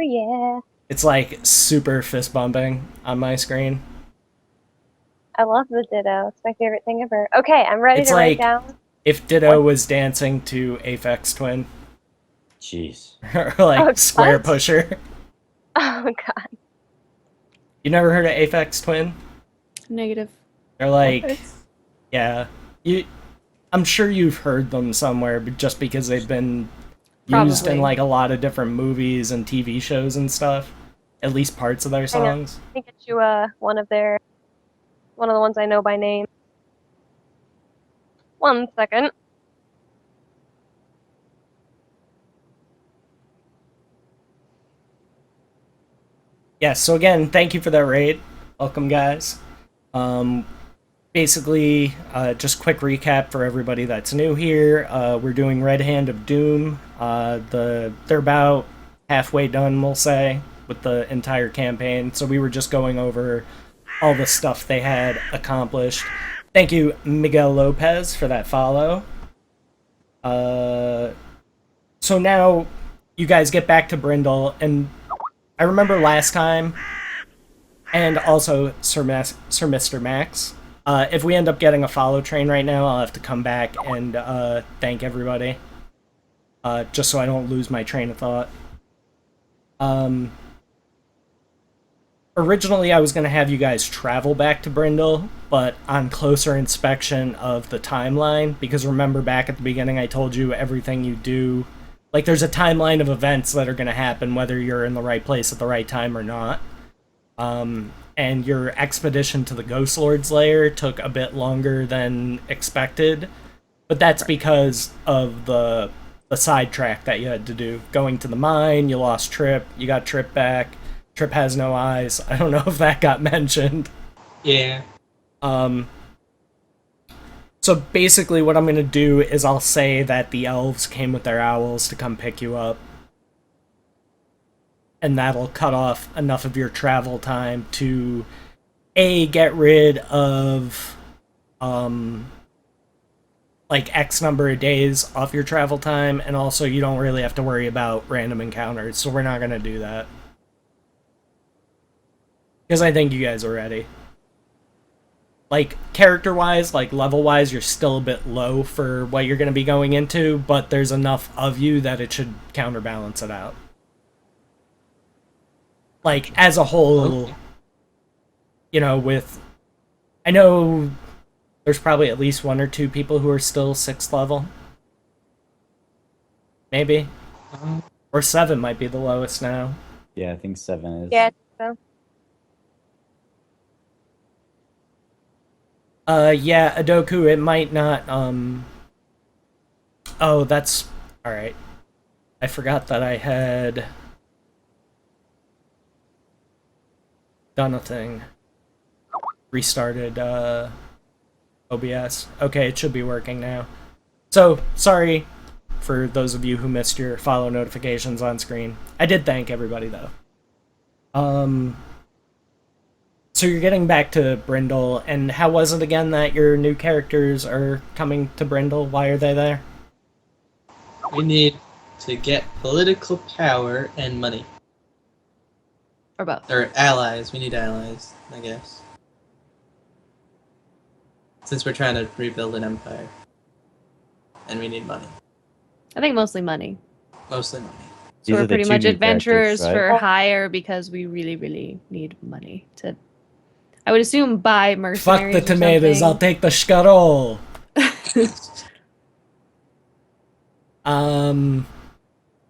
yeah. It's like super fist bumping on my screen. I love the Ditto. It's my favorite thing ever. Okay, I'm ready It's to write like down if Ditto one. was dancing to Aphex Twin. Jeez. Or Oh, like Square what? Pusher. Oh, God. You never heard of Aphex Twin? Negative. They're Okay. like, yeah. You, I'm sure you've heard them somewhere, but just because they've been used in Probably. like a lot of different movies and TV shows and stuff. At least parts of their Hang on. songs. Let me get you one of the ones I know by name. 1 second. Yes, so again, thank you for that raid. Welcome, guys. Um, basically, just quick recap for everybody that's new here. We're doing Red Hand of Doom. They're about halfway done, we'll say, with the entire campaign. So we were just going over all the stuff they had accomplished. Thank you, Miguel Lopez, for that follow. So now you guys get back to Brindle, and I remember last time, and also Sir Mr. Max. If we end up getting a follow train right now, I'll have to come back and thank everybody, just so I don't lose my train of thought. Originally, I was going to have you guys travel back to Brindle, but on closer inspection of the timeline, because remember back at the beginning I told you everything you do, like there's a timeline of events that are going to happen whether you're in the right place at the right time or not. And your expedition to the Ghost Lord's lair took a bit longer than expected, but that's because of the sidetrack that you had to do. Going to the mine, you lost Trip, you got Trip back. Trip has no eyes. I don't know if that got mentioned. Yeah. So basically what I'm going to do is I'll say that the elves came with their owls to come pick you up. And that'll cut off enough of your travel time to A, get rid of like X number of days off your travel time, and also you don't really have to worry about random encounters, so we're not going to do that. Because I think you guys are ready. Like, character-wise, like, level-wise, you're still a bit low for what you're going to be going into, but there's enough of you that it should counterbalance it out. Like, as a whole, you know, with... I know there's probably at least 1 or 2 people who are still 6th level. Maybe. Or 7 might be the lowest now. Yeah, I think 7 is. Yeah, so. Yeah, Adoku, it might not, Oh, that's... Alright. I forgot that I had... done a thing. Restarted, OBS. Okay, it should be working now. So, sorry for those of you who missed your follow notifications on screen. I did thank everybody, though. So you're getting back to Brindle, and how was it again that your new characters are coming to Brindle? Why are they there? We need to get political power and money. Or both. Or allies. We need allies, I guess. Since we're trying to rebuild an empire. And we need money. I think mostly money. Mostly money. So These we're are the pretty 2 much new adventurers characters, right? for hire because we really, really need money to... I would assume buy Fuck mercenaries the tomatoes, I'll take the scuttle!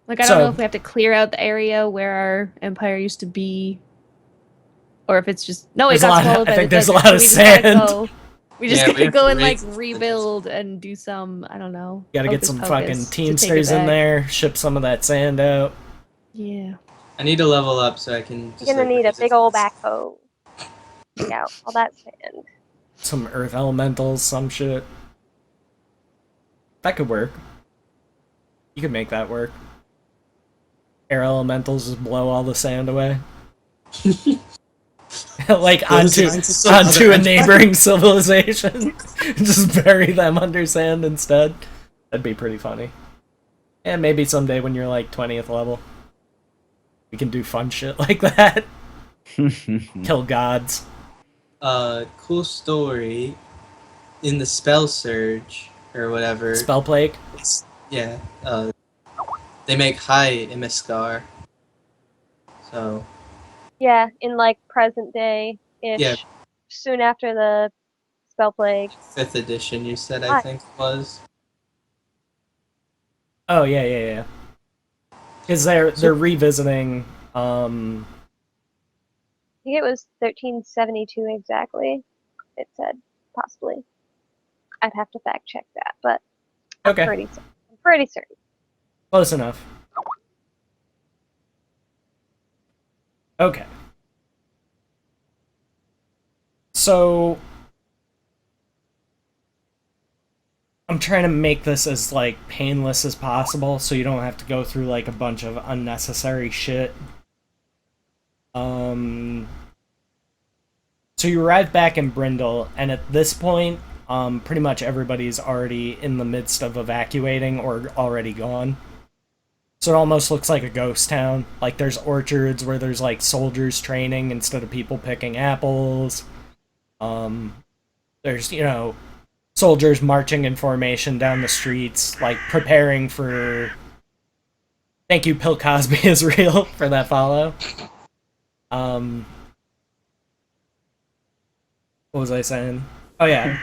Like, I don't know if we have to clear out the area where our empire used to be, or if it's just no. It There's a got lot of- swallowed I by think the there's a desert, lot of so we just gotta sand. go- We just Yeah, we gotta have go to and like raise some rebuild and do some. I don't know. Gotta get hocus some pocus fucking to take it Teamsters in back. there, ship some of that sand out. Yeah. I need to level up so I can just, You're gonna like, need a raise big it. old backhoe. Dig out all that sand. Some earth elementals, some shit. That could work. You could make that work. Air elementals just blow all the sand away. Like onto a neighboring civilization. Just bury them under sand instead. That'd be pretty funny. And maybe someday when you're like 20th level. We can do fun shit like that. Kill gods. Cool story. In the spell surge or whatever. Spell plague. Yeah. They make high Imiskar. So. Yeah, in like present day ish. Yeah. Soon after the spell plague. 5th edition, you said, I Hi. think was. Oh yeah. Because they're revisiting. I think it was 1372 exactly. It said possibly. I'd have to fact check that, but Okay. I'm pretty certain. Close enough. Okay. So I'm trying to make this as like painless as possible so you don't have to go through like a bunch of unnecessary shit. So you arrive back in Brindle, and at this point, pretty much everybody's already in the midst of evacuating or already gone. So it almost looks like a ghost town. Like there's orchards where there's like soldiers training instead of people picking apples. There's, you know, soldiers marching in formation down the streets, like preparing for... Thank you, Bill Cosby is real, for that follow. What was I saying? Oh yeah.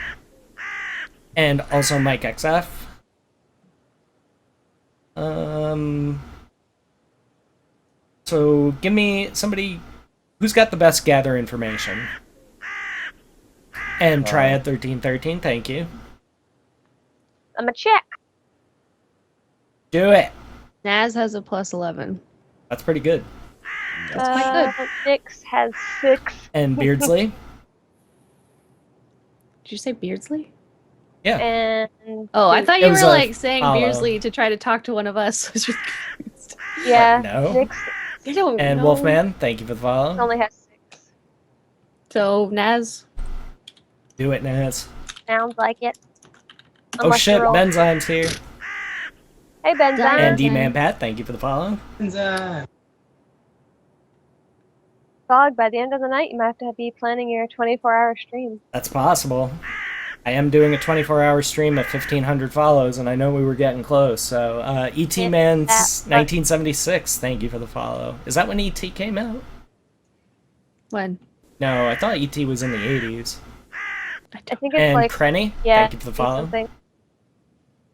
And also Mike XF. So give me somebody who's got the best gather information. And Triad 1313, thank you. I'm a check. Do it. Naz has a +11. That's pretty good. That's quite good. Nyx has 6. And Beardsley? Did you say Beardsley? Yeah. And Oh, I thought It you was were a like saying follow. Beardsley to try to talk to one of us. I was just confused. yeah, No. Nyx I don't And know. Wolfman, thank you for the follow. only has 6. So Naz, Do it, Naz. Sounds like it. Oh Unless shit, you're all- Benzyme's here. Hey, Benzyme. And Benzyme. D-Man Pat, thank you for the follow. Dog, by the end of the night, you might have to be planning your 24-hour stream. That's possible. I am doing a 24-hour stream at 1,500 follows, and I know we were getting close. So, E.T. Man's 1976, thank you for the follow. Is that when E.T. came out? when? No, I thought E.T. was in the 80s. I think it's And like Krenny, yeah, thank you for the follow. something.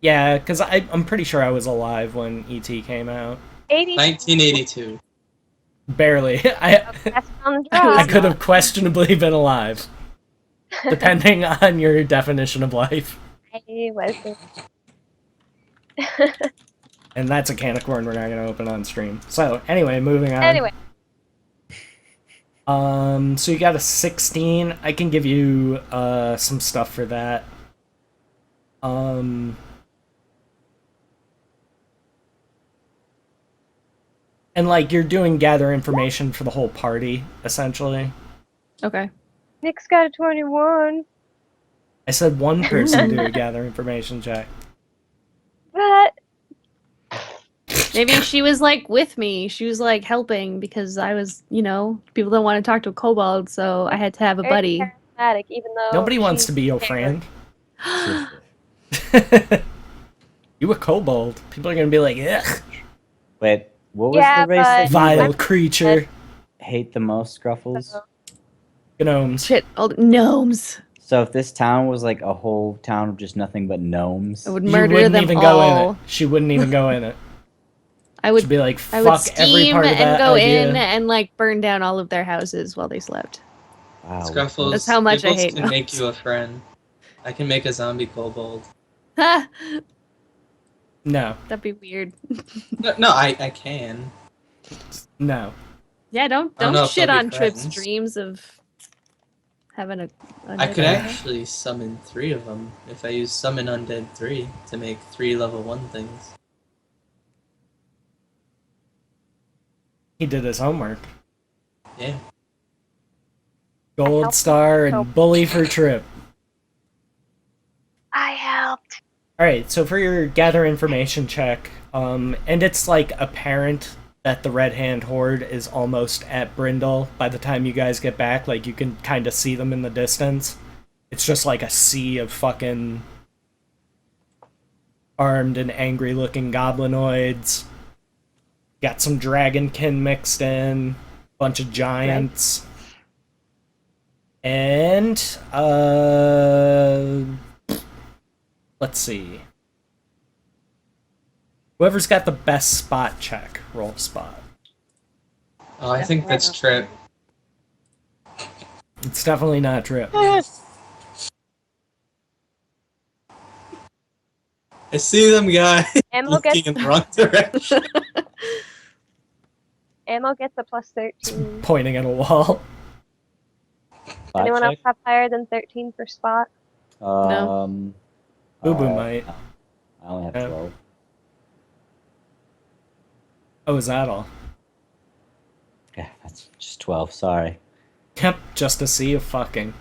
Yeah, because I'm pretty sure I was alive when E.T. came out. 80. 1982. Barely. That's on the I drop. could have questionably been alive, depending on your definition of life. I wasn't. And that's a can of corn we're not going to open on stream. So, anyway, moving on. Anyway, So you got a 16. I can give you some stuff for that. And like you're doing gather information for the whole party, essentially. Okay. Nick's got a 21. I said one person do a gather information check. But Maybe she was like with me. She was like helping because I was, you know, people don't want to talk to a kobold, so I had to have a very buddy. charismatic, even though Nobody wants she's to be your scared. friend. You a kobold. People are gonna be like, ugh, Wait, what was Yeah, the race but- that you vile would creature. hate the most, Scruffles? Gnomes. Shit, old gnomes. So if this town was like a whole town of just nothing but gnomes, I would You murder wouldn't them even all. go in it. She wouldn't even go in it. I She'd would be like, I would fuck every scheme part of and that go idea. in and like burn down all of their houses while they slept. wow. Scruffles, That's how much I Gibbles hate can make gnomes. you a friend. I can make a zombie kobold. Ha! No, That'd be weird. No, I can. no. Yeah, don't I don't know if shit they'll be on Trip's friends. dreams of having a. I could undead actually summon 3 of them if I use Summon Undead 3 to make 3 level 1 things. He did his homework. Yeah. Gold helped. star and Oh. bully for Trip. I helped. Alright, so for your gather information check, and it's like apparent that the Red Hand Horde is almost at Brindle by the time you guys get back. Like, you can kind of see them in the distance. It's just like a sea of fucking armed and angry looking goblinoids. Got some dragonkin mixed in, bunch of giants. And let's see. Whoever's got the best spot check, roll spot. Oh, I think that's Trip. It's definitely not Trip. I see them guys Ammo looking gets in the wrong direction. Ammo gets a plus 13. Pointing at a wall. Spot Anyone else check? have higher than 13 for spot? No. Boo Boo might. I only have Yeah. 12. Oh, is that all? Yeah, that's just 12. Sorry. Yep, just a sea of fucking.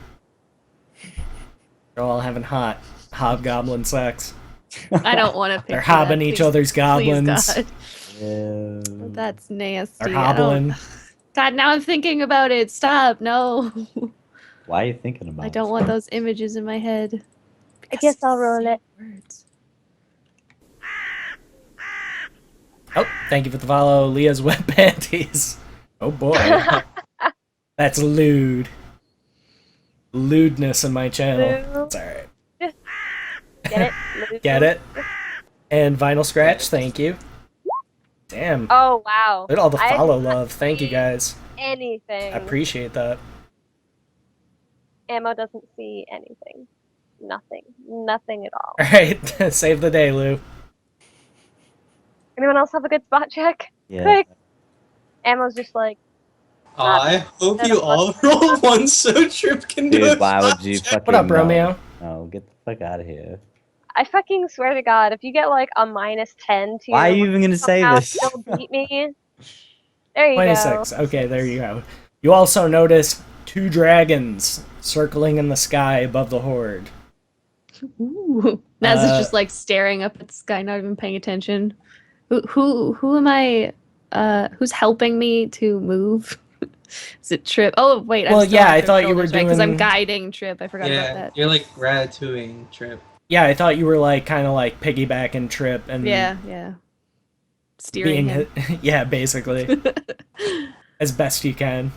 They're all having hot hobgoblin sex. I don't want to. They're hobbing each other's goblins. God. Ew. That's nasty. They're I don't- hobbling. God, now I'm thinking about it. Stop. No. Why are you thinking about I don't want those images in my head. I guess I'll roll it. Words. Oh, thank you for the follow, Leah's wet panties. Oh boy. That's lewd. Lewdness in my channel. Lewd. It's alright. Get it? Get it? And Vinyl Scratch, thank you. Damn. Oh, wow. Look at all the I follow did not love. Thank you see guys. Anything. I appreciate that. Ammo doesn't see anything. Nothing. Nothing at all. Alright, save the day, Lou. Anyone else have a good spot check? Yeah. Quick. Ammo's just like, I hope you all roll one so Trip can do Dude, a why would spot you check. fucking What up, no. Romeo? No, get the fuck out of here. I fucking swear to God, if you get like a minus 10 to Why are your you even gonna say somehow this? still beat me. There you 26. go. Okay, there you go. You also notice 2 dragons circling in the sky above the horde. Ooh. Naz is Uh, just like staring up at the sky, not even paying attention. Who am I? Who's helping me to move? Is it Trip? Oh wait, Well, I'm still yeah, on I Trip's thought you were shoulders, right? Because I'm doing- guiding Trip. I forgot about Yeah, that. you're like ratatouille Trip. Yeah, I thought you were like kind of like piggybacking Trip and Yeah. Steering being him. yeah, basically as best you can.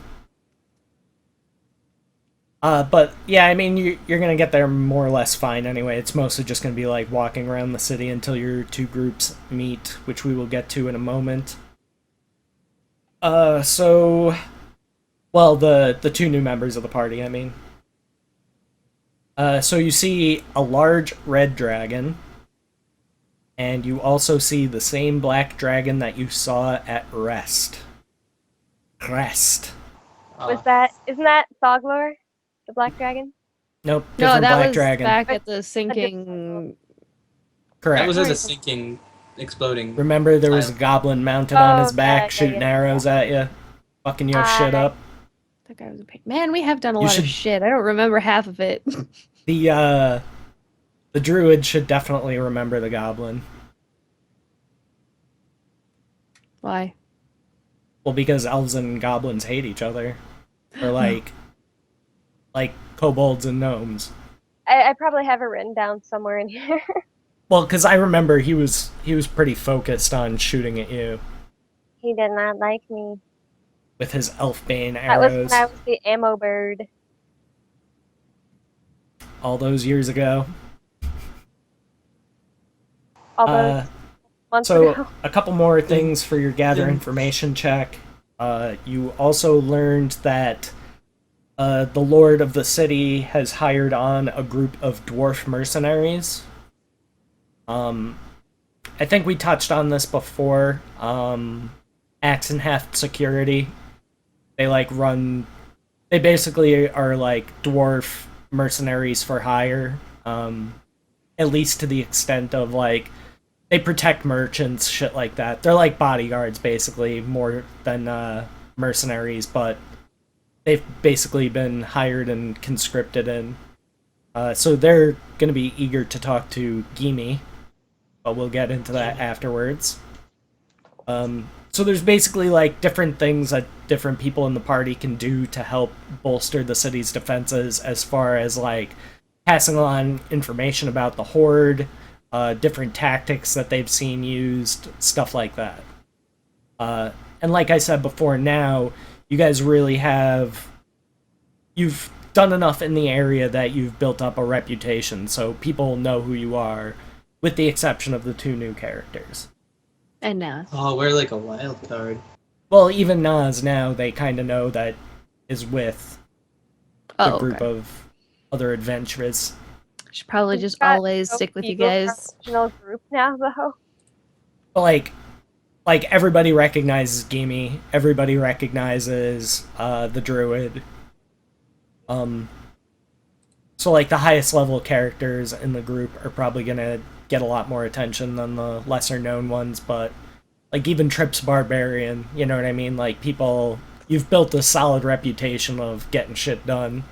But yeah, I mean you're gonna get there more or less fine anyway. It's mostly just gonna be like walking around the city until your 2 groups meet, which we will get to in a moment. So, well, the 2 new members of the party, I mean. So you see a large red dragon, and you also see the same black dragon that you saw at Rest. Rest. Isn't that Thoglor? The black dragon? Nope, No, different that black was dragon. back at the sinking. Correct. That was at the sinking, exploding. Remember, there was a goblin mounted on his Oh, back, yeah, shooting yeah. arrows at you, fucking your shit up. That guy was a pain. Man, we have done a You lot should- of shit. I don't remember half of it. The druid should definitely remember the goblin. Why? Well, because elves and goblins hate each other, or like kobolds and gnomes. I probably have it written down somewhere in here. Well, because I remember he was pretty focused on shooting at you He did not like me. with his elfbane That was arrows when I was the ammo bird. all those years ago. All those months So ago. a couple more things for your gather information check. You also learned that the lord of the city has hired on a group of dwarf mercenaries. I think we touched on this before. Axe and Heft Security. They basically are like dwarf mercenaries for hire. At least to the extent of like they protect merchants, shit like that. They're like bodyguards basically, more than mercenaries, but they've basically been hired and conscripted in. So they're gonna be eager to talk to Gimi, but we'll get into that afterwards. So there's basically like different things that different people in the party can do to help bolster the city's defenses, as far as like passing on information about the horde, different tactics that they've seen used, stuff like that. And like I said before, now you guys really you've done enough in the area that you've built up a reputation, so people know who you are, with the exception of the 2 new characters. And now. Oh, we're like a wild card. Well, even Nas now, they kind of know that is with the group Okay. of other adventurers. Should probably We've just got always so stick with you people from guys. Original group now, though. But like everybody recognizes Gimme, everybody recognizes the druid. So like the highest level characters in the group are probably gonna get a lot more attention than the lesser known ones, but like even Trip's barbarian, you know what I mean? Like people, you've built a solid reputation of getting shit done.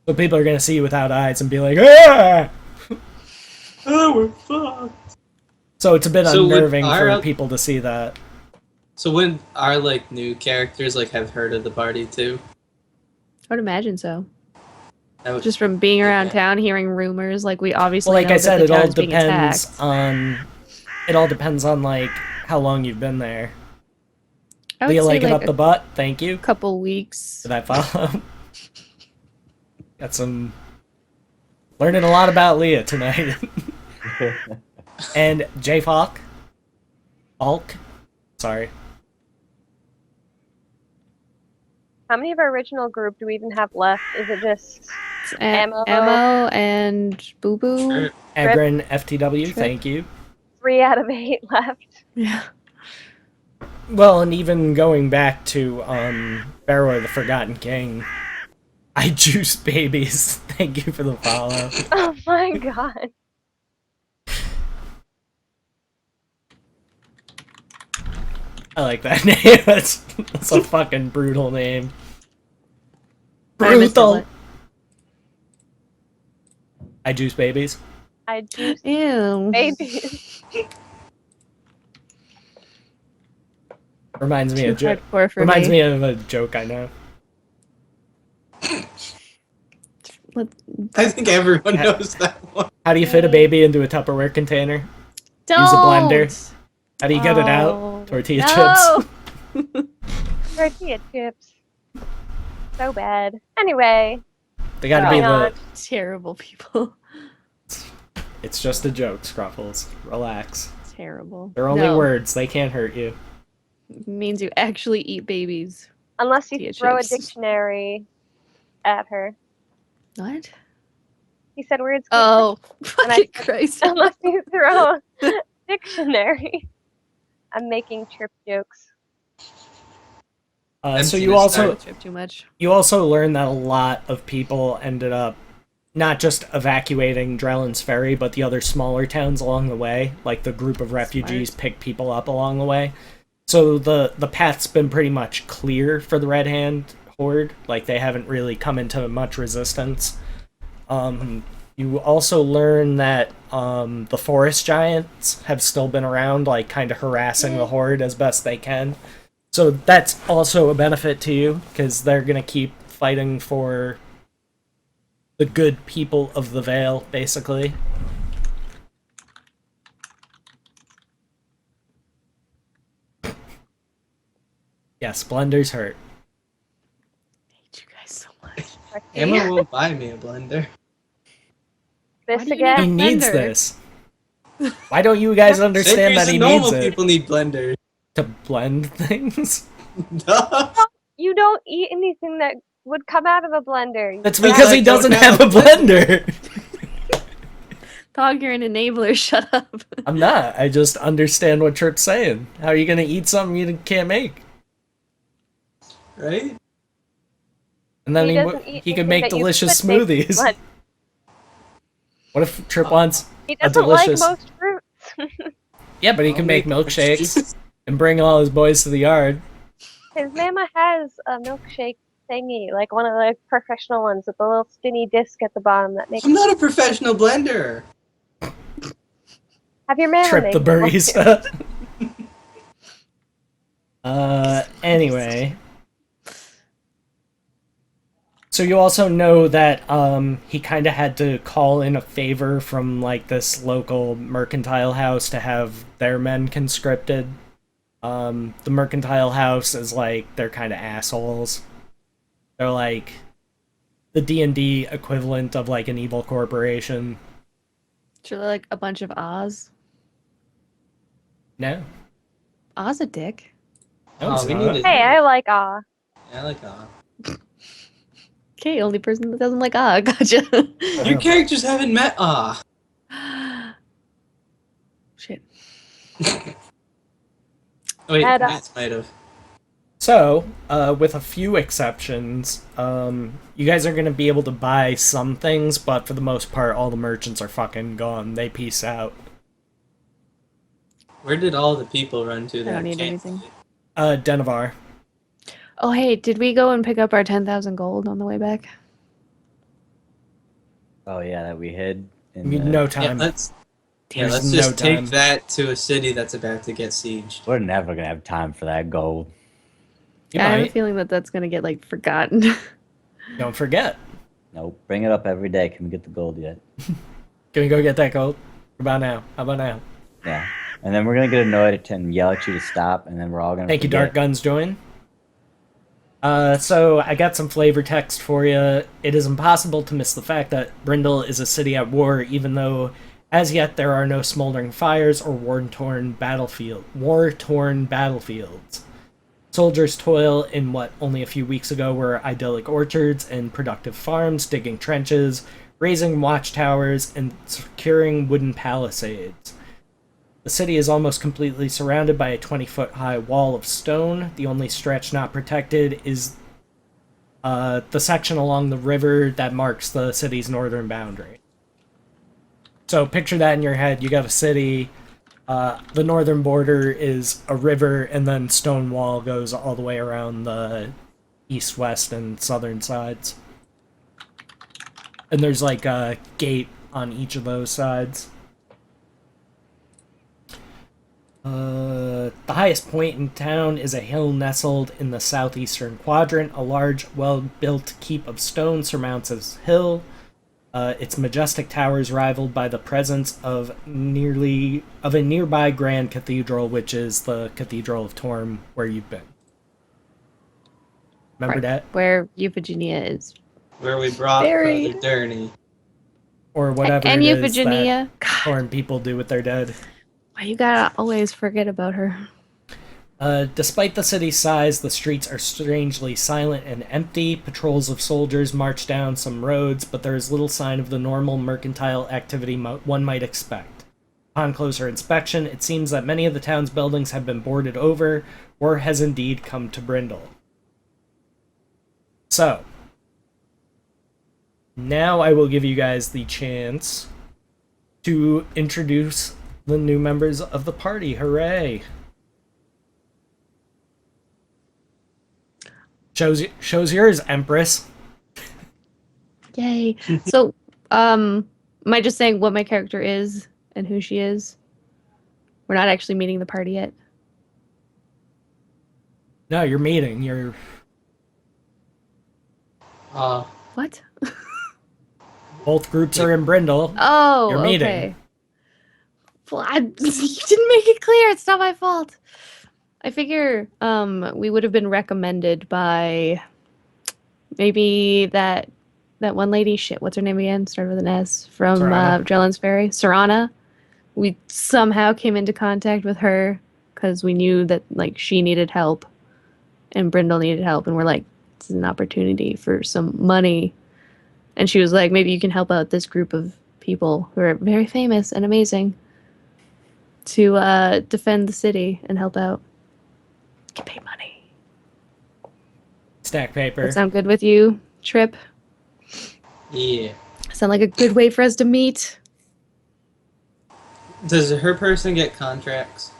So people are gonna see you without eyes and be like, ah! Oh, we're fucked. So it's a bit So would unnerving for our- people to see that. So when our like new characters like have heard of the party too? I would imagine so. That would, Just from being around Yeah. town, hearing rumors, like we obviously Well, like know I that said, the it all town's being depends attacked. on. It all depends on like how long you've been there. I would Leah, say like it like up the butt. Thank you a couple weeks. for that follow. Got some learning a lot about Leah tonight. And J Falk, sorry. How many of our original group do we even have left? Is it just It's Ammo. Ammo and Boo Boo. Sure. Agrin FTW, Trip. thank you. 3 out of 8 left? Yeah. Well, and even going back to Barrow the Forgotten King, I juice babies. Thank you for the follow. Oh my god. I like that name. That's a fucking brutal name. I missed it, Brutal. what? I juice babies. I juice Ew. babies. Reminds me Too of hardcore for reminds me. me of a joke I know. I think everyone Yeah. knows that one. How do you fit a baby into a Tupperware container? Don't. Use a blender. How do you get it out? Oh, Tortilla no. chips. Tortilla chips. So bad. Anyway, They gotta be Moving on. Terrible people. It's just a joke, Scruffles. Relax. Terrible. They're only No. words. They can't hurt you. It means you actually eat babies. unless you Tortilla throw chips. a dictionary at her. What? He said words. Oh, And I fucking said- Christ. Unless you throw a dictionary. I'm making trip jokes. I've So seen you it also start. Trip too much. you also learn that a lot of people ended up not just evacuating Drellin's Ferry, but the other smaller towns along the way. Like the group of refugees picked people up along the way. So the path's been pretty much clear for the Red Hand Horde. Like they haven't really come into much resistance. You also learn that the forest giants have still been around, like kind of harassing the Horde as best they can. So that's also a benefit to you, because they're gonna keep fighting for the good people of the Vale, basically. Yes, blenders hurt. I hate you guys so much. Emma won't buy me a blender. This Why do you He again. needs blender. this. Why don't you guys understand that he needs normal it people need blenders. to blend things? Duh. You don't eat anything that would come out of a blender. That's Yeah, because I he don't doesn't have have a a blender. Dog, you're an enabler. Shut up. I'm not. I just understand what Trip's saying. How are you gonna eat something you can't make? Right? And then He he, doesn't eat he anything could make that you delicious could make smoothies. blood. What if Trip wants? He A doesn't like delicious- most fruits. Yeah, but he I'll can make make milkshakes and bring all his boys to the yard. His mama has a milkshake thingy, like one of the professional ones with the little spinny disc at the bottom that makes. I'm not a professional blender. Have your mama Trip make the one too. barista. Anyway. So you also know that he kind of had to call in a favor from like this local mercantile house to have their men conscripted. The mercantile house is like they're kind of assholes. They're like the D&D equivalent of like an evil corporation. Should like a bunch of Oz. No. Oz a dick. No, it's we not. need to. Hey, I like awe. I like Okay, only person that doesn't like Ah. Gotcha. Your characters haven't met Shit. Oh, wait, Add up. Matt might have. So, with a few exceptions, you guys are going to be able to buy some things, but for the most part, all the merchants are fucking gone. They peace out. Where did all the people run to? I That don't need can't- anything. Denivar. Oh, hey, did we go and pick up our 10,000 gold on the way back? Oh yeah, that we hid. No Yeah, time. let's There's just no take time. that to a city that's about to get sieged. We're never gonna have time for that gold. You I have a might. feeling that that's gonna get like forgotten. Don't forget. Nope. Bring it up every day. Can we get the gold yet? Can we go get that gold? How about now? How about now? Yeah. And then we're gonna get annoyed and yell at you to stop, and then we're all gonna. Thank you, forget. Dark Guns join. So I got some flavor text for you. It is impossible to miss the fact that Brindle is a city at war, even though as yet there are no smoldering fires or war-torn battlefields. Soldiers toil in what only a few weeks ago were idyllic orchards and productive farms, digging trenches, raising watchtowers, and securing wooden palisades. The city is almost completely surrounded by a 20-foot high wall of stone. The only stretch not protected is the section along the river that marks the city's northern boundary. So picture that in your head. You got a city. The northern border is a river, and then stone wall goes all the way around the east, west, and southern sides. And there's like a gate on each of those sides. The highest point in town is a hill nestled in the southeastern quadrant. A large, well-built keep of stone surmounts this hill. Its majestic towers rivaled by the presence of a nearby grand cathedral, which is the Cathedral of Torm, where you've been. Remember Right. that? Where Euphigenia is. Where we brought Buried. Brother Durney. Or whatever And it is that Euphigenia. God, Torm people do with their dead. why you gotta always forget about her? Despite the city's size, the streets are strangely silent and empty. Patrols of soldiers march down some roads, but there is little sign of the normal mercantile activity one might expect. Upon closer inspection, it seems that many of the town's buildings have been boarded over, or has indeed come to Brindle. So, now I will give you guys the chance to introduce the new members of the party. Hooray! Shows yours, Empress. Yay. So, am I just saying what my character is and who she is? We're not actually meeting the party yet. No, you're meeting. You're What? both groups are in Brindle. Oh, You're meeting. okay. Well, you didn't make it clear. It's not my fault. I figure we would have been recommended by maybe that one lady. Shit, what's her name again? Started with an S. From Serana. Drellin's Ferry. Serana. We somehow came into contact with her because we knew that like she needed help and Brindle needed help, and we're like, this is an opportunity for some money. And she was like, maybe you can help out this group of people who are very famous and amazing to defend the city and help out. Get paid money. Stack paper. That sound good with you, Trip? yeah. Sound like a good way for us to meet? Does her person get contracts?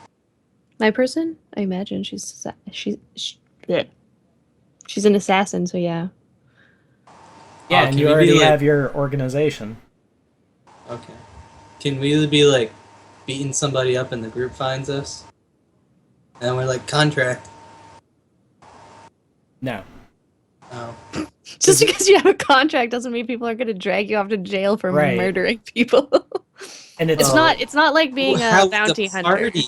My person? I imagine she's bleh. She's an assassin, so yeah. Yeah, Oh, and can you we be already like- have your organization. Okay. Can we be like beating somebody up and the group finds us? And we're like, contract. No. Oh. Just because you have a contract doesn't mean people are going to drag you off to jail for Right. murdering people. And it's Oh. It's not like being a How's bounty the hunter. party?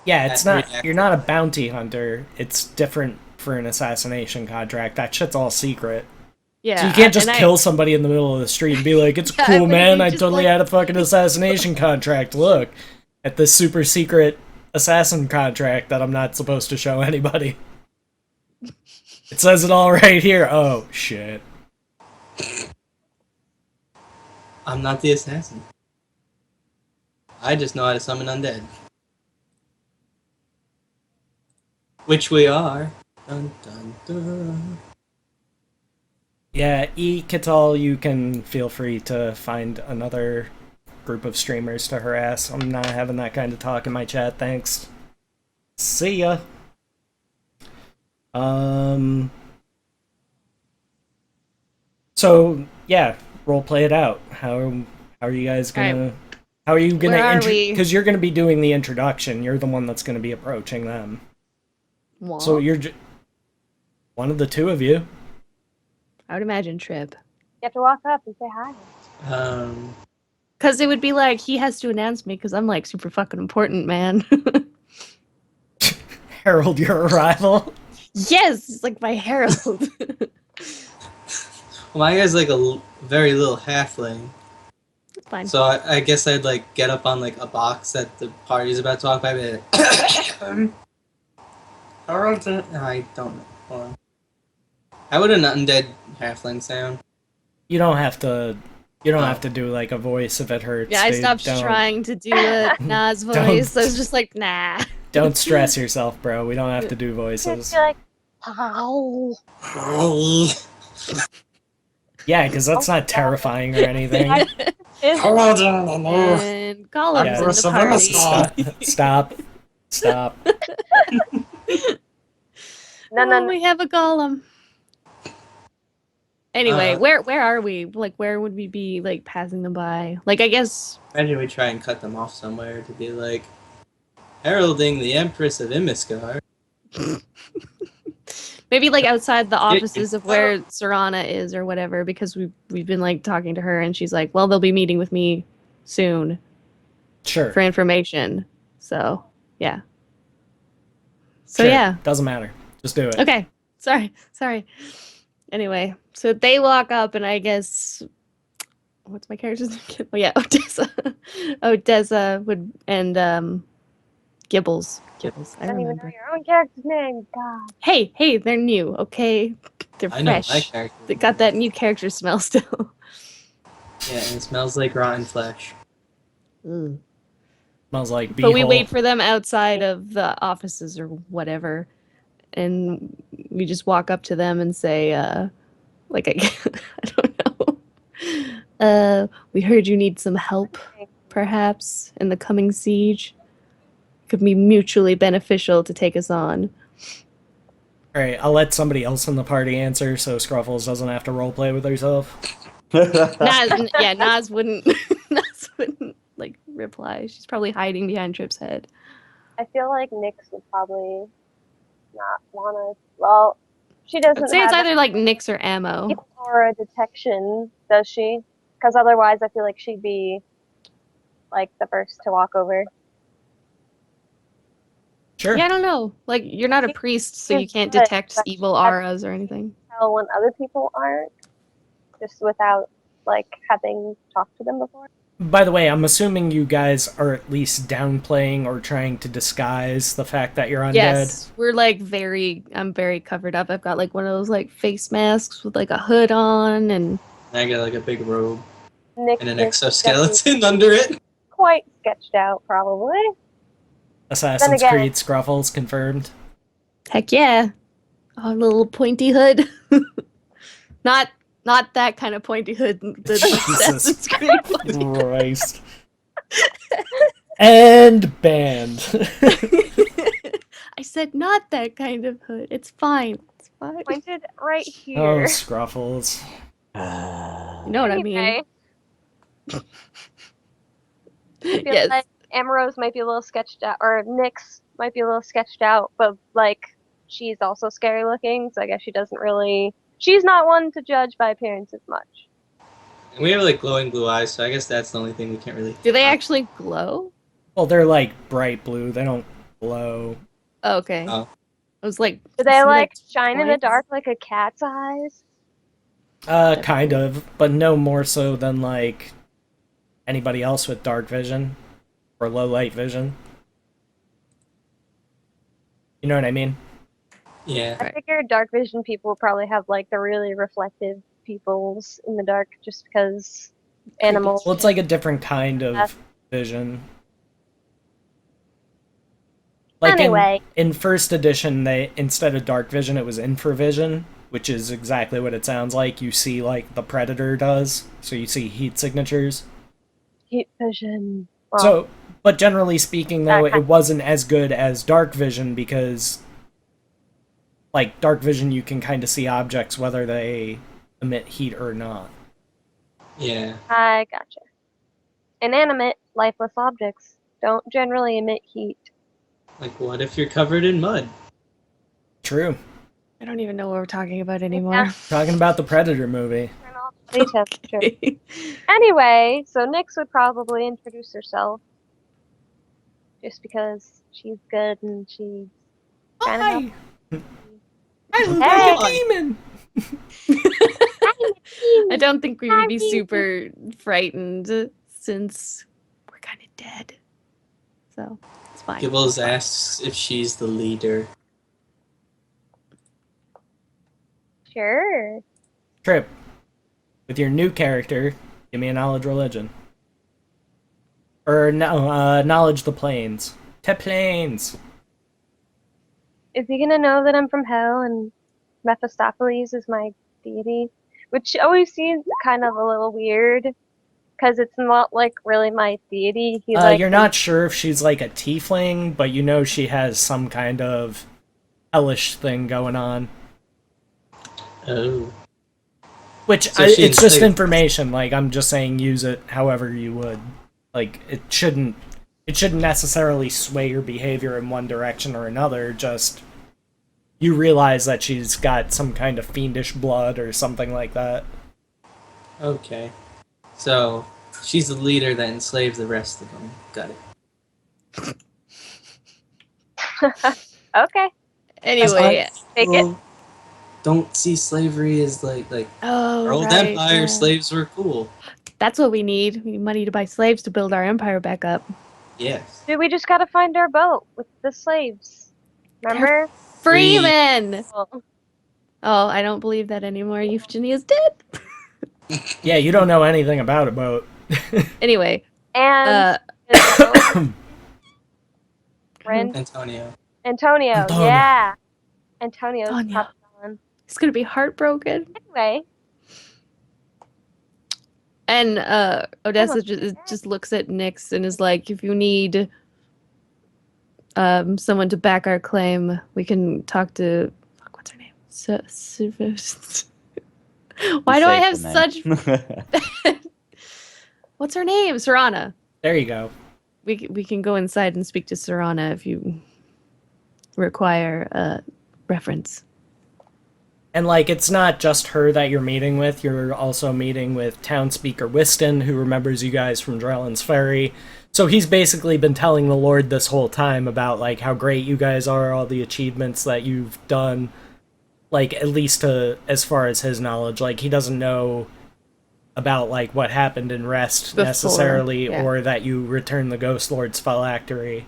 yeah, it's That not. reacted You're not a to that. bounty hunter. It's different for an assassination contract. That shit's all secret. Yeah. So you can't just and kill somebody in the middle of the street and be like, "It's Yeah, cool, but man. you I just, totally like- had a fucking assassination contract. Look at this super secret assassin contract that I'm not supposed to show anybody. It says it all right here. Oh shit. I'm not the assassin. I just know how to summon undead. Which we are. Dun, dun, dun. Yeah, Ketal, you can feel free to find another group of streamers to harass. I'm not having that kind of talk in my chat, thanks. See ya. So yeah, role play it out. How are you guys gonna? How are you gonna? Where are we? Because you're gonna be doing the introduction. You're the one that's gonna be approaching them. Wah. So you're one of the two of you. I would imagine Trip. You have to walk up and say hi. Because it would be like, he has to announce me because I'm like super fucking important, man. Herald your arrival. Yes, it's like my herald. Well, my guy's like a very little halfling. It's fine. So I guess I'd like get up on like a box that the party's about to walk by. But Carlton, I don't know. Hold on. How would an undead halfling sound? You don't have to. You don't Oh. have to do like a voice if it hurts. Yeah, I dude. stopped Don't- trying to do a Nas voice. I was just like, nah. Don't stress yourself, bro. We don't have to do Just voices. be like, "Ow." Yeah, because that's not terrifying or anything. Is- And Gollum's Yeah. in the party. Stop. Stop. No. We have a Gollum. Anyway, Uh, where are we? Like, where would we be, like, passing them by? Like, I guess... Imagine we try and cut them off somewhere to be like, heralding the Empress of Imiskar. Maybe, like, outside the offices of where Serana is or whatever, because we've been, like, talking to her, and she's like, well, they'll be meeting with me soon Sure. for information. So, yeah. So, Sure. yeah. Doesn't matter. Just do it. Okay. Sorry. Anyway, so they walk up, and I guess... What's my character's name? Oh, yeah, Odessa. Odessa would... And, Gibbles. I don't even know remember. your own character's name. God. Hey, they're new, okay? They're I know my fresh. character. They got that new character smell still. Yeah, and it smells like rotten flesh. Smells like But we beehole. wait for them outside of the offices or whatever, and we just walk up to them and say, like, I don't know. We heard you need some help, perhaps, in the coming siege. Could be mutually beneficial to take us on. Alright, I'll let somebody else in the party answer so Scruffles doesn't have to roleplay with herself. Nas wouldn't. Nas wouldn't like reply. She's probably hiding behind Trip's head. I feel like Nyx would probably not wanna. Well, she doesn't I'd say have it's either like Nyx or Ammo. aura detection, does she? Because otherwise, I feel like she'd be like the first to walk over. Sure. Yeah, I don't know. Like, you're not a priest, so you can't But- detect but evil that's- auras or anything. Tell when other people aren't, just without like having talked to them before. By the way, I'm assuming you guys are at least downplaying or trying to disguise the fact that you're undead. Yes, we're like I'm very covered up. I've got like one of those like face masks with like a hood on, and And I got like a big robe Nyx and an is exoskeleton under it. quite sketched out, probably. Assassin's again- Creed Scruffles confirmed. heck yeah, a little pointy hood. Not that kind of pointy hood. The Assassin's Creed one. Christ. And banned. I said not that kind of hood. It's fine. It's fine. Pointed right here. Oh, Scruffles. You know what I mean? Anyway, I feel Yes. like Amorose might be a little sketched out, or Nyx might be a little sketched out, but like she's also scary looking, so I guess she doesn't really. She's not one to judge by appearance as much. And we have like glowing blue eyes, so I guess that's the only thing we can't really. Do they actually glow? Well, they're like bright blue. They don't glow. Oh, okay. Oh. I was like, Do they see, like shine in the points? dark like a cat's eyes? Kind of, but no more so than like anybody else with dark vision or low light vision. You know what I mean? Yeah. I Right. figured dark vision people would probably have like the really reflective pupils in the dark just because animals. Well, it's like a different kind of vision. Like Anyway. in first edition, they instead of dark vision, it was infravision, which is exactly what it sounds like. You see like the predator does, so you see heat signatures. Heat vision. Well, So, but generally speaking, though, That kind- it wasn't as good as dark vision because, like, dark vision, you can kind of see objects whether they emit heat or not. Yeah. I gotcha. Inanimate, lifeless objects don't generally emit heat. Like, what if you're covered in mud? True. I don't even know what we're talking about anymore. Talking about the Predator movie. Turn off the temperature. Okay. Anyway, so Nyx would probably introduce herself. Just because she's good and she's kind of I look Hey! like a demon. I don't think we would be Happy. super frightened since we're kind of dead. So it's fine. Gibbles asks if she's the leader. Sure. Trip. With your new character, give me a knowledge religion. Or no, knowledge the planes. Te planes. Is he gonna know that I'm from hell and Mephistopheles is my deity? Which always seems kind of a little weird, because it's not like really my deity. He like You're not sure if she's like a tiefling, but you know she has some kind of hellish thing going on. Oh. Which So she it's just enslaved- information. Like I'm just saying, use it however you would. Like it shouldn't necessarily sway your behavior in one direction or another. Just you realize that she's got some kind of fiendish blood or something like that. Okay. So, she's the leader that enslaves the rest of them. Got it. okay. Anyway, Take it. Don't see slavery as like oh, our old right, empire, yeah. slaves were cool. That's what we need. We need money to buy slaves to build our empire back up. Yes. Dude, we just gotta find our boat with the slaves. Remember? Freeman! Well, Oh, I don't believe that anymore. Euphegenia's dead. Yeah, you don't know anything about a boat. Anyway, and his boat, friend Antonio. Antonio. Antonio. Yeah. Antonio's Antonio. top villain. he's gonna be heartbroken. Anyway, And Odessa Almost just looks at Nyx and is like, if you need someone to back our claim, we can talk to what's her name? Why do I have such what's her name? Serana. There you go. We can go inside and speak to Serana if you require a reference. And like it's not just her that you're meeting with, you're also meeting with town speaker Whiston, who remembers you guys from Drellin's Ferry. So he's basically been telling the Lord this whole time about like how great you guys are, all the achievements that you've done, like at least as far as his knowledge. Like he doesn't know about like what happened in Rest Before, necessarily, yeah. or that you return the Ghost Lord's phylactery.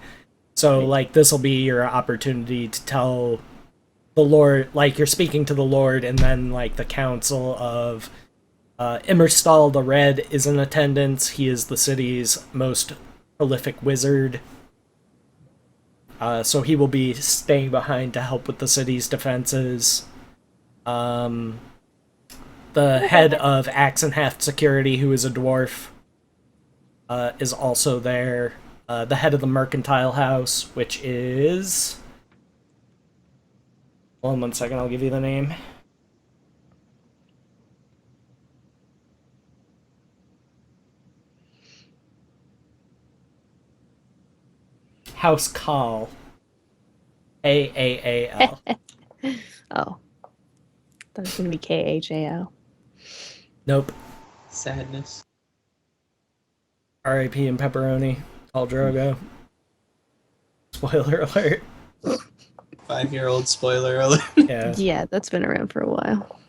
So like this will be your opportunity to tell the Lord, like you're speaking to the Lord, and then like the council of Immerstal the Red is in attendance. He is the city's most prolific wizard. So he will be staying behind to help with the city's defenses. The head of Axenhaft Security, who is a dwarf, is also there. The head of the Mercantile House, which is... Hold on 1 second, I'll give you the name. House Kaal. Kaal. Oh. Thought it was gonna be KHAO. Nope. Sadness. R.I.P. and pepperoni. All Drogo. Spoiler alert. 5-year-old spoiler alert. Yeah. Yeah, that's been around for a while.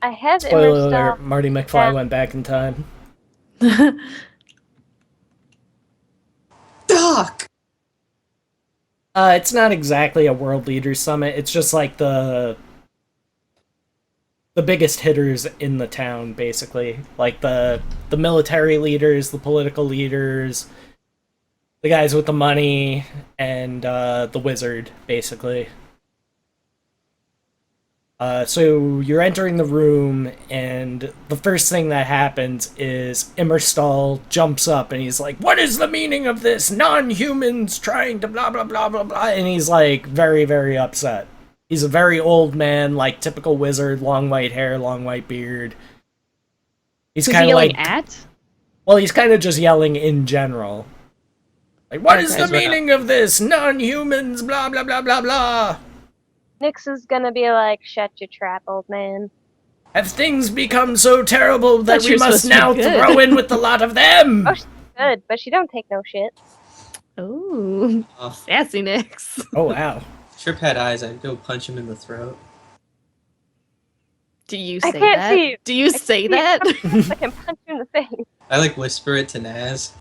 I have Spoiler Immersed alert. Marty McFly Yeah. went back in time. Doc! It's not exactly a World Leaders Summit. It's just like the biggest hitters in the town, basically. Like the military leaders, the political leaders, the guys with the money, and the wizard, basically. So you're entering the room, and the first thing that happens is Immerstal jumps up, and he's like, "What is the meaning of this? Non-humans trying to blah blah blah blah blah," and he's like very, very upset. He's a very old man, like typical wizard, long white hair, long white beard. He's Was kind he of yelling like, at? well, he's kind of just yelling in general. Like, what is the Okay. meaning of this? Non-humans, blah blah blah blah blah. Nyx is gonna be like, "Shut your trap, old man." Have things become so terrible that Thought we you were must supposed to be now good. throw in with the lot of them? Oh, she's good, but she don't take no shit. Oh, Oh, sassy Nyx. Oh wow. Trip had eyes, I'd go punch him in the throat. Do you I say can't that? see you. Do you I say can't that? I can punch you in the face. I like whisper it to Naz.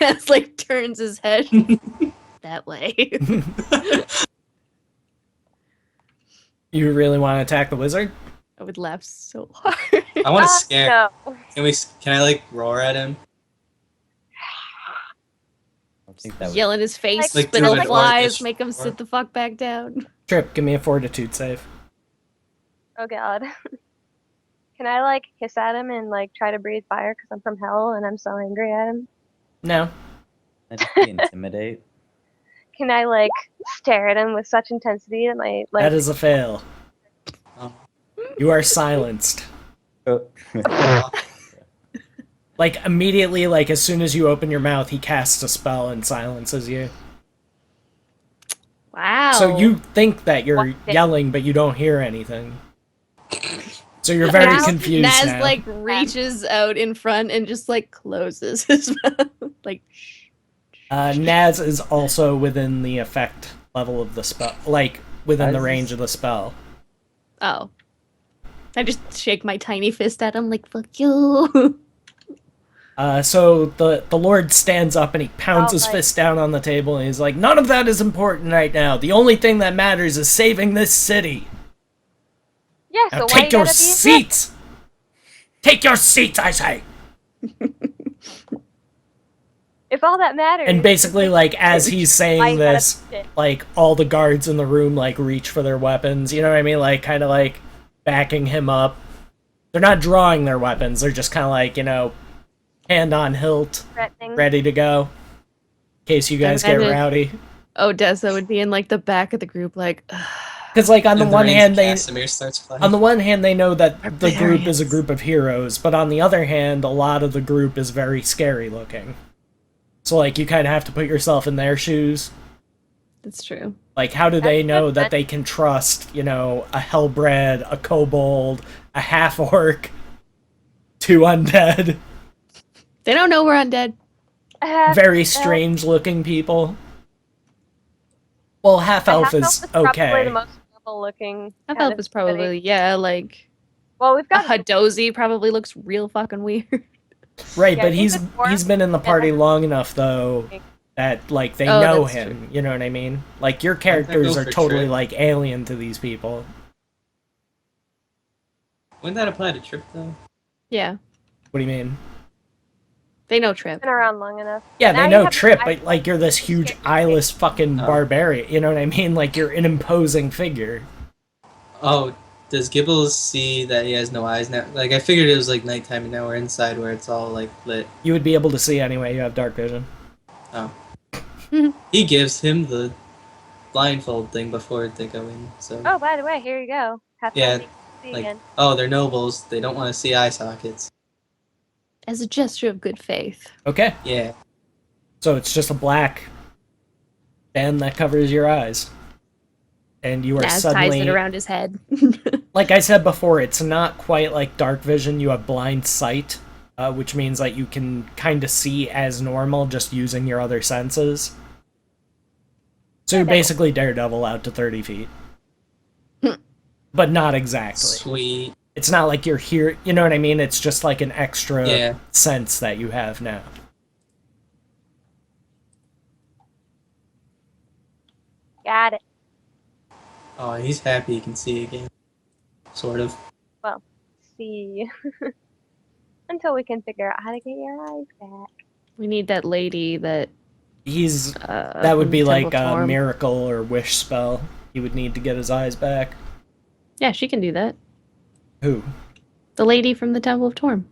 Naz like turns his head that way. You really want to attack the wizard? I would laugh so hard. I want to scare. No. Can I like roar at him? I don't think that would. Yell in his face, Like, spit do out an flies, orcish make him roar. sit the fuck back down. Trip, give me a fortitude save. Oh god. Can I like hiss at him and like try to breathe fire because I'm from hell and I'm so angry at him? No. That'd just be intimidate. Can I like stare at him with such intensity that my like That is a fail. Oh. You are silenced. Oh. Like, immediately, like, as soon as you open your mouth, he casts a spell and silences you. Wow. So you think that you're What the- yelling, but you don't hear anything. So you're very Naz- confused Naz now. like reaches out in front and just like closes his mouth. Like, shh. Naz is also within the effect level of the spell, like, within the Naz is- range of the spell. Oh. I just shake my tiny fist at him like, fuck you. So the Lord stands up and he pounds Oh, his like- fist down on the table and he's like, "None of that is important right now. The only thing that matters is saving this city. yeah. Now So why take you your gotta be a dick? seats. Take your seats, I say." If all that matters. And basically, like, as he's why saying you gotta this, be a dick? like, all the guards in the room, like, reach for their weapons. You know what I mean? Like, kind of, like, backing him up. They're not drawing their weapons. They're just kind of, like, you know, hand on hilt, Threatening. ready to go. In case you guys get imagine- rowdy. Odessa would be in like the back of the group, like, Because, like, on the And one range hand, they... Casimir starts flying. On the one hand, they know that the group is a Barbarians. group of heroes, but on the other hand, a lot of the group is very scary looking. So, like, you kind of have to put yourself in their shoes. that's true. Like, how do they That's know good, that but- they can trust, you know, a hellbred, a kobold, a half-orc, 2 undead, They don't know we're undead. very strange-looking people? Well, half-elf is Probably okay. the most normal looking. I kind felt of was probably, yeah, like, Well, we've a got Hadozi probably looks real fucking weird. Right, Yeah, but I think he's the dwarf been in the party and- long enough, though, that, like, they Oh, know that's him. You know what I mean? Like, your go characters are for totally, Trip. like, alien to these people. Wouldn't that apply to Trip though? Yeah, What do you mean? they know Trip. been around long enough. Yeah, Now they you know have- Trip, I- but, like, you're this huge eyeless fucking Oh. barbarian. You know what I mean? Like, you're an imposing figure. Oh, does Gibbles see that he has no eyes now? Like I figured it was like nighttime, and now we're inside where it's all like lit. You would be able to see anyway, you have dark vision. Oh. He gives him the blindfold thing before they go in. So Oh, by the way, here you go. Have Yeah, fun see like again. oh, they're nobles. They don't want to see eye sockets. As a gesture of good faith. Okay, Yeah. so it's just a black band that covers your eyes. and you are Naz suddenly ties it around his head. like I said before, it's not quite like dark vision. You have blind sight, which means that you can kind of see as normal just using your other senses. So you're Daredevil. basically Daredevil out to 30 feet. But not exactly. Sweet. It's not like you're here, you know what I mean? It's just like an extra Yeah. sense that you have now. Got it. Oh, he's happy he can see again. Sort of. Well, see. Until we can figure out how to get your eyes back. We need that lady that He's that from would be Temple like of a Torm. miracle or wish spell. He would need to get his eyes back. Yeah, she can do that. Who? The lady from the Temple of Torm.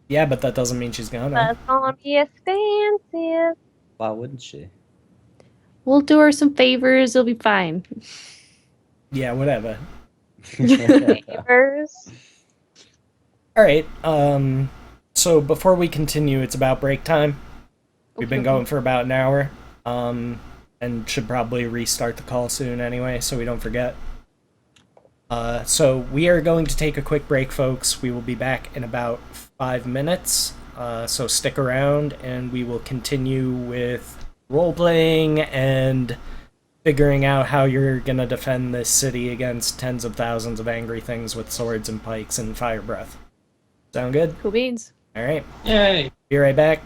Yeah, but that doesn't mean she's gonna. That's gonna be expensive. Why wouldn't she? We'll do her some favors. It'll be fine. Yeah, whatever. Favors. Alright, so before we continue, it's about break time. We've been Okay. going for about an hour. And should probably restart the call soon anyway, so we don't forget. So we are going to take a quick break, folks. We will be back in about 5 minutes. So stick around, and we will continue with role-playing and figuring out how you're gonna defend this city against tens of thousands of angry things with swords and pikes and fire breath. Sound good? Cool beans. Alright, Yay! be right back.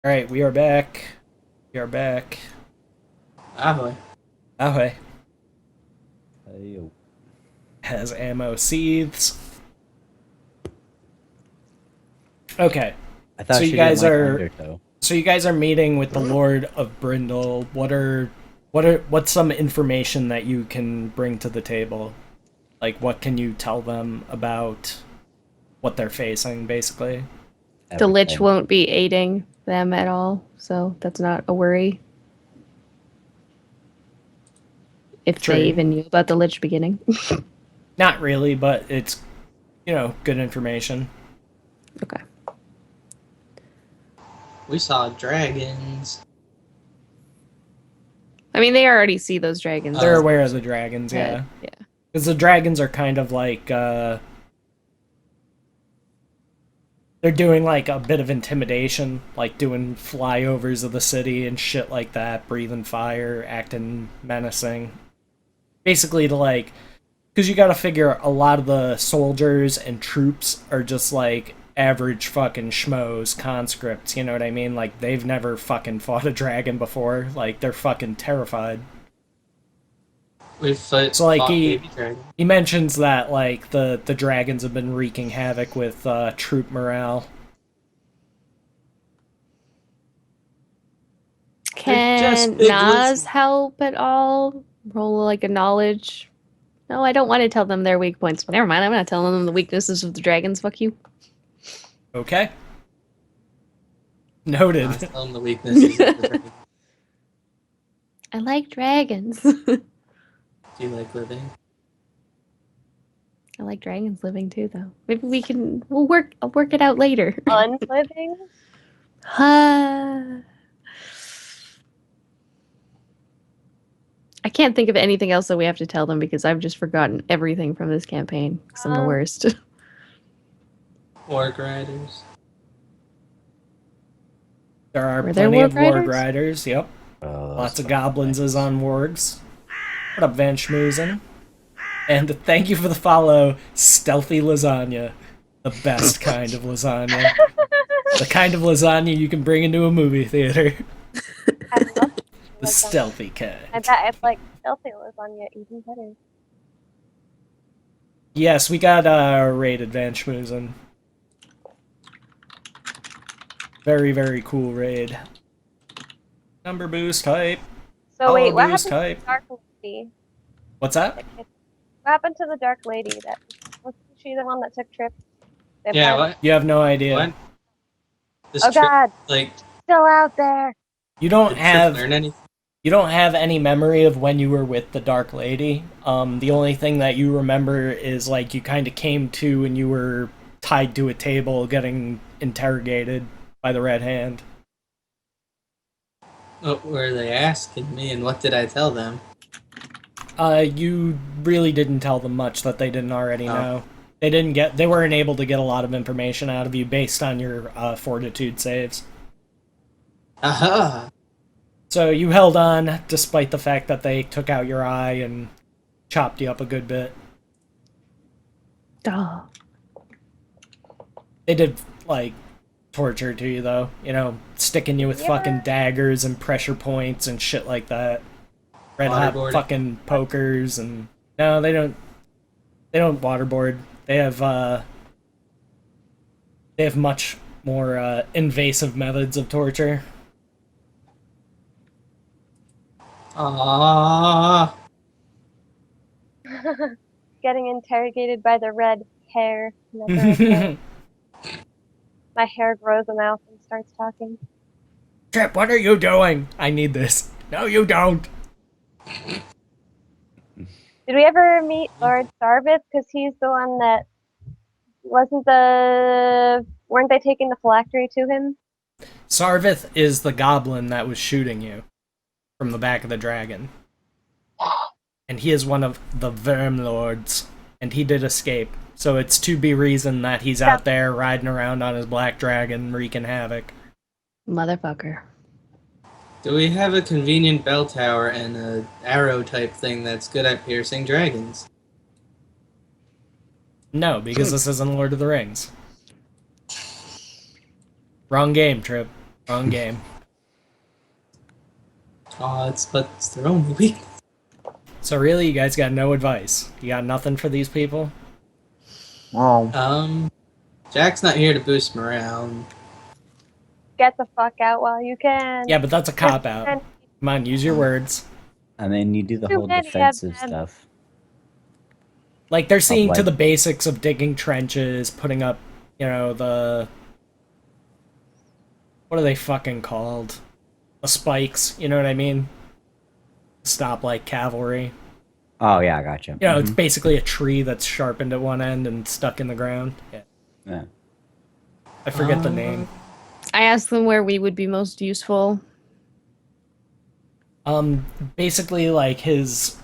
Alright, we are back. We are back. Ahoy. Ahoy. Hey-o. Has ammo seeds. Okay. I thought So you she guys didn't are- like Undertow. So you guys are meeting with the Lord of Brindle. What's some information that you can bring to the table? Like, what can you tell them about what they're facing, basically? The Lich Everything. won't be aiding them at all, so that's not a worry. If True. they even knew about the Lich beginning. Not really, but it's, good information. Okay. We saw dragons. I mean, they already see those dragons. They're Oh. aware of the dragons, yeah. but, yeah. Because the dragons are kind of like, they're doing like a bit of intimidation, like doing flyovers of the city and shit like that, breathing fire, acting menacing. Basically to like, because you gotta figure a lot of the soldiers and troops are just like average fucking schmoes, conscripts, you know what I mean? Like, they've never fucking fought a dragon before. Like, they're fucking terrified. We fought, So, like, fought he- baby dragon. He mentions that, like, the dragons have been wreaking havoc with troop morale. just Can big Nas lizards. help at all? Roll like a knowledge. No, I don't want to tell them their weak points. Never mind, I'm not telling them the weaknesses of the dragons. Fuck you. Okay. Noted. Not tell them the weaknesses of the dragon. I like dragons. Do you like living? I like dragons living too, though. Maybe I'll work it out later. Unliving? I can't think of anything else that we have to tell them because I've just forgotten everything from this campaign. Because I'm the worst. Orc riders. There are Were there plenty of warg warg riders? riders, yep. Lots of goblins is on wargs. What up, Van Schmoozen? And thank you for the follow, Stealthy Lasagna. The best kind of lasagna. The kind of lasagna you can bring into a movie theater. I love The lasagna. stealthy I kind. bet I'd like stealthy lasagna even better. Yes, we got raided, Van Schmoozen. Very, very cool raid. Number boost hype. So wait, what boost happened hype. to the dark lady? What's that? What happened to the dark lady? That wasn't she the one that took Trip? They Yeah, had- what? You have no idea. What? This Oh trip, God, like, still out there. You don't did Trip have learn anything? You don't have any memory of when you were with the Dark Lady. The only thing that you remember is like you kind of came to and you were tied to a table getting interrogated by the Red Hand. What were they asking me, and what did I tell them? You really didn't tell them much that they didn't already Oh. know. They weren't able to get a lot of information out of you based on your fortitude saves. Aha! So you held on despite the fact that they took out your eye and chopped you up a good bit. Duh. They did, like, torture to you, though. You know, sticking you with Yeah. fucking daggers and pressure points and shit like that. Red hot Waterboarding. fucking pokers and... No, they don't waterboard. They have much more, invasive methods of torture. Ah! Getting interrogated by the red hair. Never again. My hair grows a mouth and starts talking. Trip, what are you doing? I need this. No, you don't. Did we ever meet Lord Sarvith? Because he's the one that weren't they taking the phylactery to him? Sarvith is the goblin that was shooting you from the back of the dragon. And he is one of the Vermlords, and he did escape. So it's to be reasoned that he's out there riding around on his black dragon, wreaking havoc. Motherfucker. Do we have a convenient bell tower and a arrow type thing that's good at piercing dragons? No, because this isn't Lord of the Rings. Wrong game, Trip. Wrong game. Oh, it's their only week. So really, you guys got no advice? You got nothing for these people? Well, Jack's not here to boost morale. Get the fuck out while you can. Yeah, but that's a cop out. And Come on, use your words. and then you do the Too whole many of defensive them. stuff. Like, they're seeing to like- the basics of digging trenches, putting up, you know, the... What are they fucking called? The spikes, you know what I mean? Stop, like, cavalry. Oh yeah, I gotcha. You know, it's basically a tree that's sharpened at one end and stuck in the ground. Yeah. Yeah. I forget the name. I asked them where we would be most useful. Basically, like, the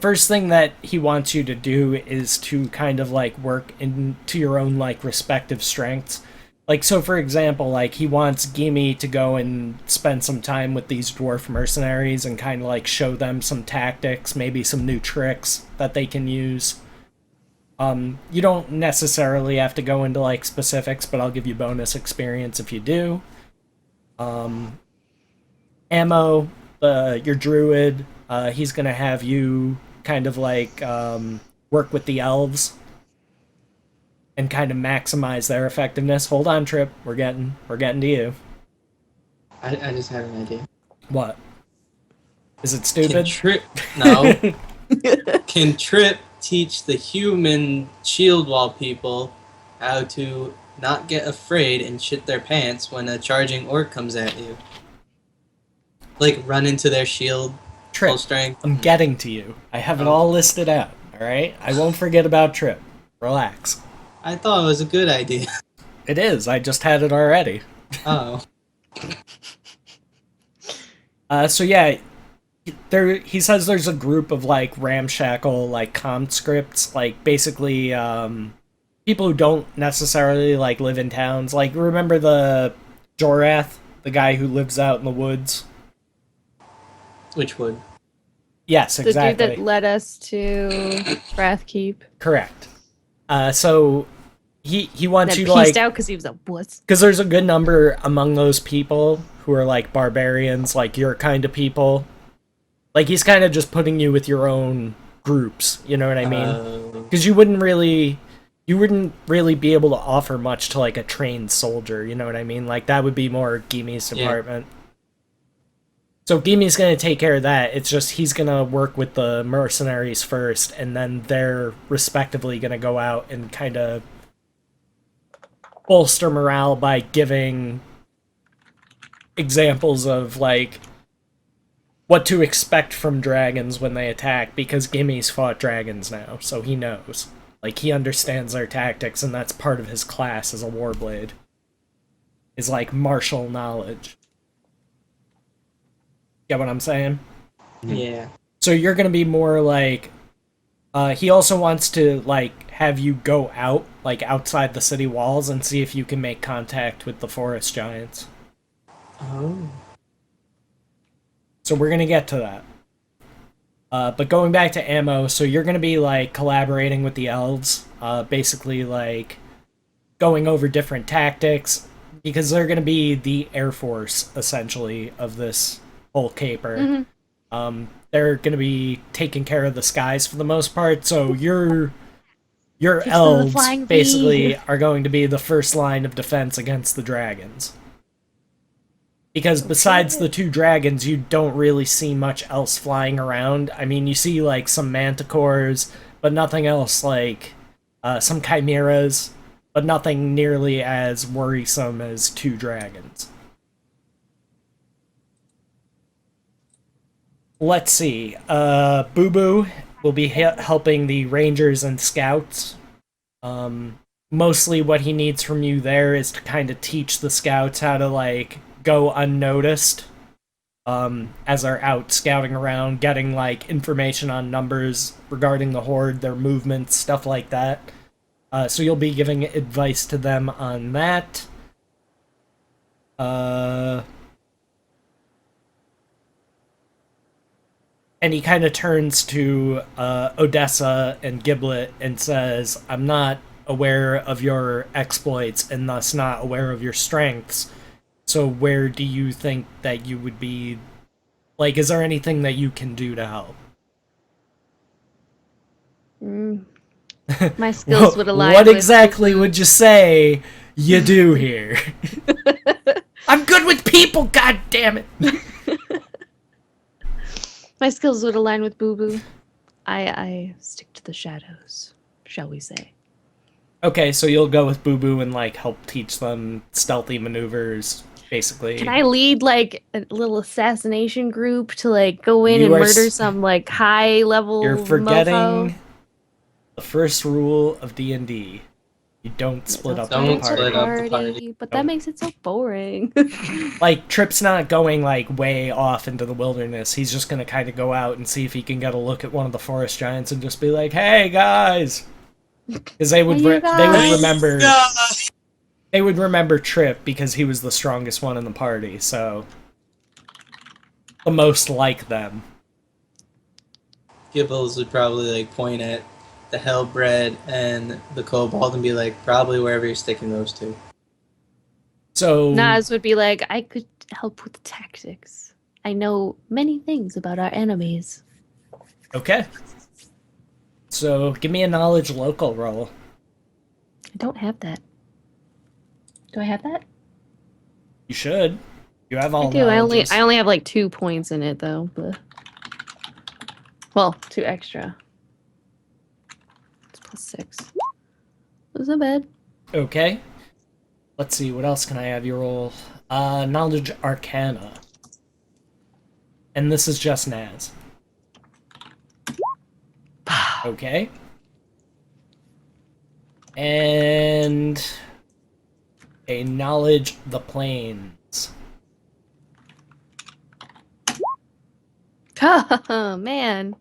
first thing that he wants you to do is to kind of, like, work into your own, like, respective strengths. Like, so for example, like, he wants Gimme to go and spend some time with these dwarf mercenaries and kind of, like, show them some tactics, maybe some new tricks that they can use. You don't necessarily have to go into, like, specifics, but I'll give you bonus experience if you do. Ammo, your druid, he's gonna have you kind of, like, work with the elves and kind of maximize their effectiveness. Hold on, Trip. We're getting to you. I just had an idea. What? Is it Can stupid? Trip? No. Can Trip teach the human shield wall people how to not get afraid and shit their pants when a charging orc comes at you? Like run into their shield, full Trip, strength. I'm getting to you. I have it all listed out, alright? I won't forget about Trip. Relax. I thought it was a good idea. It is, I just had it already. Oh. So yeah, he says there's a group of, like, ramshackle, like, conscripts, like, basically, people who don't necessarily, like, live in towns. Like, remember the Jorath, the guy who lives out in the woods? Which would? Yes, The exactly. dude that led us to Wrathkeep. Correct. So he wants That you pieced to, like, out because he was a wuss. because there's a good number among those people who are, like, barbarians, like your kind of people. Like, he's kind of just putting you with your own groups, you know what I mean? Because you wouldn't really be able to offer much to, like, a trained soldier, you know what I mean? Like, that would be more Gimi's Yeah. department. So Gimi's gonna take care of that. It's just he's gonna work with the mercenaries first, and then they're respectively gonna go out and kind of bolster morale by giving examples of, like, what to expect from dragons when they attack, because Gimi's fought dragons now, so he knows. Like, he understands their tactics, and that's part of his class as a warblade. Is, like, martial knowledge. Get what I'm saying? Yeah. So you're gonna be more like... he also wants to, like, have you go out, like, outside the city walls and see if you can make contact with the forest giants. Oh. So we're gonna get to that. But going back to ammo, so you're gonna be, like, collaborating with the elves, basically, like, going over different tactics, because they're gonna be the Air Force, essentially, of this whole caper. They're gonna be taking care of the skies for the most part, so your them the elves flying basically V. are going to be the first line of defense against the dragons. Because besides the two dragons, you don't really see much else flying around. I mean, you see, like, some manticores, but nothing else, like, some chimeras, but nothing nearly as worrisome as two dragons. Let's see. Boo Boo will be helping the rangers and scouts. Mostly what he needs from you there is to kind of teach the scouts how to, like, go unnoticed as they're out scouting around, getting, like, information on numbers regarding the horde, their movements, stuff like that. So you'll be giving advice to them on that. And he kind of turns to Odessa and Giblet and says, I'm not aware of your exploits and thus not aware of your strengths. So where do you think that you would be? Like, is there anything that you can do to help? Mm. My skills would align. What with exactly would you say you do here? I'm good with people, god damn it! My skills would align with Boo Boo. I stick to the shadows, shall we say? Okay, so you'll go with Boo Boo and like help teach them stealthy maneuvers, basically. Can I lead like a little assassination group to like go in You and are murder some like high level? You're forgetting mofo? the first rule of D&D. You don't split up Don't the split party. up the party. But that makes it so boring. Like, Trip's not going, like, way off into the wilderness. He's just gonna kind of go out and see if he can get a look at one of the forest giants and just be like, "Hey, guys!" Because they would, Hey, you they would guys. remember... They would remember Trip because he was the strongest one in the party, so... The most like them. Gibbles would probably like point at the Hellbred and the Kobold and be like, probably wherever you're sticking those two. So... Nas would be like, I could help with tactics. I know many things about our enemies. Okay. So, give me a knowledge local roll. I don't have that. Do I have that? You should. You have all I do. knowledges. I only have like 2 points in it though. But... Well, 2 extra. It's +6. That's not bad. Okay. Let's see, what else can I have you roll? Knowledge Arcana. And this is just Naz. Okay. And a Knowledge the Plains. Oh, man.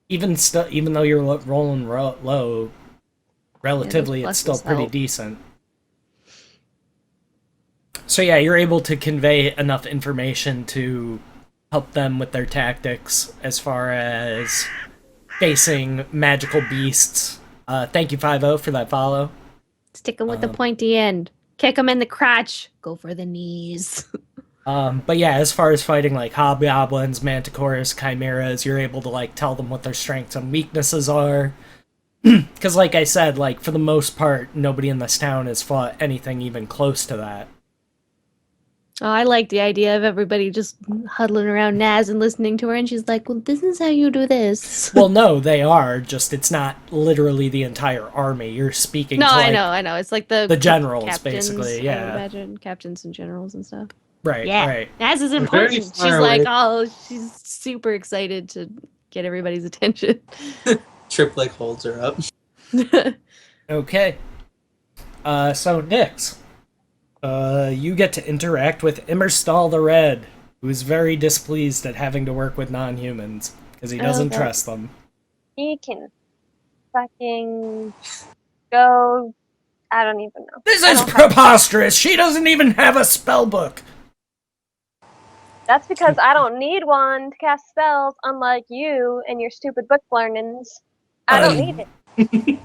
Even though you're rolling low, relatively, it's still pluses pretty help. decent. So yeah, you're able to convey enough information to help them with their tactics as far as facing magical beasts. Thank you, 5-0, for that follow. Stick 'em with the pointy end. Kick 'em in the crotch. Go for the knees. But yeah, as far as fighting like hobgoblins, manticores, chimeras, you're able to like tell them what their strengths and weaknesses are. Because like I said, like for the most part, nobody in this town has fought anything even close to that. Oh, I like the idea of everybody just huddling around Naz and listening to her, and she's like, well, this is how you do this. Well, no, they are, just it's not literally the entire army. You're speaking No, to like, I know. It's like the generals, captains, basically, I would yeah. imagine captains and generals and stuff. Right, Yeah, right. Naz is very important. far She's away. like, oh, she's super excited to get everybody's attention. Trip like holds her up. Okay. So Nix, you get to interact with Immerstal the Red, who is very displeased at having to work with non-humans because he doesn't Okay. trust them. He can fucking go. I don't even know. This I is don't have- preposterous. She doesn't even have a spell book. That's because I don't need one to cast spells, unlike you and your stupid book learnings. I don't need it.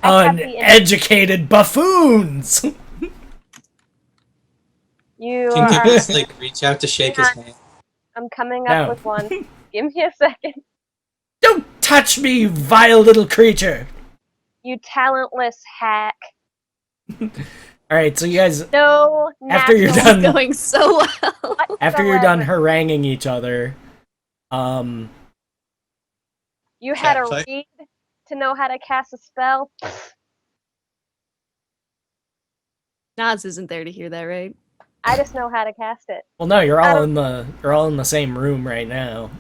I have the Uneducated buffoons. You Can you are. just like reach out to shake his hand? I'm coming No. up with one. Give me a second. Don't touch me, you vile little creature. You talentless hack. All right, so you guys, No. After you're natural done- Going so well. after you're done whatsoever. haranguing each other, You had to Catfight. read to know how to cast a spell. Naz isn't there to hear that, right? I just know how to cast it. well, no, you're I all don't- you're all in the same room right now.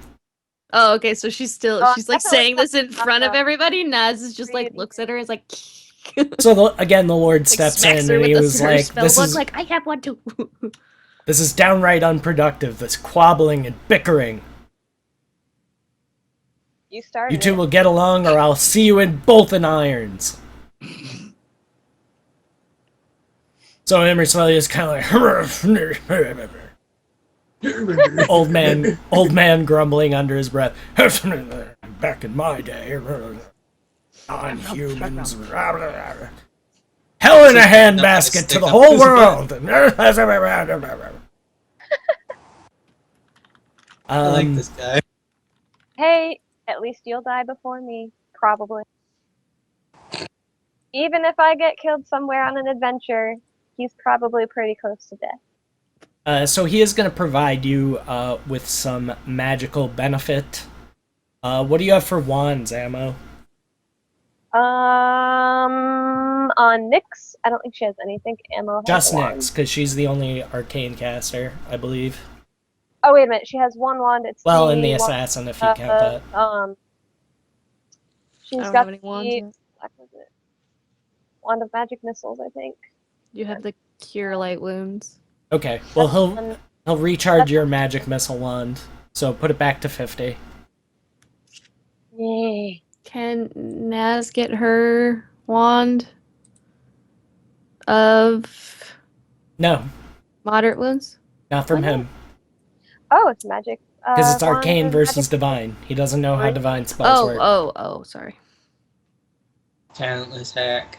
Oh, okay. So she's Oh, she's like definitely saying this in something front of about everybody. Naz is just like reading looks at her and is like, So again, the Lord like steps smacks in her and with he the was her like, spell "This book, is like I have one too." this is downright unproductive. This quabbling and bickering. You started. You two it. will get along, or I'll see you in both in irons." So Emerswell is kind of like old man grumbling under his breath. Back in my day, non-humans. Hell in a handbasket to the whole world. I like this guy. Hey, at least you'll die before me, probably. Even if I get killed somewhere on an adventure, he's probably pretty close to death. So he is going to provide you with some magical benefit. What do you have for wands, Ammo? On Nyx, I don't think she has anything. Ammo has Just a wand. Nyx, because she's the only arcane caster, I believe. Oh, wait a minute. She has one wand. It's Well, the and the wand, assassin, if you count that. she's I don't got have any wands. the yet. what was it? Wand of magic missiles, I think. You have the cure light wounds. Okay, well, And he'll recharge your magic missile wand, so put it back to 50. yay. Can Naz get her wand of No, moderate wounds? not from Why not? him, Oh, it's magic. because it's wand arcane of versus magic- divine. He doesn't know how divine spells work. Oh, sorry. Talentless hack.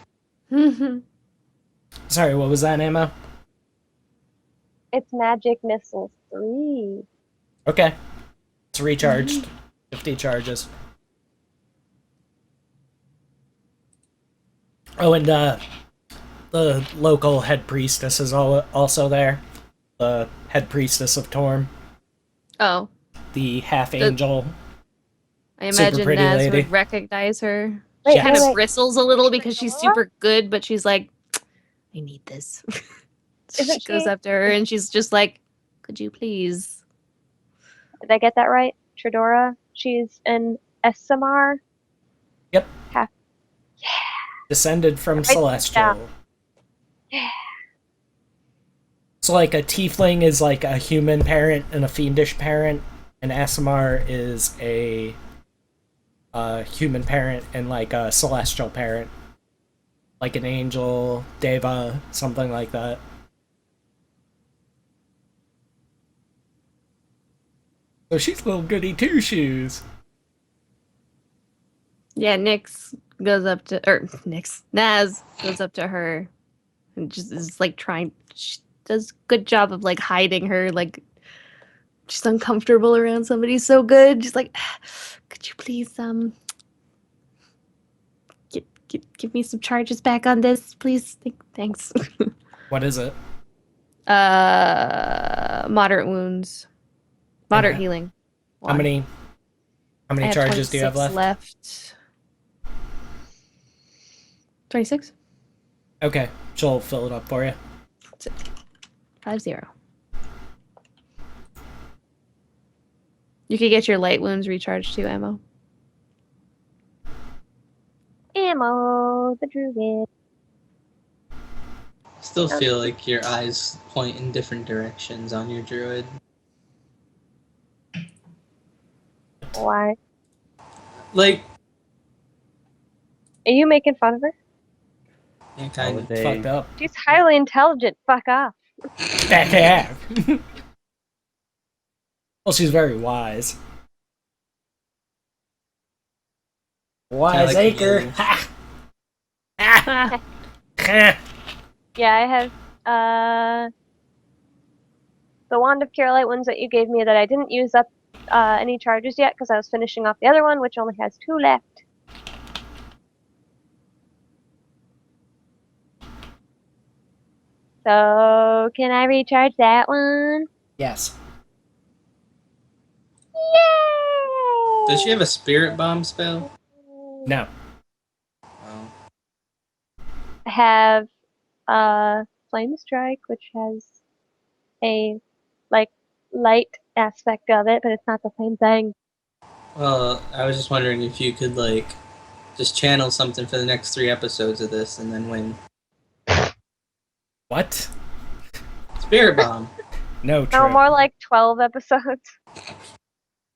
Sorry, what was that, Ammo? It's magic missiles 3. Okay. It's recharged. 50 charges. Oh, and the local head priestess is also there. The head priestess of Torm. Oh, The half angel. I Super imagine pretty Naz lady. would recognize her. Wait, Yeah. Kind wait, of wait. bristles a little because she's Fedora? super good, but she's like, I need this. Isn't she goes she- up to her and she's just like, could you please? Did I get that right? Tridora? She's an SMR? Descended from Write this Celestial. down. So, like, a tiefling is like a human parent and a fiendish parent. An Asimar is a human parent and like a celestial parent. Like an angel, deva, something like that. So she's little goody two shoes. Yeah, Naz goes up to her and just is like trying. She does a good job of like hiding her. Like she's uncomfortable around somebody so good. She's like, could you please give me some charges back on this, please? Thanks. What is it? Moderate wounds, moderate Okay. healing. How many I have charges do you have 26 left? 26? Okay, she'll fill it up for you. 50. You could get your light wounds recharged too, Ammo. Ammo, the druid. Still feel like your eyes point in different directions on your druid. Why? Like, Are you making fun of her? yeah, How kind would of. they? Fucked up. She's highly intelligent. Fuck off. Back. Well, she's very wise. Wise like acre. you. Ha! Ha! Ha! Yeah, I have the Wand of Cure Light ones that you gave me that I didn't use up any charges yet because I was finishing off the other one, which only has 2 left. So, can I recharge that one? Yes. Yay! Does she have a spirit bomb spell? No. Oh. I have Flame Strike, which has a like light aspect of it, but it's not the same thing. Well, I was just wondering if you could, like, just channel something for the next 3 episodes of this and then win. What? Spirit bomb. No, No, Trip. more like 12 episodes.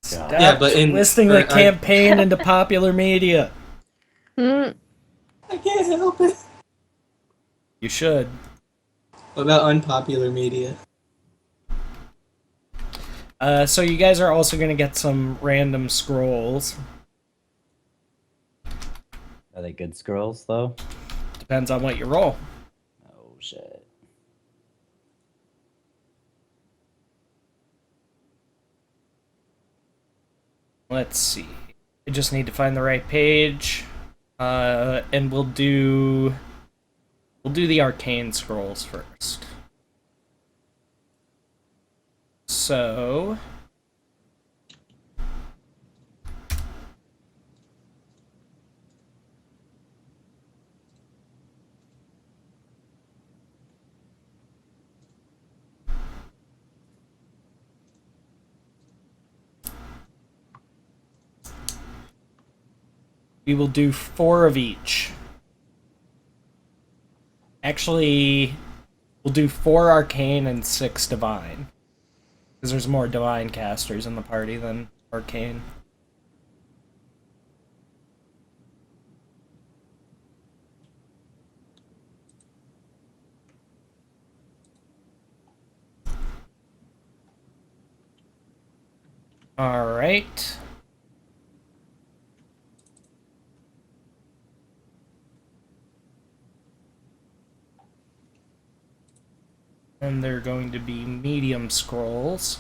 Stop Yeah, but in- twisting or the on- campaign into popular media. Hmm. I can't help it. You should. What about unpopular media? So you guys are also gonna get some random scrolls. Are they good scrolls though? Depends on what you roll. Oh shit. Let's see. I just need to find the right page. And we'll do the arcane scrolls first. So we will do 4 of each. Actually, we'll do 4 arcane and 6 divine. Because there's more divine casters in the party than arcane. Alright. And they're going to be medium scrolls.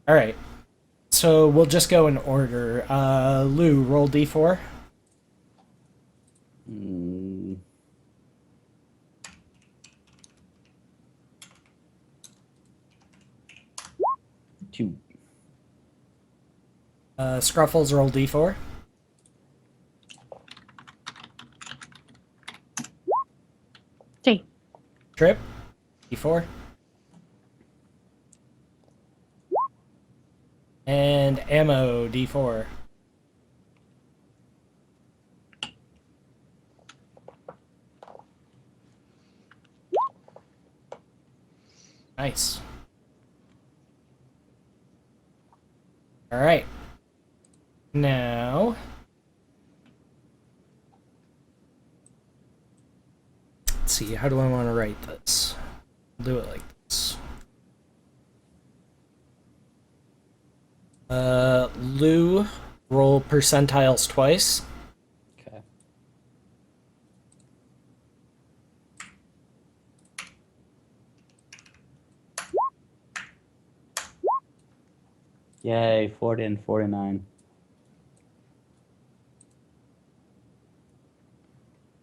Alright. So we'll just go in order. Lou, roll d4. Hmm. Two. Scruffles, roll d4. Hey. Trip, d4. And ammo, d4. Nice. Alright. Now, let's see, how do I want to write this? I'll do it like this. Lou, roll percentiles twice. Okay. Yay, 40 and 49.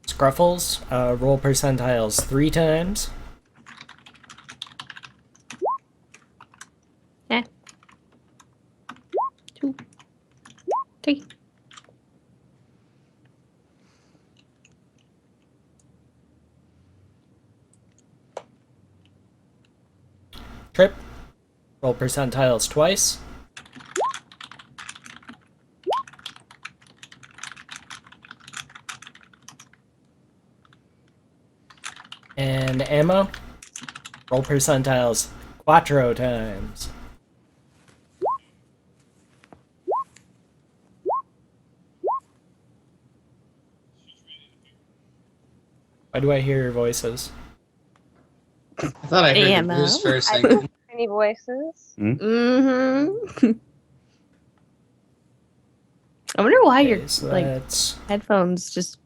Scruffles, roll percentiles 3 times. Eh. 2. 3. Trip, roll percentiles twice. And ammo, roll percentiles 4 times. Why do I hear your voices? I thought I heard the Ammo. booze for a I second. don't hear any voices. Mm-hmm. I wonder why Okay, your so like that's headphones just.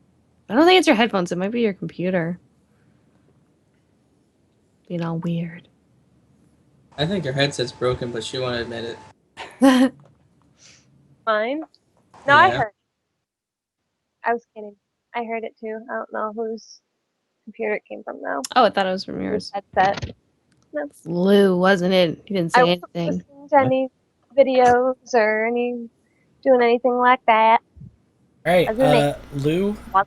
I don't think it's your headphones. It might be your computer. Being all weird. I think her headset's broken, but she won't admit it. Mine? No, I Yeah. heard. I was kidding. I heard it too. I don't know whose computer it came from though. Oh, I thought it was from Whose yours. headset. No. Lou, wasn't it? He didn't I say wasn't anything. listening to any videos or doing anything like that. alright. As in it. Lou, What?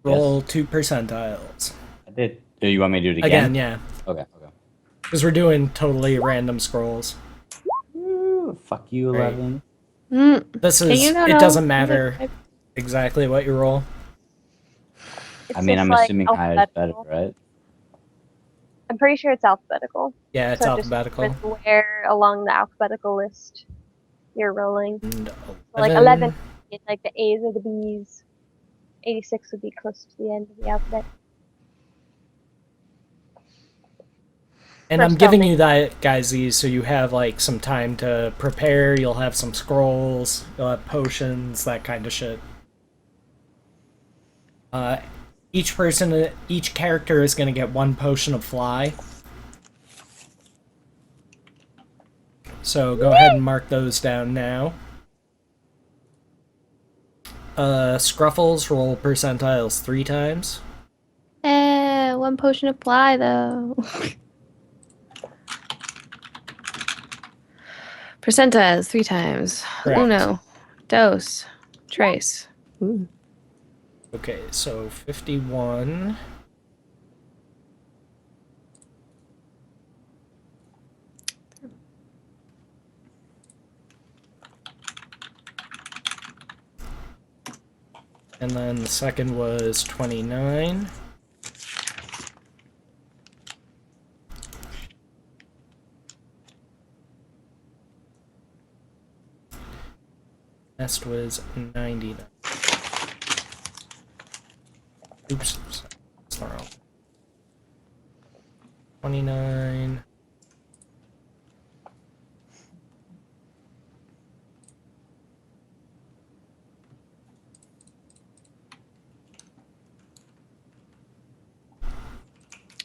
roll 2 percentiles. I did. Do you want me to do it Again, again? yeah. Okay, okay. Because we're doing totally random scrolls. Ooh, fuck you, Right. 11. This Hey, is, you don't it know. doesn't matter exactly what you roll. It's I mean, just I'm like assuming higher is better, alphabetical. right? I'm pretty sure it's alphabetical. Yeah, it's So just alphabetical. with where along the alphabetical list you're rolling. And So like 11, it's like the A's or the B's. 86 would be close to the end of the alphabet. And I'm First giving helmet. you that, guys, these so you have like some time to prepare. You'll have some scrolls, you'll have potions, that kind of shit. each character is going to get 1 potion of fly. So go ahead and mark those down now. Scruffles, roll percentiles 3 times. 1 potion of fly though. Percentiles 3 times. Correct. Uno, dos, tres. Ooh. Okay, so 51. And then the second was 29. Next was 99. Oops, that's not wrong. 29.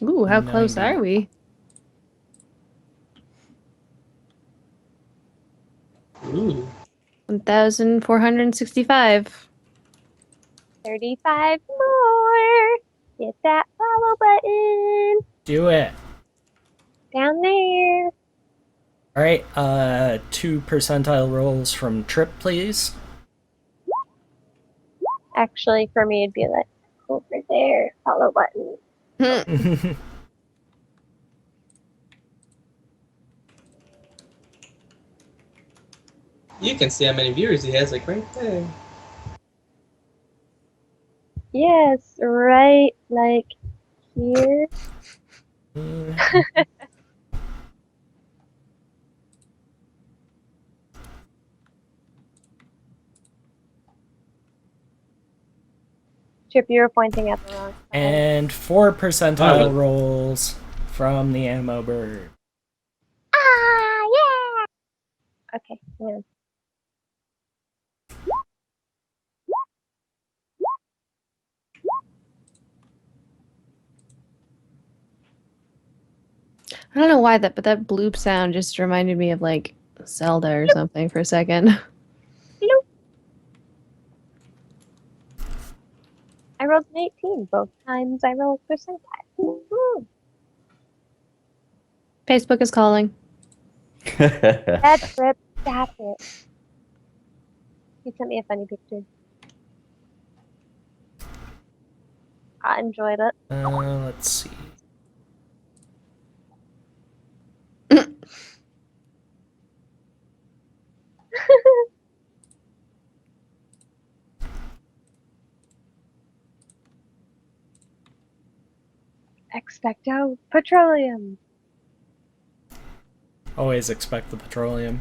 Ooh, how close 90. are we? Ooh. 1,465. 35 more. Hit that follow button Do it. down there. Alright, 2 percentile rolls from Trip, please. Actually, for me, it'd be like over there, follow button. You can see how many viewers he has, like right there. Yes, right, like here. Chip, you were pointing at the wrong side. And 4 percentile Oh. rolls from the ammo bird. Ah, yeah. Okay, yeah. I don't know why but that bloop sound just reminded me of like Zelda or something for a second. I rolled an 18 both times. I rolled percentile. Woo. Facebook is calling. Bad trip. Stop it. He sent me a funny picture. I enjoyed it. Let's see. Expecto Petroleum. Always expect the petroleum.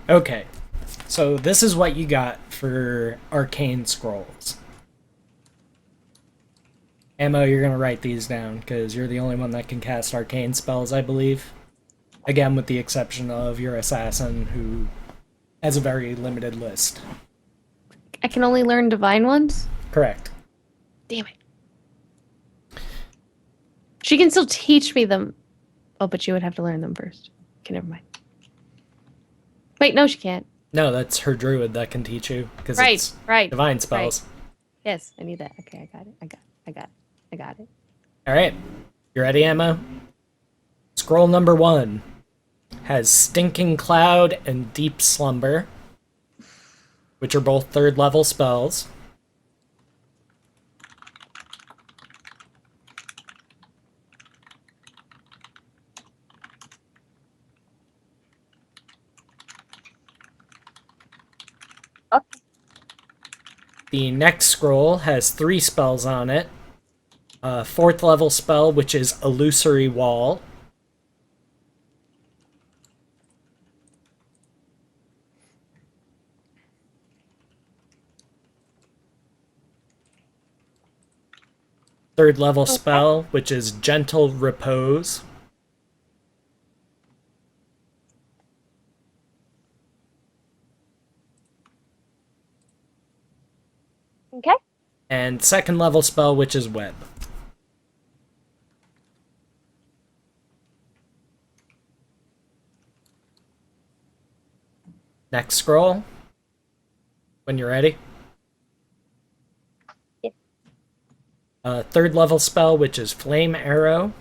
Okay, so this is what you got for arcane scrolls. Ammo, you're gonna write these down because you're the only one that can cast arcane spells, I believe. Again, with the exception of your assassin, who has a very limited list. I can only learn divine ones? Correct. Damn it. She can still teach me them. Oh, but she would have to learn them first. Okay, never mind. Wait, no, she can't. No, that's her druid that can teach you because Right, it's right. divine spells. Yes, I need that. Okay, I got it. I got it. All right, you ready, Emma? Scroll number 1 has Stinking Cloud and Deep Slumber, which are both 3rd level spells. Okay. The next scroll has 3 spells on it. A 4th level spell, which is Illusory Wall. Third level Okay. spell, which is Gentle Repose. Okay. And second level spell, which is Web. Next scroll. When you're ready. Yeah. Third level spell, which is Flame Arrow.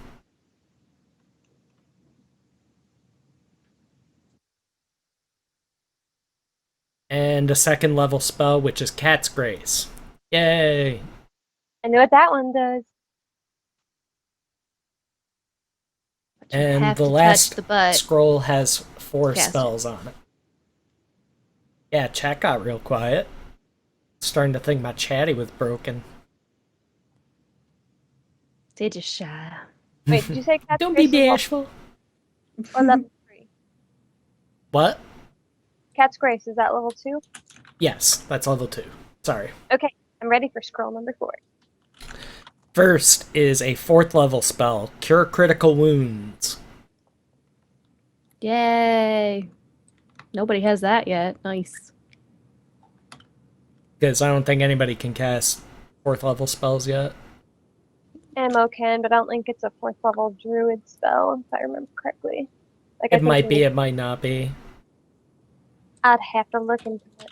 And a second level spell, which is Cat's Grace. Yay! I know what that one does. But you And have the to last touch the butt. scroll has 4 Cast it. spells on it. Yeah, chat got real quiet. Starting to think my chatty was broken. They just shy. Wait, did you say Cat's Don't be Grace is bashful. or level 3? What? Cat's Grace, is that level 2? Yes, that's level 2. Sorry. Okay, I'm ready for scroll number 4. First is a 4th level spell, Cure Critical Wounds. Yay! Nobody has that yet. Nice. Because I don't think anybody can cast 4th level spells yet. Ammo can, but I don't think it's a 4th level druid spell, if I remember correctly. Like, I It think might you be, need- it might not be. I'd have to look into it.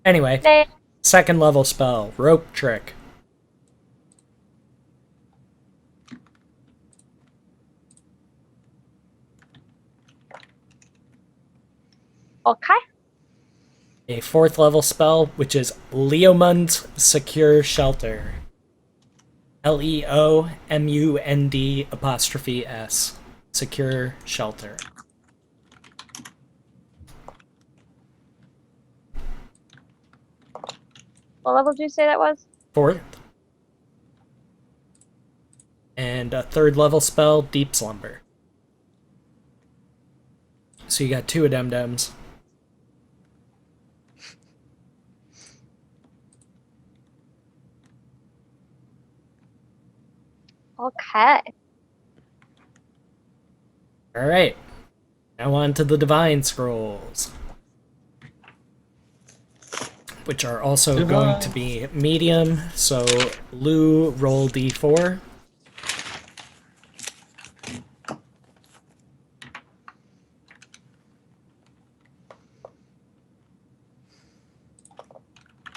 Anyway, Nah. second level spell, Rope Trick. Okay. A 4th level spell, which is Leomund's Secure Shelter. Leomund''S. Secure Shelter. What level did you say that was? 4th. And a 3rd level spell, Deep Slumber. So you got 2 of them dems. Okay. Alright. Now on to the Divine Scrolls. Which are also Divine. going to be medium. So, Lou, roll d4.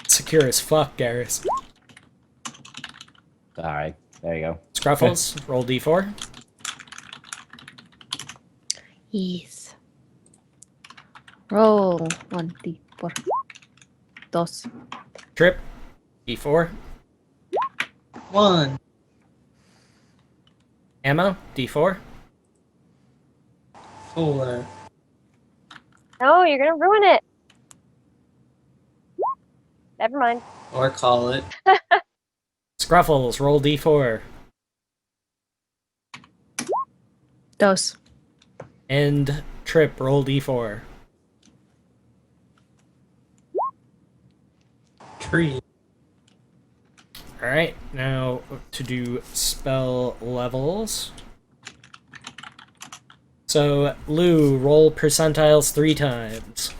Secure as fuck, Garrus. Alright, there you go. Scruffles, roll d4. Yes. Roll 1d4. Dos. Trip, d4. 1. Ammo, d4. 4. No, you're gonna ruin it. Never mind. Or call it. Scruffles, roll d4. Dos. And Trip, roll d4. Tree. Alright, now to do spell levels. So, Lou, roll percentiles 3 times.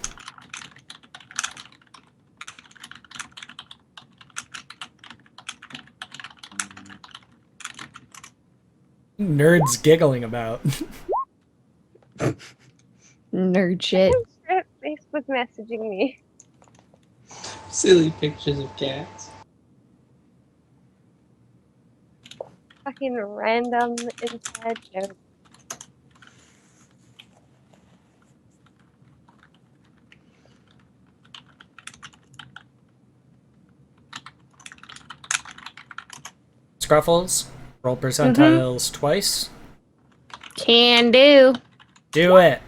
Nerds giggling about. Nerd shit. Facebook messaging me. Silly pictures of cats. Fucking random inside joke. Scruffles, roll percentiles twice. Can do. Do it.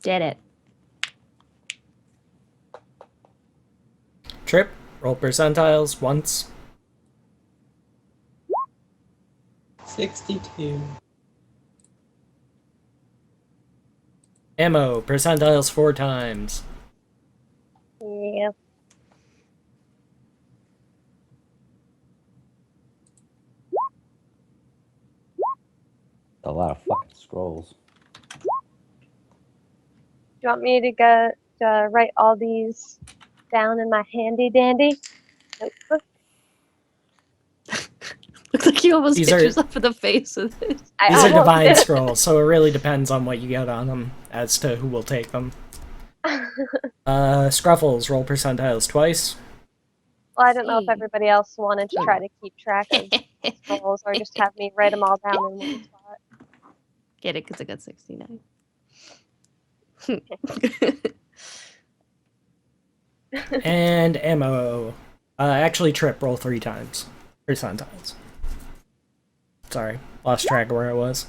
Did it. Trip, roll percentiles once. 62. Ammo, percentiles 4 times. Yeah. A lot of fucking scrolls. Do you want me to go to write all these down in my handy dandy notebook? Looks like you almost These hit are- yourself in the face with it. I These are almost divine did. scrolls, so it really depends on what you get on them as to who will take them. Scruffles, roll percentiles twice. Well, I don't know if See. everybody else wanted to Oh, try no. to keep track of scrolls or just have me write them all down in one spot. Get it? Because I got 69. And ammo. Actually, Trip, roll 3 times. Percentiles. Sorry, lost track of where I was.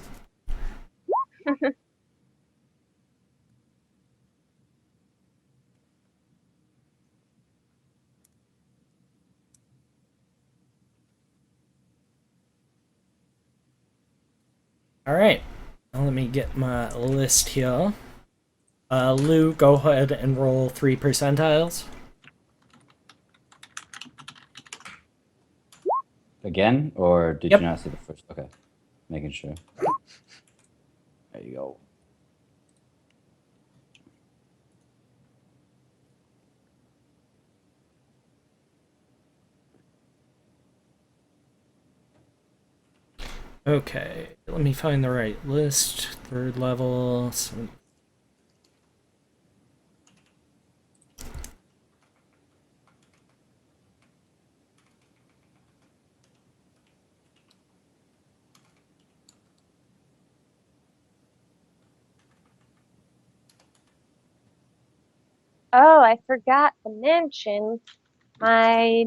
Alright, now let me get my list here. Lou, go ahead and roll 3 percentiles. Again? Or did Yep. you not see the first? Okay. Making sure. There you go. Okay, let me find the right list. 3rd level. Oh, I forgot to mention my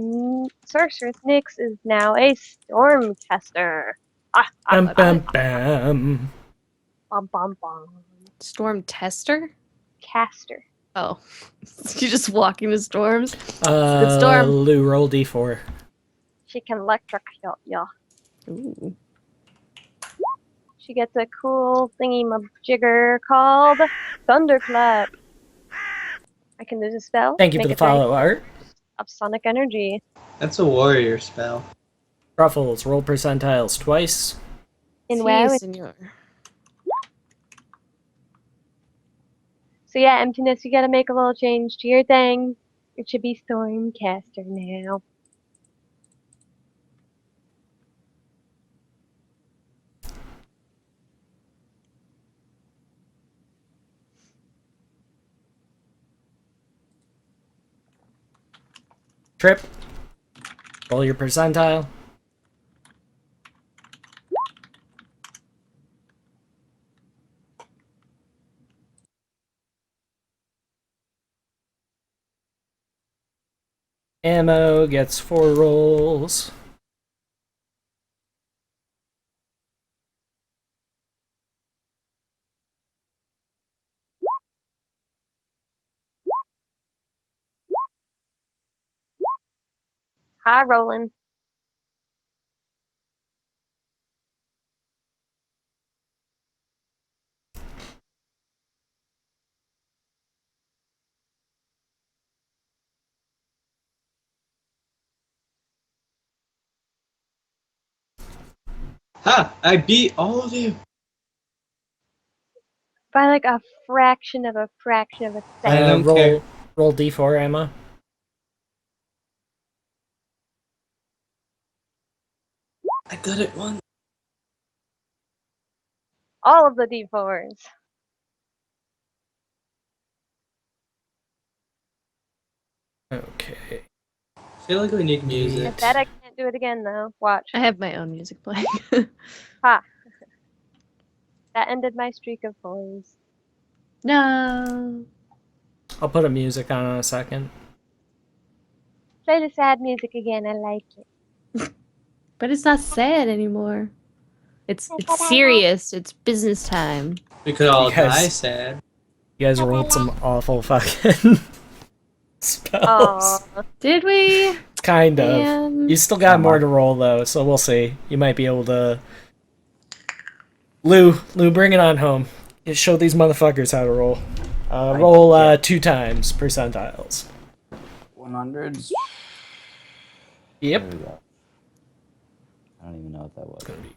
Sorceress Nyx is now a Stormcaster. Bam, bam, bam. Bum, bum, bum. Storm tester? Caster. Oh. You just walk into storms? Good storm. Lou, roll d4. She can electrocute ya. Ooh. She gets a cool thingy-majigger called Thunderclap. I can use a spell. Thank you make for the a 30 follow art. of sonic energy. That's a warrior spell. Ruffles, roll percentiles twice. In Si, WoW. senor. So yeah, Emptiness, you gotta make a little change to your thing. It should be Stormcaster now. Trip, roll your percentile. Ammo gets 4 rolls. Hi, Roland. Ha! I beat all of you! By like a fraction of a fraction of a I second. don't roll, care. roll d4, Emma. I got it once. All of the D4s. Okay. I feel like we need I music. bet I can't do it again though. Watch. I have my own music playing. Ha. That ended my streak of fours. No. I'll put a music on in a second. Play the sad music again. I like it. But it's not sad anymore. It's serious. It's business time. We could all You guys- die sad. You guys rolled some awful fucking spells. Aw. Did we? Kind of. Man. You still got more to roll though, so we'll see. You might be able to. Lou, bring it on home. You show these motherfuckers how to roll. Roll 2 times percentiles. 100s. Yep. There we go. I don't even know what that was. Gonna be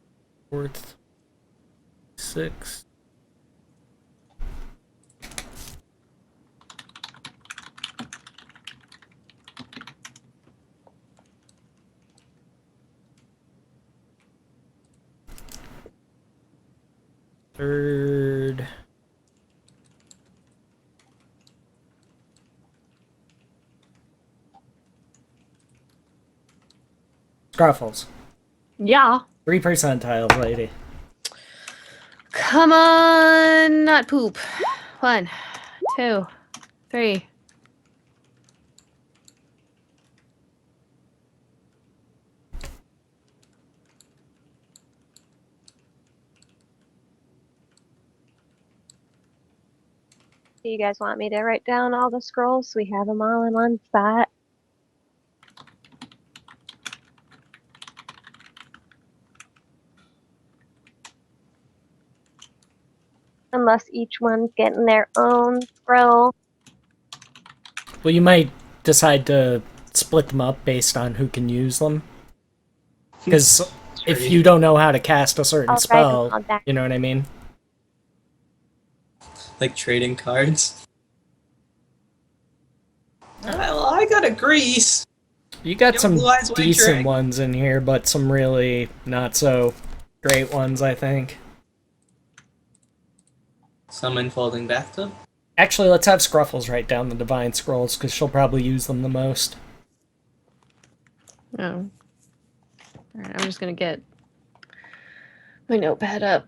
worth. 6. Third. Scruffles. Yeah. 3 percentiles, lady. Come on, not poop. 1, 2, 3. Do you guys want me to write down all the scrolls so we have them all in one spot? Unless each one's getting their own scroll. Well, you might decide to split them up based on who can use them. Because if you don't know how to cast a certain I'll write spell, them all down. you know what I mean? Like trading cards. Well, I got a grease. You got Yo, some Blue Eyes White decent Dragon. ones in here, but some really not so great ones, I think. Summon folding bathtub. Actually, let's have Scruffles write down the Divine Scrolls, because she'll probably use them the most. Oh. Alright, I'm just gonna get my notepad up.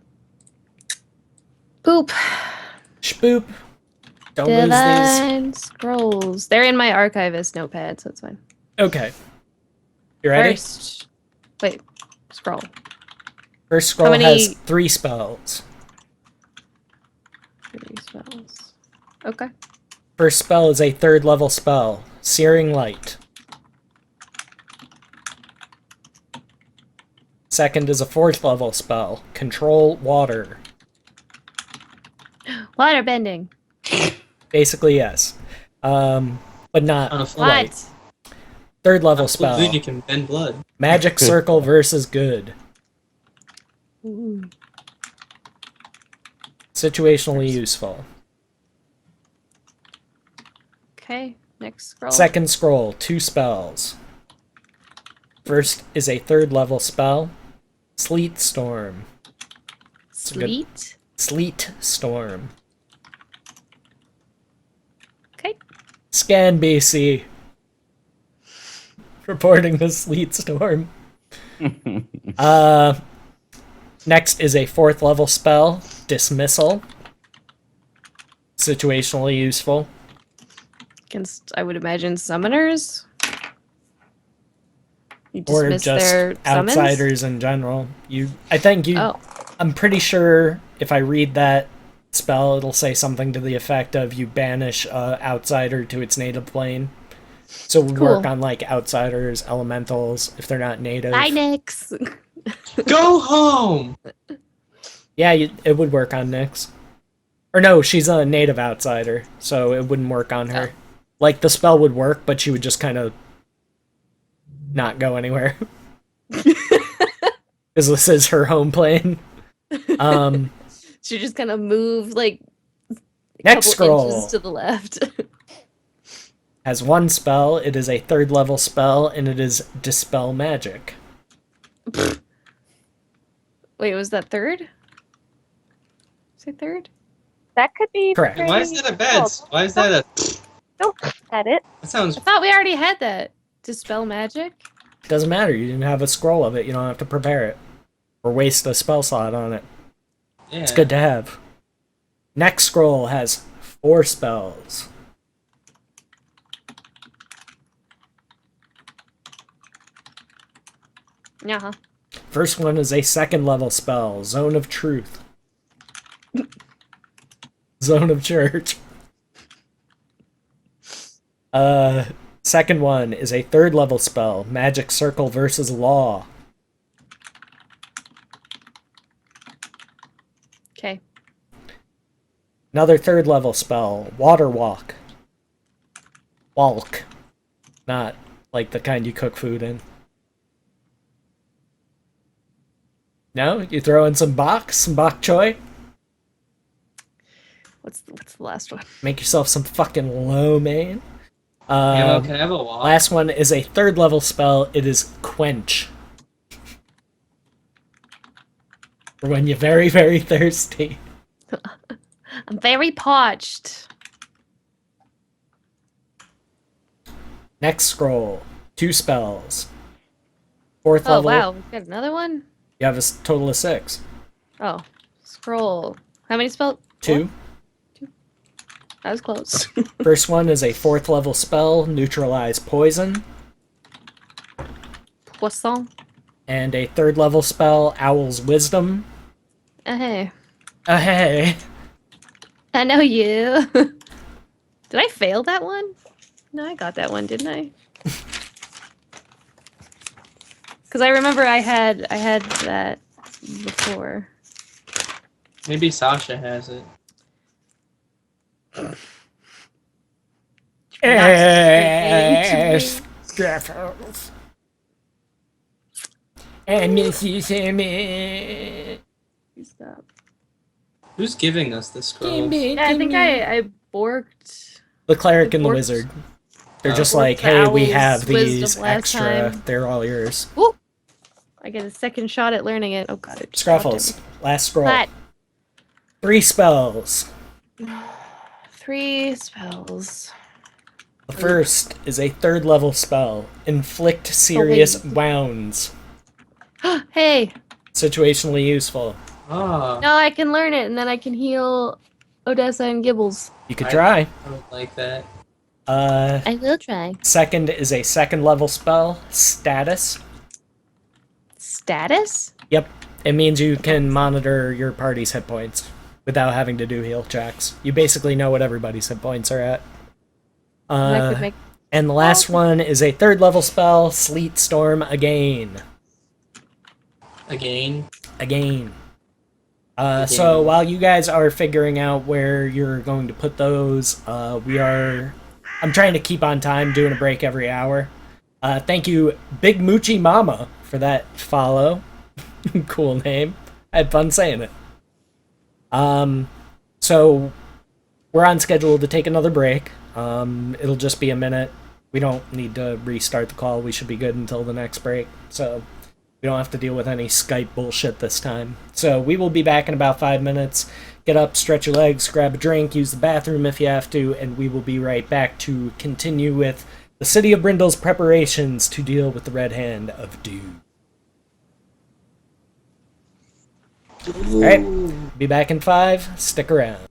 Poop. Shboop. Don't lose these. Divine Scrolls. They're in my archivist notepad, so it's fine. Okay. You ready? First. Wait. Scroll. First scroll many- has 3 spells. 3 spells. Okay. First spell is a 3rd level spell, Searing Light. Second is a 4th level spell, Control Water. Water bending. Basically, yes. But not On a full light. What? 3rd level spell. spell, You can bend blood. Magic Circle versus Good. Ooh. Situationally useful. Okay. Next scroll. Second scroll, 2 spells. First is a 3rd level spell, Sleet Storm. a good- Sleet. Sleet Storm. Okay. Scan BC. Reporting the Sleet Storm. Next is a 4th level spell, Dismissal. Situationally useful. Against, I would imagine, summoners. You Or dismiss just their summons? outsiders in general. I think you Oh. I'm pretty sure if I read that spell, it'll say something to the effect of you banish a outsider to its native plane. So it would work Cool. on like outsiders, elementals, if they're not native. Bye, Nix. Go home! Yeah, it would work on Nyx. Or no, she's a native outsider, so it wouldn't work on her. Like, the spell would work, but she would just kind of not go anywhere. Because this is her home plane. She just kind of moved like a Next couple scroll inches to the left. has 1 spell. It is a 3rd level spell, and it is Dispel Magic. Wait, was that third? Say third? That could be. Correct. pretty Why is that a bad? cool. Why is that a? Don't at it. That sounds. I thought we already had that. Dispel magic? Doesn't matter. You didn't have a scroll of it. You don't have to prepare it. Or waste a spell slot on it. Yeah. It's good to have. Next scroll has 4 spells. Yeah. First one is a 2nd level spell, Zone of Truth. Zone of Church. Second one is a 3rd level spell, Magic Circle versus Law. Okay. Another 3rd level spell, Water Walk. Walk. Not like the kind you cook food in. No? You throw in some bok choy? What's the last one? Make yourself some fucking low, man. Ammo, can I have a walk? Last one is a 3rd level spell. It is Quench. For when you're very, very thirsty. I'm very parched. Next scroll. 2 spells. 4th Oh level. wow, we've got another one. You have a total of 6. Oh, scroll. How many spell? 2. That was close. First one is a 4th level spell, Neutralize Poison. Poisson. And a 3rd level spell, Owl's Wisdom. Hey, Hey. I know you. Did I fail that one? No, I got that one, didn't I? Because I remember I had that before. Maybe Sasha has it. Yes. Graffles. And Missy Sammy. Stop. Who's giving us the scrolls? Yeah, I think I borked. The cleric and the Borked- wizard. They're Oh. just Borked like, the hey, we owl's have these wisdom last extra. time. They're all yours. Ooh! I get a second shot at learning it. Oh god, it just dropped Scruffles. everything. Last scroll. But 3 spells. 3 spells. The first is a 3rd level spell. Inflict serious wait. wounds. Hey! Situationally useful. Oh, No, I can learn it and then I can heal Odessa and Gibbles. You could I- try. I would like that. I will try. Second is a 2nd level spell. Status. Status? Yep. It means you can monitor your party's hit points without having to do heal checks. You basically know what everybody's hit points are at. That could make. And the last one is a 3rd level spell, Sleet Storm Again. Again. Again. So while you guys are figuring out where you're going to put those, I'm trying to keep on time, doing a break every hour. Thank you, Big Moochie Mama, for that follow. Cool name. I had fun saying it. So we're on schedule to take another break. It'll just be a minute. We don't need to restart the call. We should be good until the next break. So we don't have to deal with any Skype bullshit this time. So we will be back in about 5 minutes. Get up, stretch your legs, grab a drink, use the bathroom if you have to, and we will be right back to continue with the City of Brindle's preparations to deal with the Red Hand of Doom. Alright, be back in 5. Stick around.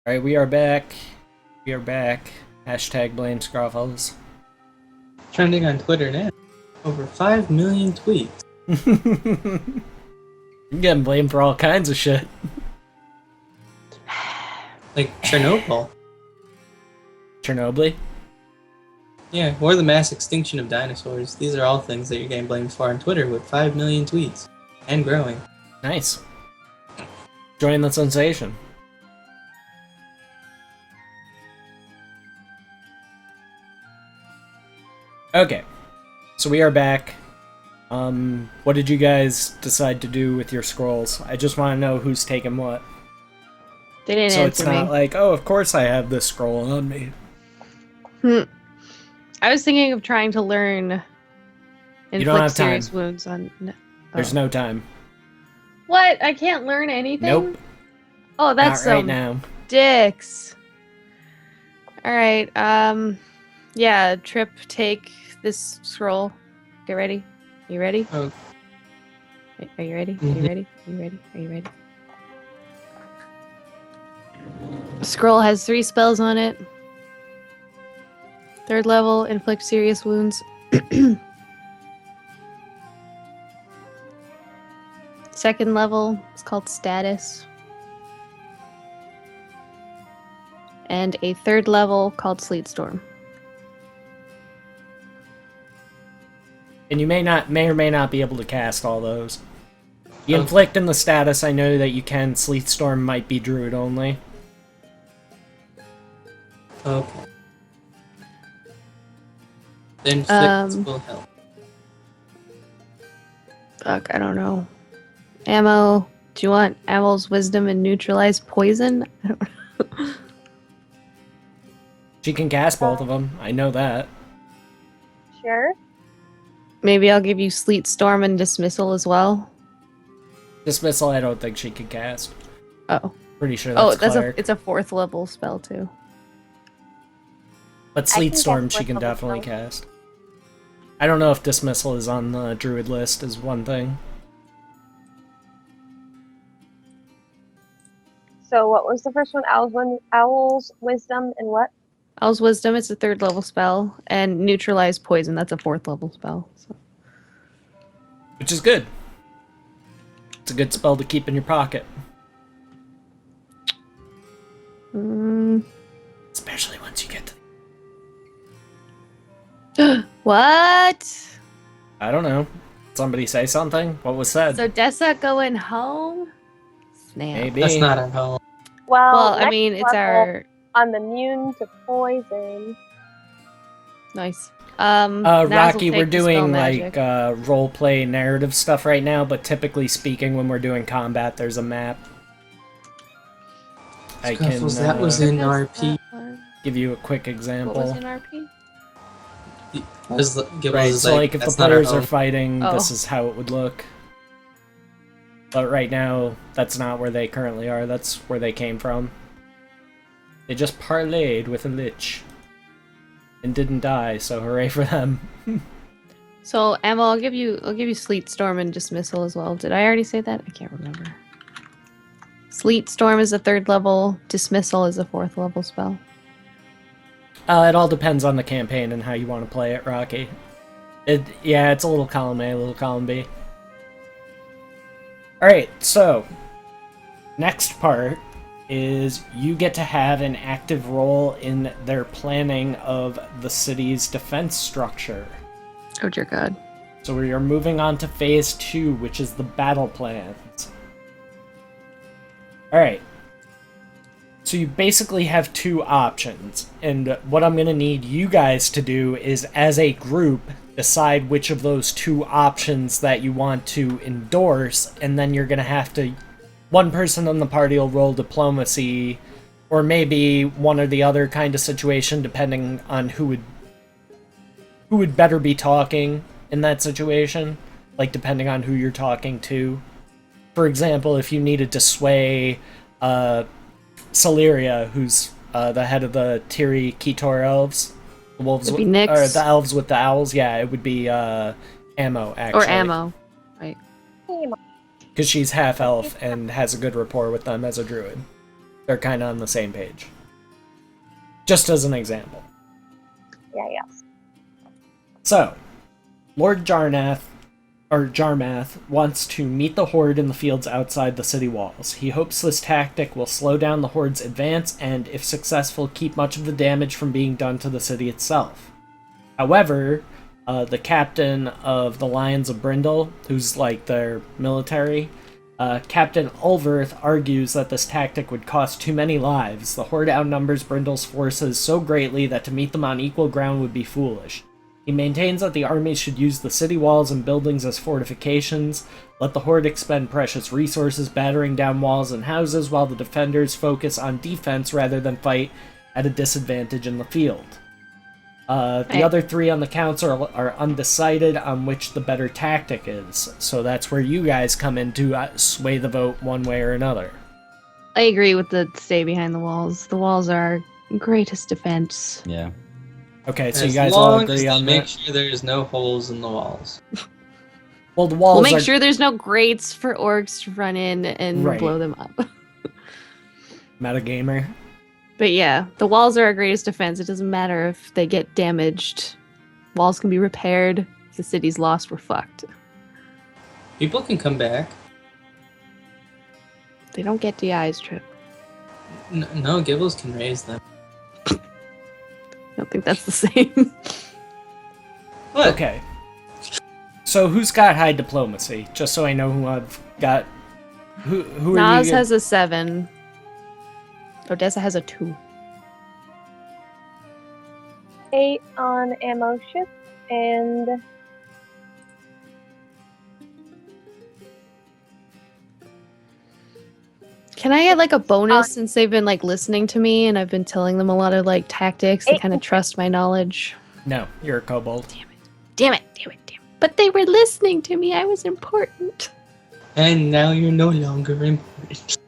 Alright, we are back. We are back. Hashtag blame Scruffles. Trending on Twitter now. Over 5 million tweets. You're getting blamed for all kinds of shit. Like Chernobyl. Chernobyl? Yeah, or the mass extinction of dinosaurs. These are all things that you're getting blamed for on Twitter with 5 million tweets. And growing. Nice. Join the sensation. Okay. So we are back. What did you guys decide to do with your scrolls? I just want to know who's taking what. They didn't So it's answer not me. like, oh, of course I have this scroll on me. I was thinking of trying to learn You don't have time. serious wounds on. There's no time. What? I can't learn anything. Nope. Oh, that's Not right some now. dicks. All right. Yeah. Trip, take this scroll. Get ready. You ready? Oh. Are you ready? Are Mhm. you ready? Are you ready? Are you ready? Scroll has 3 spells on it. 3rd level, inflict serious wounds. 2nd level, it's called status. And a 3rd level called Sleet Storm. And you may or may not be able to cast all those. The Oh. inflict and the status, I know that you can. Sleet Storm might be druid only. Okay. The inflict will help. Fuck, I don't know. Ammo. Do you want Ammo's wisdom and neutralize poison? I don't know. She can cast both of them. I know that. Sure. Maybe I'll give you Sleet Storm and Dismissal as well. Dismissal, I don't think she can cast. Oh. Pretty sure that's cleric. it's a 4th level spell too. But I Sleet can Storm cast she fourth can level definitely spell. cast. I don't know if Dismissal is on the druid list is one thing. So what was the first one? Owl's wisdom and what? Owl's Wisdom, it's a 3rd level spell, and Neutralize Poison, that's a 4th level spell. So. Which is good. It's a good spell to keep in your pocket. Especially once you get to... What? I don't know. Somebody say something? What was said? So Dessa going home? Snap. Maybe. That's not our home. Well, Well, I next mean, it's level, our... I'm immune to poison. Nice. Rocky, we're doing like role play narrative stuff right now, but typically speaking, when we're doing combat, there's a map. I can Scuffles, that was in RP. give you a quick What example. was in RP? Right, so like if the that's not our players are home. fighting, Oh. this is how it would look. But right now, that's not where they currently are. That's where they came from. They just parlayed with a lich. And didn't die, so hooray for them. So Emma, I'll give you Sleet Storm and Dismissal as well. Did I already say that? I can't remember. Sleet Storm is a 3rd level. Dismissal is a 4th level spell. It all depends on the campaign and how you want to play it, Rocky. Yeah, it's a little column A, a little column B. Alright, so next part is you get to have an active role in their planning of the city's defense structure. Oh dear God. So we are moving on to phase 2, which is the battle plans. Alright. So you basically have 2 options, and what I'm going to need you guys to do is, as a group, decide which of those 2 options that you want to endorse, and then you're going to have to... One person on the party will roll diplomacy, or maybe one or the other kind of situation, depending on who would better be talking in that situation, like depending on who you're talking to. For example, if you needed to sway Celeria, who's the head of the Tiri Kitor elves, the wolves, It'd be Nyx. or the elves with the owls. Yeah, it would be Ammo actually, Or Ammo. Right. because she's half elf and has a good rapport with them as a druid. they're kind of on the same page. Just as an example. Yeah. So, Lord Jarnath, or Jarmath, wants to meet the Horde in the fields outside the city walls. He hopes this tactic will slow down the Horde's advance and, if successful, keep much of the damage from being done to the city itself. However, the captain of the Lions of Brindle, who's like their military, Captain Ulverth argues that this tactic would cost too many lives. The Horde outnumbers Brindle's forces so greatly that to meet them on equal ground would be foolish. He maintains that the armies should use the city walls and buildings as fortifications, let the Horde expend precious resources battering down walls and houses while the defenders focus on defense rather than fight at a disadvantage in the field. The other three on the council are undecided on which the better tactic is, so that's where you guys come in to sway the vote one way or another. I agree with the stay behind the walls. The walls are our greatest defense. Yeah. Okay, so As you guys all long as agree they on make that? sure there's no holes in the walls. Well, the walls We'll make are sure there's no grates for orcs to run in and Right. blow them up. metagamer. But yeah, the walls are our greatest defense. It doesn't matter if they get damaged. Walls can be repaired. If the city's lost, we're fucked. People can come back. They don't get DIs, Trip. No, Gibbles can raise them. I don't think that's the same. What? Okay. So who's got high diplomacy? Just so I know who I've got. Who are Nas you? has a 7. Odessa has a 2. 8 on ammo ship, and Can I get like a bonus since they've been like listening to me and I've been telling them a lot of like tactics? They kind of trust my knowledge. No, you're a kobold. Damn it. But they were listening to me. I was important. And now you're no longer important.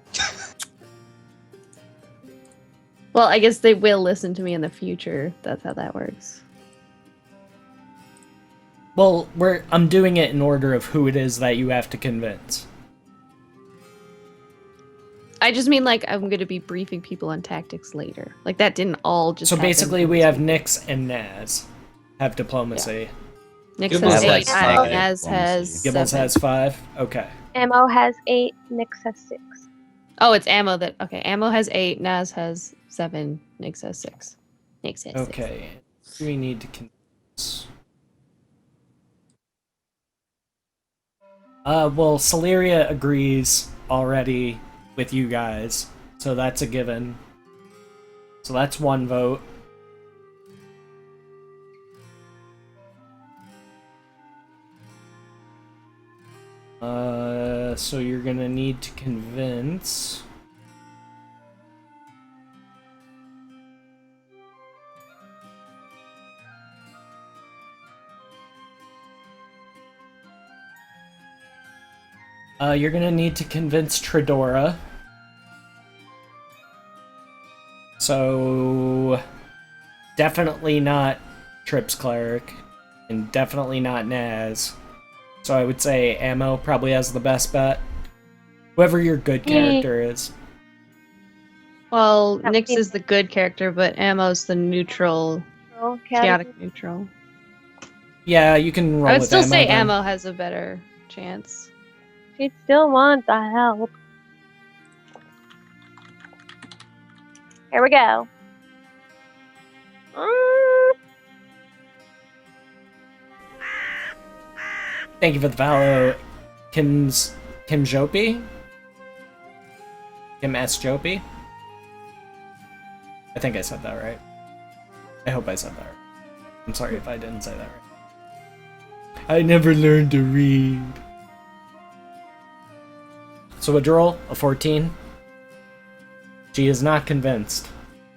Well, I guess they will listen to me in the future. That's how that works. Well, I'm doing it in order of who it is that you have to convince. I just mean like I'm going to be briefing people on tactics later. Like that didn't all just So happen basically, from we this have week. Nix and Naz have diplomacy. Nick Gibbles has has 8. five. Naz has Gibbles 7. has 5. Okay. ammo has 8, Nyx has 6. Oh, it's ammo that. Okay, ammo has 8. Naz has 7. Nyx has 6. Nyx has 6. Okay. Do we need to convince? Well, Celeria agrees already with you guys, so that's a given. So that's one vote. So you're gonna need to convince. You're gonna need to convince Tridora. So, definitely not Trips Cleric, and definitely not Naz. So I would say Ammo probably has the best bet. Whoever your good character is. Well, That Nyx means- is the good character, but ammo's the neutral, chaotic neutral. Yeah, you can roll I would with still Ammo say then. ammo has a better chance. She'd still want the help. Here we go. Thank you for the follow, Kim Jopi? Kim S. Jopi? I think I said that right. I hope I said that right. I'm sorry if I didn't say that right. I never learned to read. So what'd you roll? A 14? She is not convinced.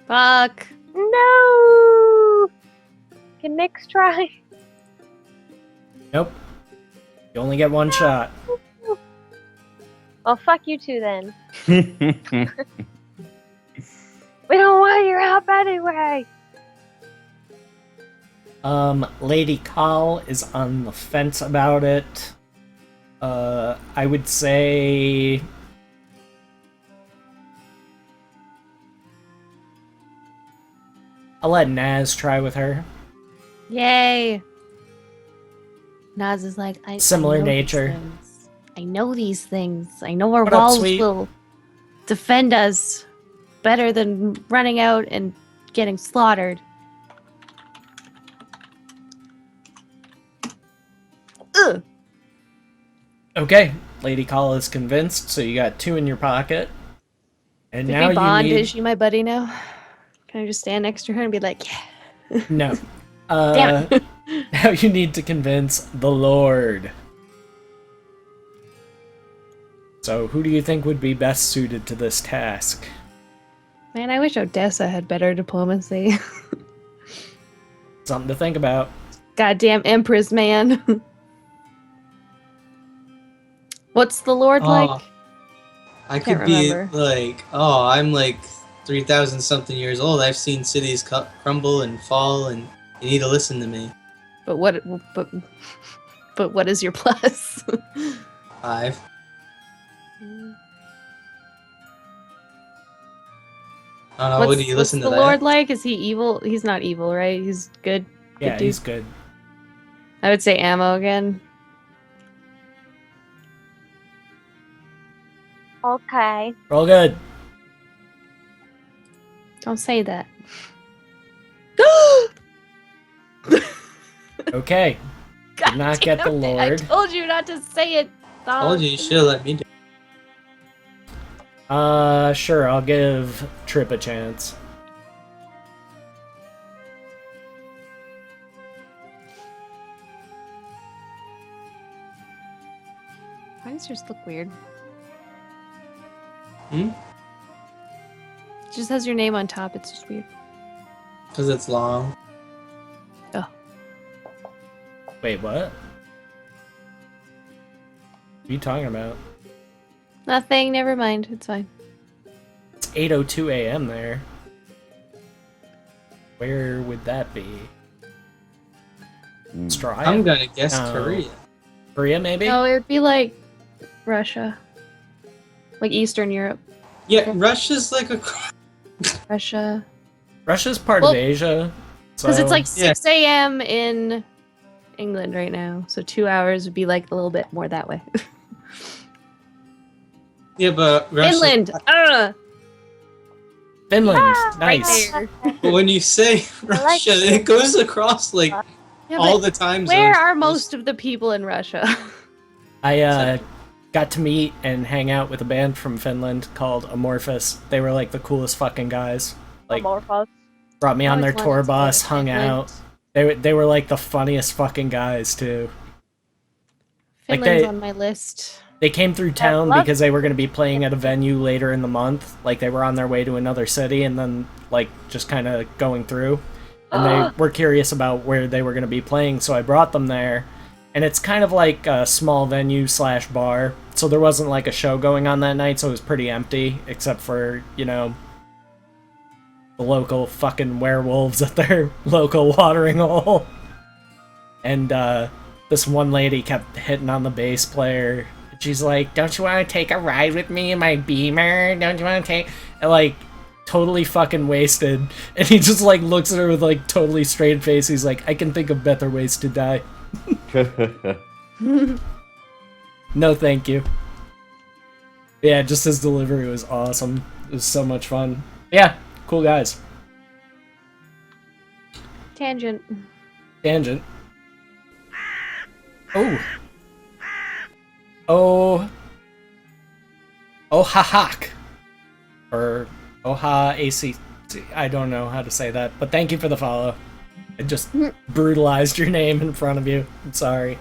Fuck. No! Can Nyx try? Nope. You only get one shot. Well, fuck you two then. We don't want your help anyway. Lady Call is on the fence about it. I would say I'll let Naz try with her. Yay! Naz is like, Similar I know these nature. things. I know these things. I know our What up, walls sweet? will defend us better than running out and getting slaughtered. Ugh. Okay, Lady Call is convinced, so you got 2 in your pocket. And Did now we bond? you need... Is she my buddy now? Can I just stand next to her and be like, yeah? No. Damn it. Now you need to convince the Lord. So who do you think would be best suited to this task? Man, I wish Odessa had better diplomacy. Something to think about. Goddamn Empress, man. What's the Lord Oh, like? I Can't could be remember. like, oh, I'm like 3,000 something years old. I've seen cities crumble and fall, and you need to listen to me. But what is your plus? 5. I don't know. What do you listen to the that? Lord like? Is he evil? He's not evil, right? He's good. Yeah, Good dude. he's good. I would say ammo again. Okay. Roll good. Don't say that. Okay. God not get the damn it, I Lord. told you not to say it. Told you should have let me do. Sure, I'll give Trip a chance. Why does yours look weird? Hmm? It just has your name on top. It's just weird. Because it's long. Oh. Wait, what? What are you talking about? Nothing. Never mind. It's fine. It's 8:02 a.m. there. Where would that be? Straya? I'm gonna guess No. Korea. Korea, maybe? No, it would be like Russia. Like Eastern Europe. Yeah, Russia's like a. Russia. Russia's part Well, of Asia. Because it's like Yeah. 6 a.m. in England right now. So 2 hours would be like a little bit more that way. Yeah, but Russia. Finland! Finland. Ah, Nice. Right But when you say Russia, it goes across like Yeah, all but the time where zones. are most of the people in Russia? I got to meet and hang out with a band from Finland called Amorphous. They were like the coolest fucking guys. Like Amorphous. brought me on their Always tour wanted to go bus, to hung Finland. out. They were like the funniest fucking guys too. Like Finland's they- on my list. They came through town love- because they were going to be playing at a venue later in the month. Like they were on their way to another city and then like just kind of going through. And they were curious about where they were going to be playing, so I brought them there. And it's kind of like a small venue / bar. So there wasn't like a show going on that night, so it was pretty empty, except for, you know, the local fucking werewolves at their local watering hole. And this one lady kept hitting on the bass player. She's like, "Don't you want to take a ride with me in my Beamer? Don't you want to take..." And, like, totally fucking wasted. And he just, like, looks at her with, like, totally straight face. He's like, "I can think of better ways to die. No, thank you." Yeah, just his delivery was awesome. It was so much fun. Yeah, cool guys. Tangent. Tangent. Oh, Ohahak. Or Oha AC. I don't know how to say that, but thank you for the follow. I just brutalized your name in front of you. I'm sorry.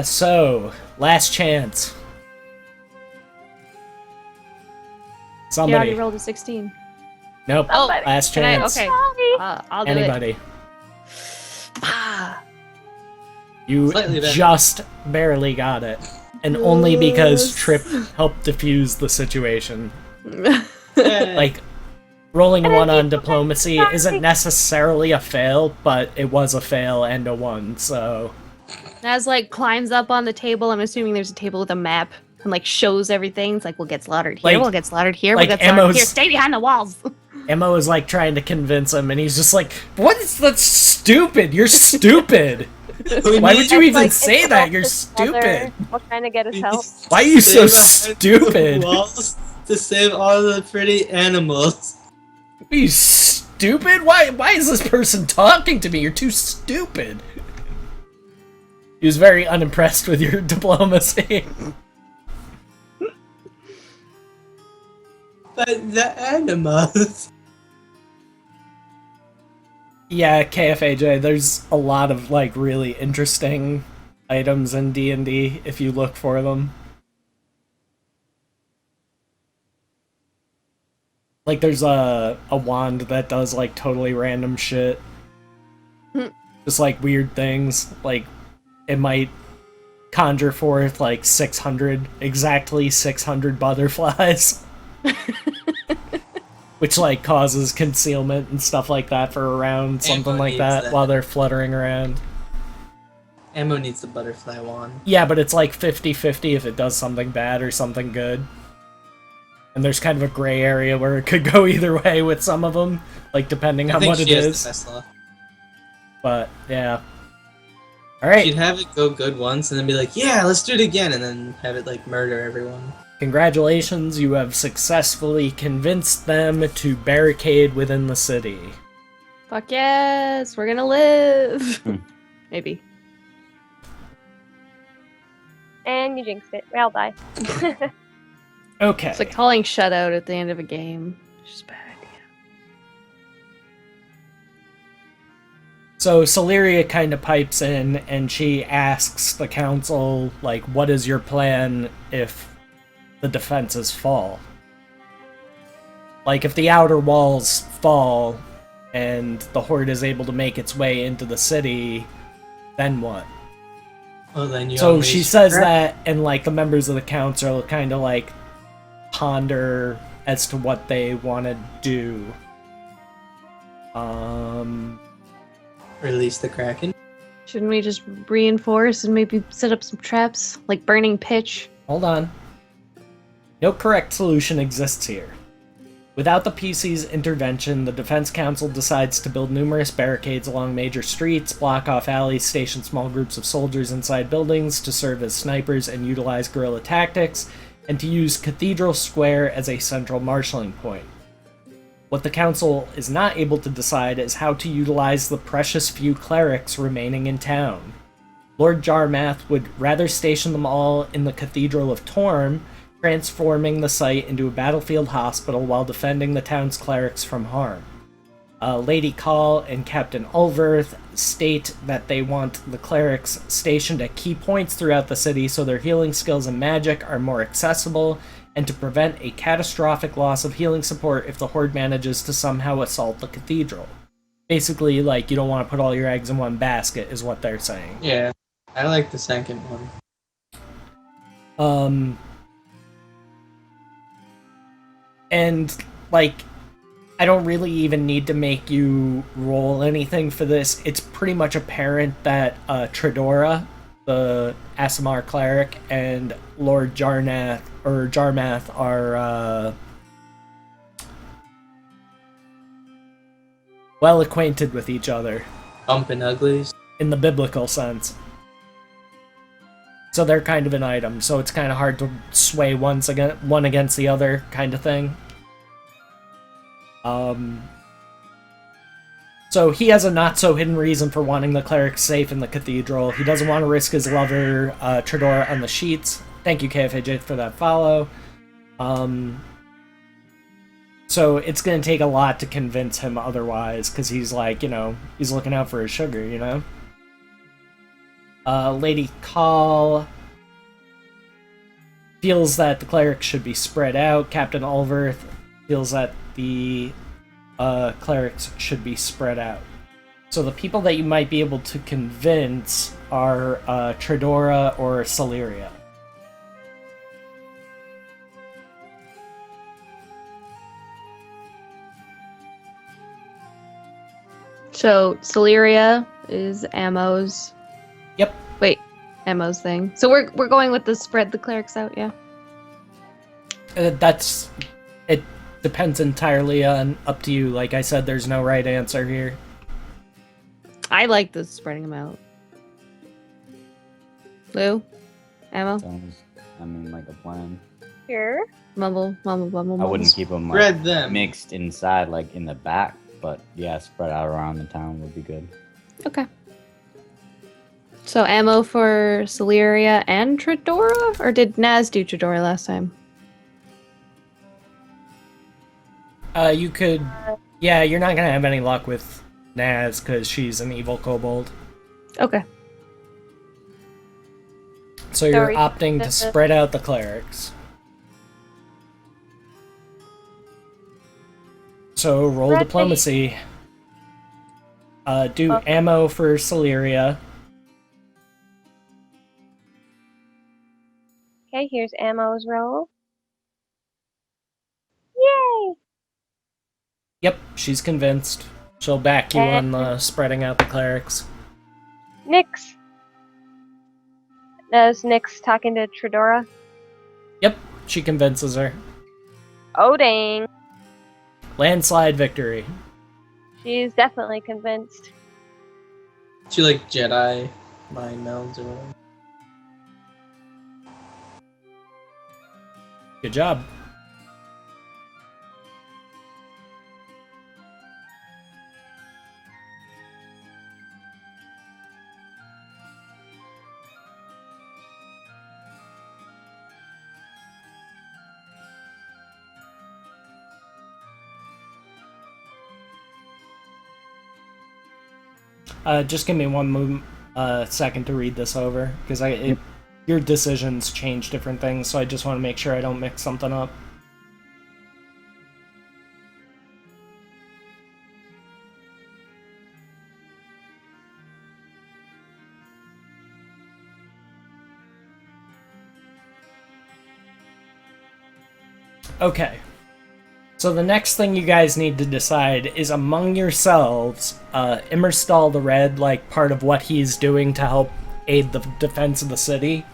So, last chance. You Somebody. already rolled a 16. Nope. Oh, last Can I? chance. Okay. Sorry. I'll do it. Anybody. Ah. You Slightly better. just barely got it. And only because Yes. Trip helped diffuse the situation. Yeah. Like, rolling a And I 1 on need- diplomacy isn't necessarily a fail, but it was a fail and a 1, so... Naz like climbs up on the table. I'm assuming there's a table with a map and like shows everything. It's like we'll get slaughtered here, Like- we'll get slaughtered here, like we'll get slaughtered Emma's- here. Stay behind the walls. Ammo is like trying to convince him, and he's just like, "What is that? Stupid! You're stupid! Why would you even say that? You're stupid! While trying to get his help. Why are you so Stay behind stupid? the walls to save all the pretty animals. Are you stupid? Why is this person talking to me? You're too stupid." He was very unimpressed with your diplomacy. But the animals. Yeah, KFAJ, there's a lot of like really interesting items in D&D if you look for them. Like there's a wand that does like totally random shit. Just like weird things. Like it might conjure forth like 600, exactly 600 butterflies. Which like causes concealment and stuff like that for around something Ammo like needs that that. while they're fluttering around. Ammo needs the butterfly wand. Yeah, but it's like 50-50 if it does something bad or something good. And there's kind of a gray area where it could go either way with some of them, like depending I on think what it she has is. the best luck. But yeah. Alright, She'd have it go good once and then be like, yeah, let's do it again, and then have it like murder everyone. congratulations, you have successfully convinced them to barricade within the city. Fuck yes, we're gonna live. Hmm. Maybe. And you jinxed it. We all die. Okay. It's like calling shutout at the end of a game. It's just a bad idea. So Celeria kind of pipes in and she asks the council, like, what is your plan if the defenses fall? Like, if the outer walls fall and the Horde is able to make its way into the city, then what? Well, then you So unleash she says her. that, and like the members of the council kind of like ponder as to what they want to do. Release the Kraken. Shouldn't we just reinforce and maybe set up some traps, like burning pitch? Hold on. No correct solution exists here. Without the PC's intervention, the Defense Council decides to build numerous barricades along major streets, block off alleys, station small groups of soldiers inside buildings to serve as snipers and utilize guerrilla tactics, and to use Cathedral Square as a central marshalling point. What the Council is not able to decide is how to utilize the precious few clerics remaining in town. Lord Jarmath would rather station them all in the Cathedral of Torm, transforming the site into a battlefield hospital while defending the town's clerics from harm. Lady Call and Captain Ulverth state that they want the clerics stationed at key points throughout the city so their healing skills and magic are more accessible, and to prevent a catastrophic loss of healing support if the Horde manages to somehow assault the cathedral. Basically, like, you don't want to put all your eggs in one basket, is what they're saying. Yeah, I like the second one. And, like, I don't really even need to make you roll anything for this. It's pretty much apparent that Tredora, the Asimar cleric, and Lord Jarmath are well acquainted with each other Bumping uglies. in the biblical sense. So they're kind of an item, so it's kind of hard to sway one against the other kind of thing. So he has a not-so-hidden reason for wanting the cleric safe in the cathedral. He doesn't want to risk his lover, Tredora, on the sheets. Thank you, KFAJ, for that follow. So it's going to take a lot to convince him otherwise, because he's like, you know, he's looking out for his sugar, you know? Lady Call feels that the clerics should be spread out. Captain Ulverth feels that the clerics should be spread out. So the people that you might be able to convince are Tredora or Celeria. So Celeria is Ammo's. Yep. Wait, Ammo's thing. So we're going with the spread the clerics out, yeah. That's it. Depends entirely on up to you. Like I said, there's no right answer here. I like the spreading them out. Lou? Ammo? Sounds, I mean, like a plan. Here. Mumble, mumble, mumble, I mumble. wouldn't keep them Spread them. mixed inside, like in the back, but yeah, spread out around the town would be good. Okay. So ammo for Celeria and Tridora? Or did Naz do Tridora last time? You could. Yeah, you're not gonna have any luck with Naz because she's an evil kobold. Okay. So you're Sorry. opting to spread out the clerics. So roll Ready. diplomacy. Do ammo for Celeria. Okay, here's ammo's roll. Yay! Yep, she's convinced. She'll back you on the spreading out the clerics. Nyx. Is Nyx talking to Tridora? Yep, she convinces her. Oh dang. Landslide victory. She's definitely convinced. She like Jedi mind melds or whatever. Good job. Just give me one second to read this over, because your decisions change different things, so I just want to make sure I don't mix something up. Okay. So the next thing you guys need to decide is among yourselves, Immerstal the Red, like part of what he's doing to help aid the defense of the city,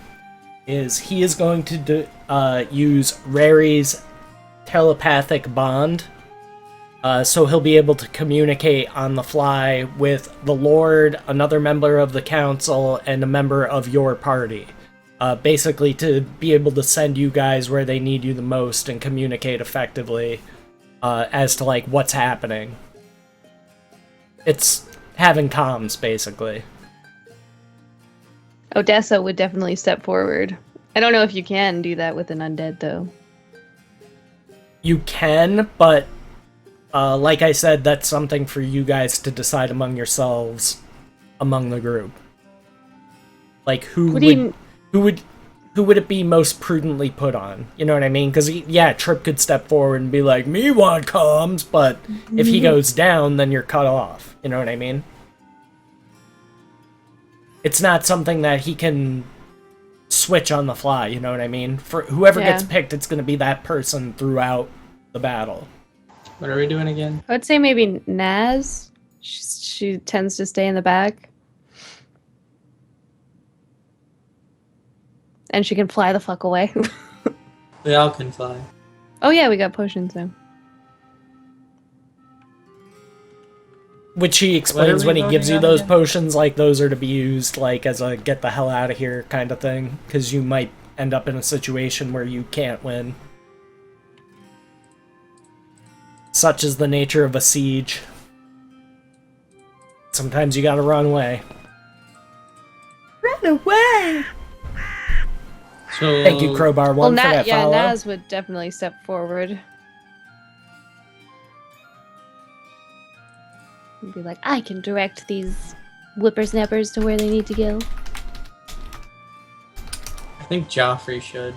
is he is going to use Rary's telepathic bond. So he'll be able to communicate on the fly with the Lord, another member of the council, and a member of your party. Basically to be able to send you guys where they need you the most and communicate effectively as to like what's happening. It's having comms, basically. Odessa would definitely step forward. I don't know if you can do that with an undead, though. You can, but like I said, that's something for you guys to decide among yourselves, among the group. Like who would it be most prudently put on? You know what I mean? Because yeah, Trip could step forward and be like, "Me want comms," but if he goes down, then you're cut off. You know what I mean? It's not something that he can switch on the fly. You know what I mean? For whoever gets picked, it's going to be that person throughout the battle. What are we doing again? I would say maybe Naz. She tends to stay in the back. And she can fly the fuck away. We all can fly. Oh yeah, we got potions now. Which he explains when he gives you those potions, like those are to be used like as a get the hell out of here kind of thing, because you might end up in a situation where you can't win. Such is the nature of a siege. Sometimes you gotta run away. Run away! So Thank you, Crowbar One, for that follow. Naz would definitely step forward. And be like, I can direct these whippersnappers to where they need to go. I think Joffrey should.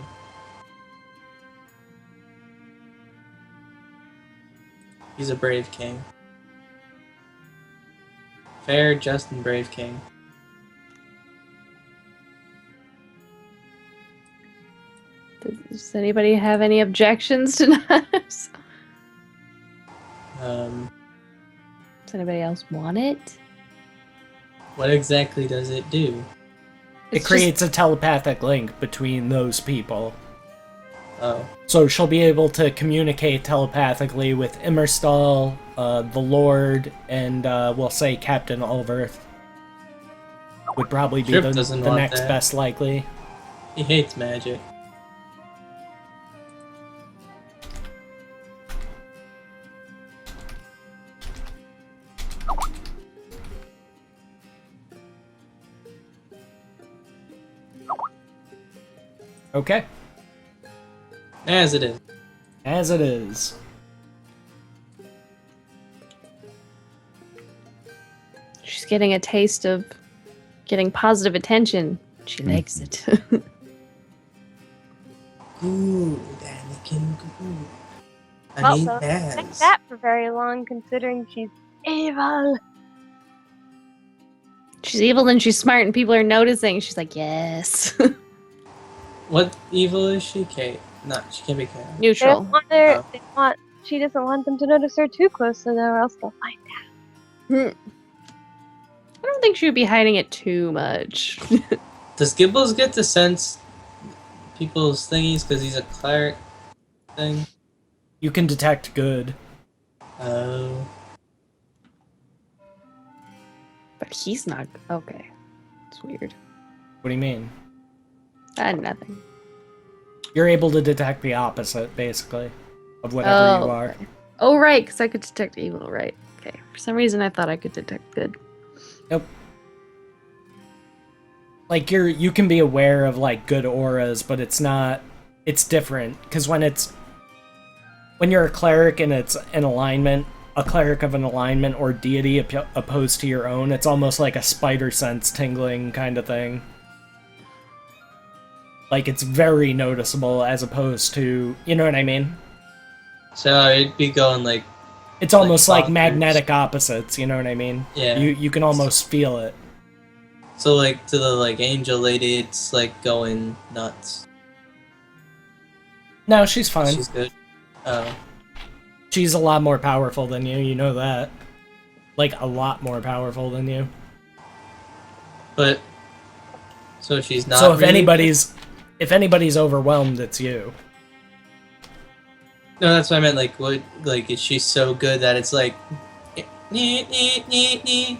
He's a brave king. Fair, just, and brave king. Does anybody have any objections to Naz? Does anybody else want it? What exactly does it do? It creates a telepathic link between those people. Oh. So she'll be able to communicate telepathically with Immerstal, the Lord, and we'll say Captain Ulverth. Would probably be Trip the doesn't want next that. best likely. He hates magic. Okay, As it is. as it is. She's getting a taste of getting positive attention. She likes it. Good, Anakin, good. I Well, need so like Baz. that for very long, considering she's evil. She's evil and she's smart, and people are noticing. She's like, yes. What evil is she, Kate? No, she can't be Kate. They Neutral. don't want her. Oh. They want. She doesn't want them to notice her too closely, though, or else they'll find out. I don't think she would be hiding it too much. Does Gibbles get to sense people's thingies because he's a cleric thing? You can detect good. Oh. But he's not. Okay. It's weird. What do you mean? Nothing. You're able to detect the opposite, basically, of whatever you are. okay. Oh, right, because I could detect evil, right. Okay. For some reason, I thought I could detect good. Nope. Like you can be aware of like good auras, but it's different because when you're a cleric and it's an alignment, a cleric of an alignment or deity opposed to your own, it's almost like a spider sense tingling kind of thing. Like it's very noticeable as opposed to, you know what I mean? So it'd be going like, It's almost like bonkers. magnetic opposites, you know what I mean? Yeah. You can almost feel it. so like to the like angel lady, it's like going nuts. No, she's fine. She's good. Oh. She's a lot more powerful than you know that. Like, a lot more powerful than you. But, so she's not So if really- if anybody's overwhelmed, it's you. No, that's what I meant, like, what, like, is she so good that it's like, nee.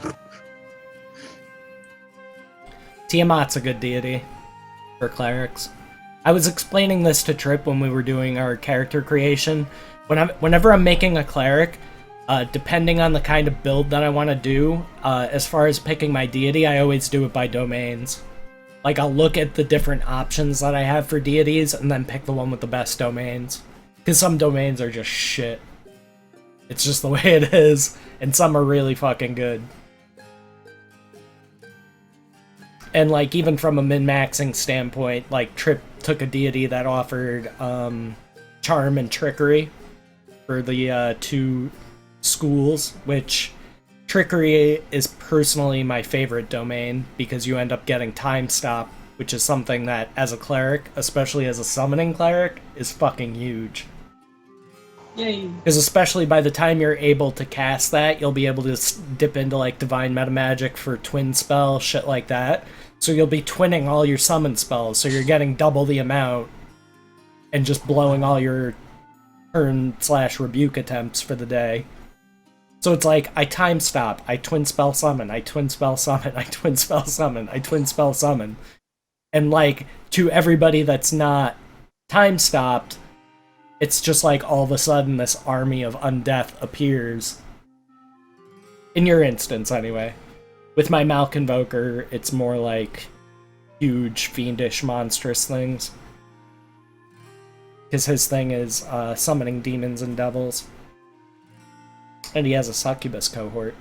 Tiamat's a good deity for clerics. I was explaining this to Trip when we were doing our character creation. Whenever I'm making a cleric, depending on the kind of build that I want to do, as far as picking my deity, I always do it by domains. Like, I'll look at the different options that I have for deities and then pick the one with the best domains. Because some domains are just shit. It's just the way it is. And some are really fucking good. And, like, even from a min-maxing standpoint, like, Trip took a deity that offered charm and trickery for the two schools, which trickery is personally my favorite domain because you end up getting time stop, which is something that, as a cleric, especially as a summoning cleric, is fucking huge. Yay. Because especially by the time you're able to cast that, you'll be able to dip into, like, Divine Meta Magic for twin spell, shit like that. So you'll be twinning all your summon spells, so you're getting double the amount and just blowing all your turn/rebuke attempts for the day. So it's like, I time stop, I twin spell summon, I twin spell summon, I twin spell summon, I twin spell summon. And, like, to everybody that's not time stopped, it's just like all of a sudden this army of undeath appears. In your instance, anyway. With my Malconvoker, it's more like huge, fiendish, monstrous things. Because his thing is summoning demons and devils. And he has a succubus cohort.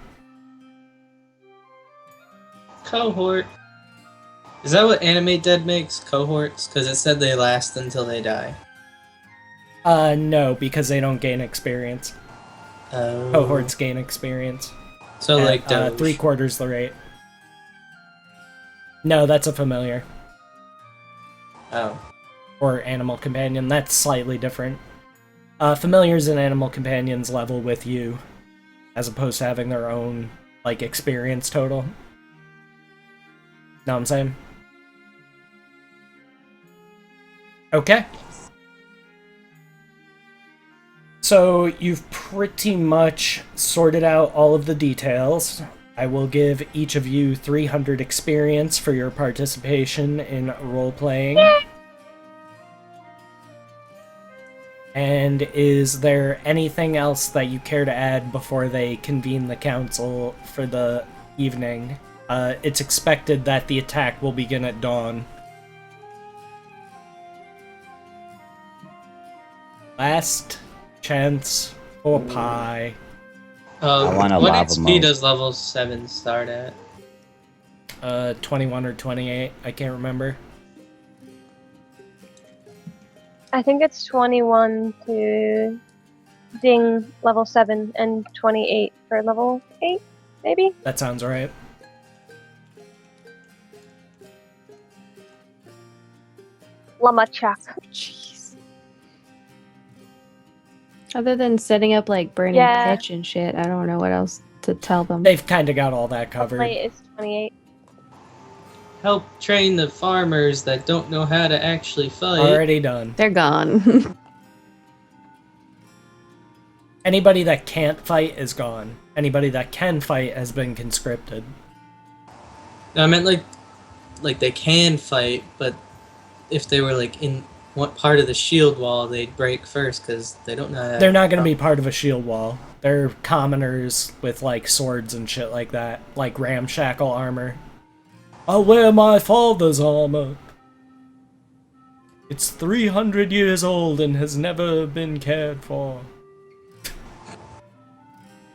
Cohort. Is that what Animate Dead makes? Cohorts? Because it said they last until they die. No, because they don't gain experience. Oh. Cohorts gain experience. So at, like Doge. 3/4 the rate. No, that's a familiar. Oh. Or animal companion. That's slightly different. Familiars and animal companions level with you, as opposed to having their own, like, experience total. Know what I'm saying? Okay. So you've pretty much sorted out all of the details. I will give each of you 300 experience for your participation in role-playing. And is there anything else that you care to add before they convene the council for the evening? It's expected that the attack will begin at dawn. Last chance for pie. I want a what lava XP mode. does level 7 start at? 21 or 28, I can't remember. I think it's 21 to ding level 7 and 28 for level 8, maybe? That sounds right. Lamachak. Jeez. Other than setting up like burning Yeah. pitch and shit, I don't know what else to tell them. They've kind of got all that covered. Play is 28. Help train the farmers that don't know how to actually fight. Already done. They're gone. Anybody that can't fight is gone. Anybody that can fight has been conscripted. No, I meant like they can fight, but if they were like in what part of the shield wall, they'd break first because they don't know how to. They're not going to be part of a shield wall. They're commoners with like swords and shit like that, like ramshackle armor. I'll wear my father's armor. It's 300 years old and has never been cared for.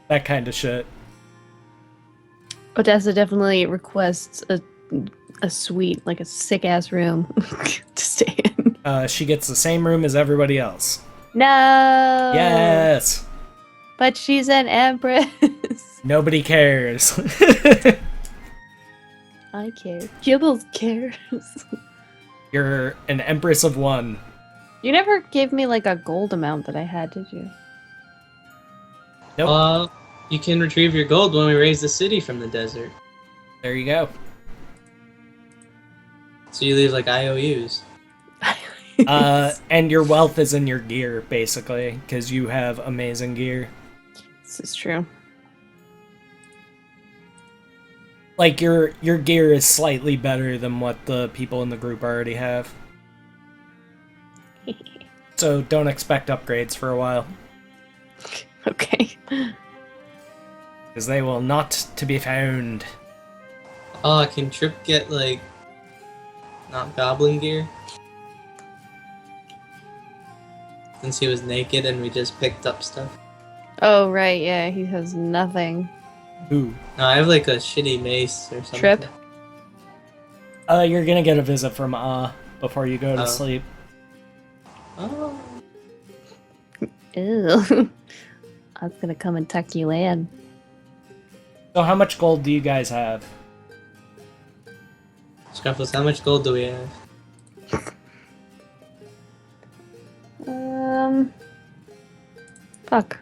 That kind of shit. Odessa definitely requests a suite, like a sick ass room to stay in. She gets the same room as everybody else. No. Yes. But she's an empress. Nobody cares. I care. Gibbles cares. You're an empress of one. You never gave me like a gold amount that I had, did you? Nope. You can retrieve your gold when we raise the city from the desert. There you go. So you leave like IOUs. And your wealth is in your gear, basically, because you have amazing gear. This is true. Like, your gear is slightly better than what the people in the group already have. So don't expect upgrades for a while, Okay. because they will not to be found. Oh, can Trip get like not goblin gear? Since he was naked and we just picked up stuff. Oh, right, yeah, he has nothing. Ooh. No, I have like a shitty mace or something. Trip? You're gonna get a visit from before you go to Oh. sleep. Oh. Ew. I was gonna come and tuck you in. So how much gold do you guys have? Scruffles, how much gold do we have? Fuck.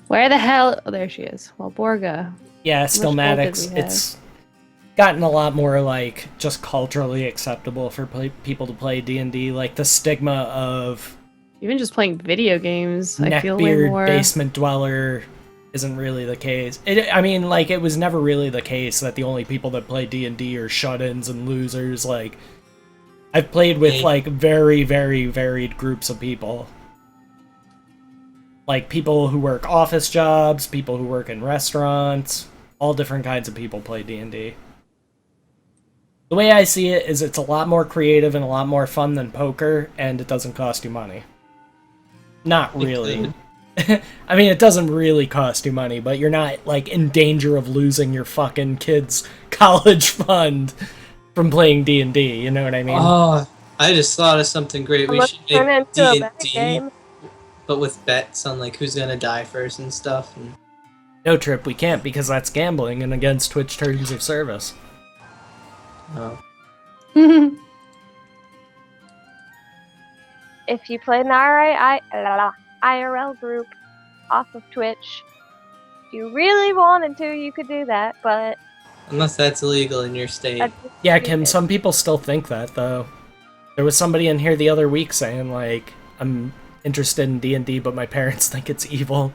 Where the hell? Oh, there she is. Well, Borga. Yeah, much gold did Stillmatics. we have? It's gotten a lot more like just culturally acceptable for people to play D&D. Like the stigma of Even just playing video games, I feel way neckbeard more. basement dweller isn't really the case. I mean, like, it was never really the case that the only people that play D&D are shut-ins and losers. Like, I've played with, like, very, very varied groups of people. Like, people who work office jobs, people who work in restaurants, all different kinds of people play D&D. The way I see it is it's a lot more creative and a lot more fun than poker, and it doesn't cost you money. Not really. I mean, it doesn't really cost you money, but you're not, like, in danger of losing your fucking kid's college fund from playing D&D, you know what I mean? Oh, I just thought of something great. We Let's should turn it make into a D&D, bet game. but with bets on like who's gonna die first and stuff. And No, Trip, we can't, because that's gambling and against Twitch terms of service. oh, If you played an IRL group off of Twitch, if you really wanted to, you could do that, but unless that's illegal in your state. that's Yeah, stupid. Kim, some people still think that, though. There was somebody in here the other week saying, like, interested in D&D, but my parents think it's evil.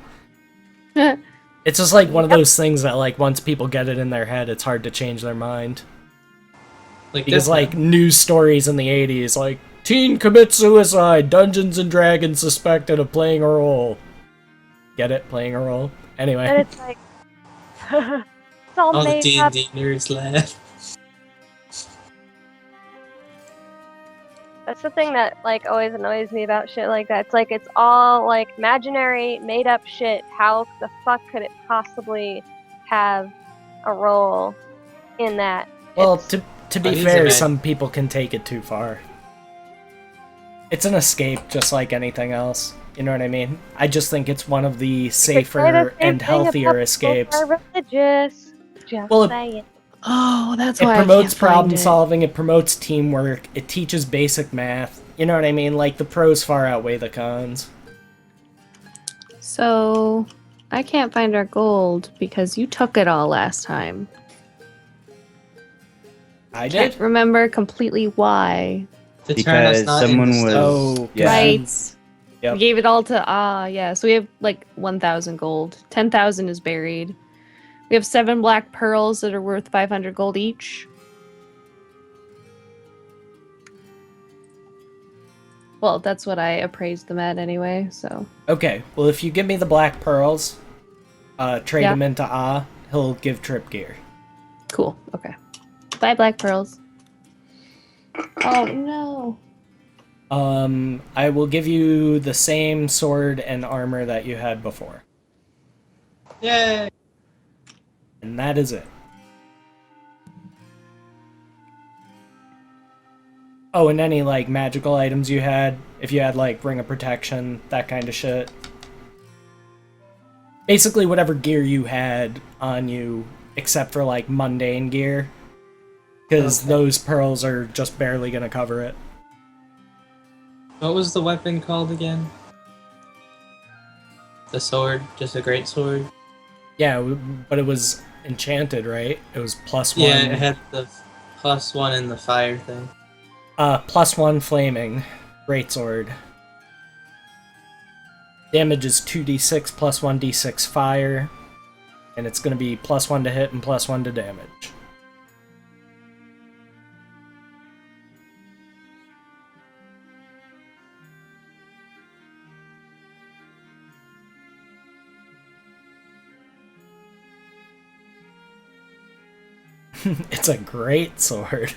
It's just like one of those things that like once people get it in their head, it's hard to change their mind. Like Because this like one. news stories in the 80s, like teen commits suicide, Dungeons and Dragons suspected of playing a role. Get it? Playing a role? Anyway. And it's like, it's all All the made up. D&D nerds laugh. That's the thing that like always annoys me about shit like that. It's like it's all like imaginary, made up shit. How the fuck could it possibly have a role in that? Well, It's- to be It is fair, a some people can take it too far. It's an escape, just like anything else. You know what I mean? I just think it's one of the they say the safer same and thing healthier about escapes. people who are religious. Just Well, saying. Oh, that's It why promotes I can't find problem it. solving, it promotes teamwork, it teaches basic math. You know what I mean? Like, the pros far outweigh the cons. So, I can't find our gold because you took it all last time. I Can't did? remember completely why. To turn us Because not someone into was. stone. Oh, yeah. Right. Yep. We gave it all to yeah. So we have like 1,000 gold. 10,000 is buried. We have 7 black pearls that are worth 500 gold each. Well, that's what I appraised them at anyway. So Okay, well, if you give me the black pearls, trade Yeah. them into Ah, he'll give Trip gear. cool. Okay. 5 black pearls. Oh no. I will give you the same sword and armor that you had before. Yay! And that is it. Oh, and any, like, magical items you had, if you had, like, Ring of Protection, that kind of shit. Basically, whatever gear you had on you, except for, like, mundane gear. Because Okay. those pearls are just barely gonna cover it. What was the weapon called again? The sword, just a great sword. Yeah, but it was enchanted, right? It was +1. Yeah, it had the +1 in the fire thing. +1 flaming. Greatsword. Damage is 2d6 plus 1d6 fire. And it's gonna be +1 to hit and +1 to damage. It's a great sword.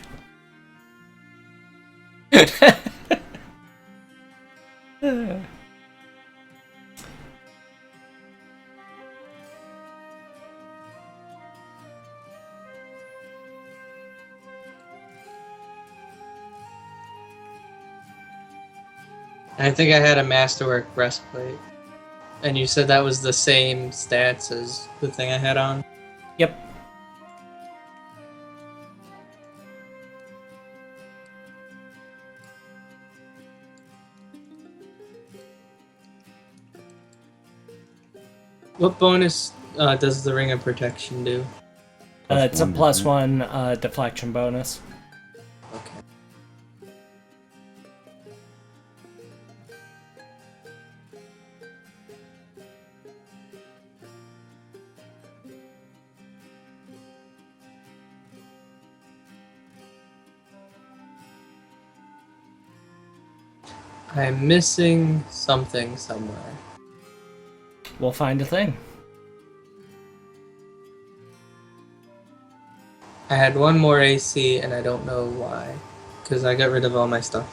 I think I had a masterwork breastplate. And you said that was the same stats as the thing I had on? Yep. What bonus does the Ring of Protection do? It's a +1, isn't +1 deflection bonus. Okay. I'm missing something somewhere. We'll find a thing. I had one more AC and I don't know why. Because I got rid of all my stuff.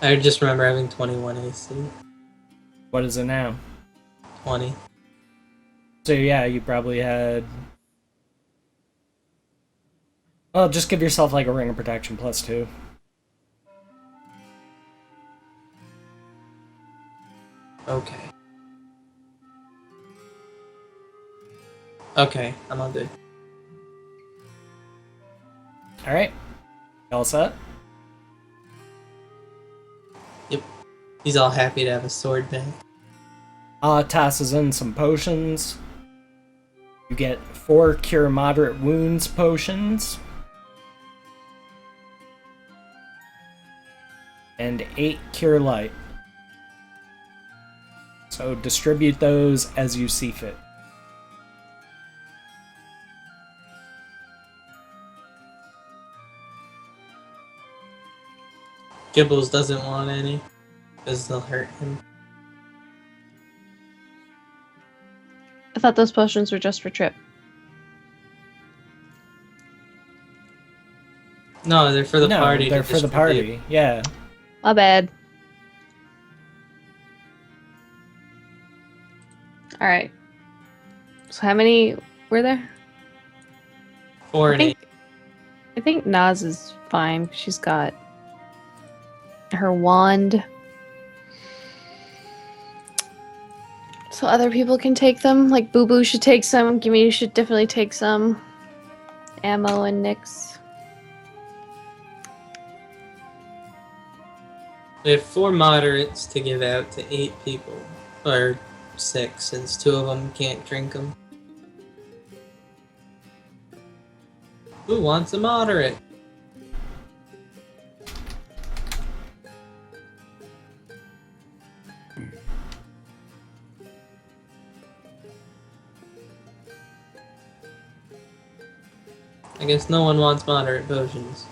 I just remember having 21 AC. What is it now? 20. So yeah, you probably had... Well, just give yourself like a Ring of Protection +2. Okay. Okay, I'm all good. Alright. All set? He's all happy to have a sword back. Tosses in some potions. You get 4 Cure Moderate Wounds potions. and 8 Cure Light. So distribute those as you see fit. Gibbles doesn't want any, because they'll hurt him. I thought those potions were just for Trip. No, they're for the no, party. they're to for the distribute. party. Yeah. My bad. Alright. So how many were there? 4 I and 8. think Naz is fine. She's got her wand. So other people can take them. Like Boo Boo should take some. Gimme should definitely take some. Ammo and Nyx. We have 4 moderates to give out to 8 people. Or 6, since 2 of them can't drink them. Who wants a moderate? I guess no one wants moderate potions.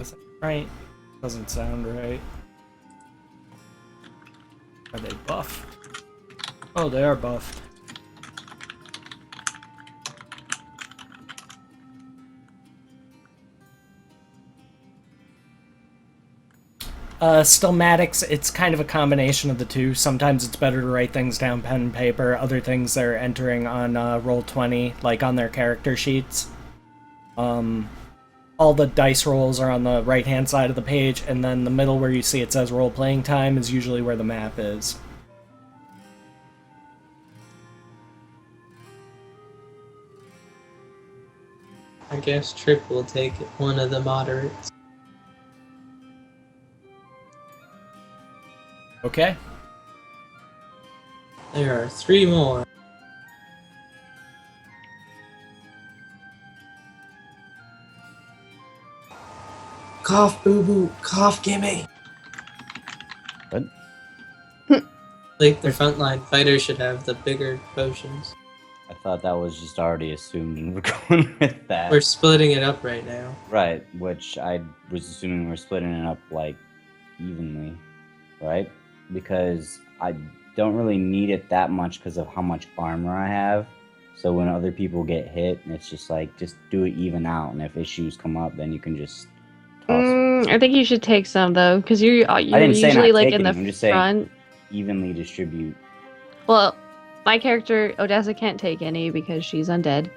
Is that right? Doesn't sound right. Are they buffed? Oh, they are buffed. Stilmatics, it's kind of a combination of the two. Sometimes it's better to write things down pen and paper. Other things they're entering on Roll20, like on their character sheets. All the dice rolls are on the right-hand side of the page, and then the middle where you see it says role-playing time is usually where the map is. I guess Trip will take one of the moderates. Okay. There are 3 more. Cough, Boo Boo. Cough, gimme. What? Like, the frontline fighters should have the bigger potions. I thought that was just already assumed, and we're going with that. We're splitting it up right now. Right, which I was assuming we're splitting it up, like, evenly, right? Because I don't really need it that much because of how much armor I have. So when other people get hit, it's just like, just do it even out. And if issues come up, then you can just toss them. I think you should take some though, because you're didn't say usually not like taking in the them, I'm just saying- front. Evenly distribute. Well, my character Odessa can't take any because she's undead,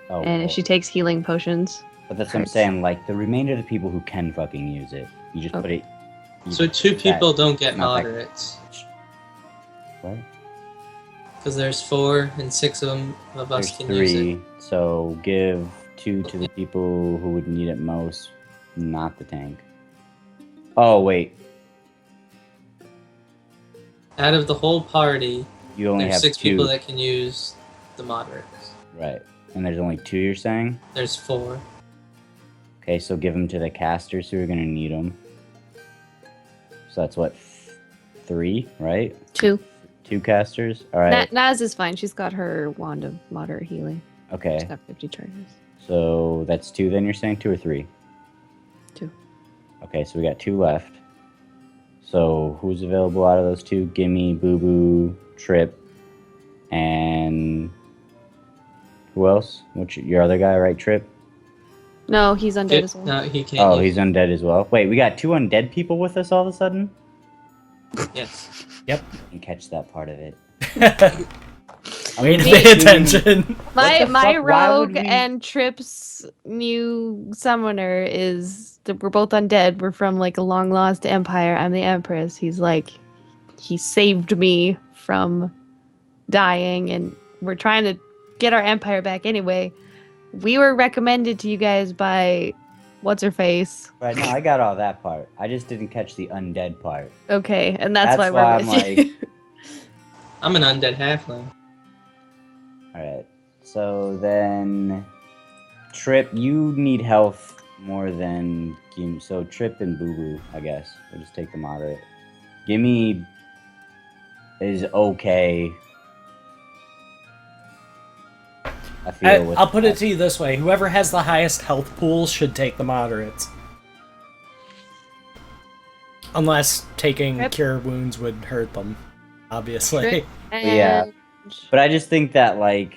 Oh, and if well. she takes healing potions, But that's what I'm hurts. saying, like, the remainder of the people who can fucking use it, you just put it... So 2 people don't get not that- moderates. What? Because there's 4 and 6 of them of us There's can use it. 3, so give 2 to the people who would need it most, not the tank. Oh, wait. Out of the whole party, You only there's have 6 two. people that can use the moderates. Right. And there's only 2, you're saying? There's 4. Okay, so give them to the casters who are going to need them. So that's what? 3, right? 2. 2 casters? Alright. Naz is fine. She's got her wand of moderate healing. She's Okay. got 50 charges. So that's 2 then you're saying? 2 or 3? 2. Okay, so we got 2 left. So who's available out of those 2? Gimme, Boo Boo, Trip, and who else? Which your other guy, right? Trip. No, he's undead as well. No, he can't. Oh, use he's undead as well. Wait, we got 2 undead people with us all of a sudden. it. Yes. Yep. Didn't catch that part of it. Way to Me- pay attention. My the my fuck? Why would rogue we- and Trip's new summoner is we're both undead. We're from like a long lost empire. I'm the empress. He's like he saved me from dying, and we're trying to get our empire back anyway. We were recommended to you guys by what's her face. Right, no, I got all that part. I just didn't catch the undead part. Okay, and that's why That's we're why with I'm you. I'm an undead halfling. Alright, so then... Trip, you need health more than Gimme. So Trip and Boo Boo, I guess. We'll just take the moderate. Gimme is okay. I feel with I'll put it that. to you this way: whoever has the highest health pool should take the moderates, unless taking Yep. cure wounds would hurt them. Obviously, Trip. Yeah. And But I just think that, like,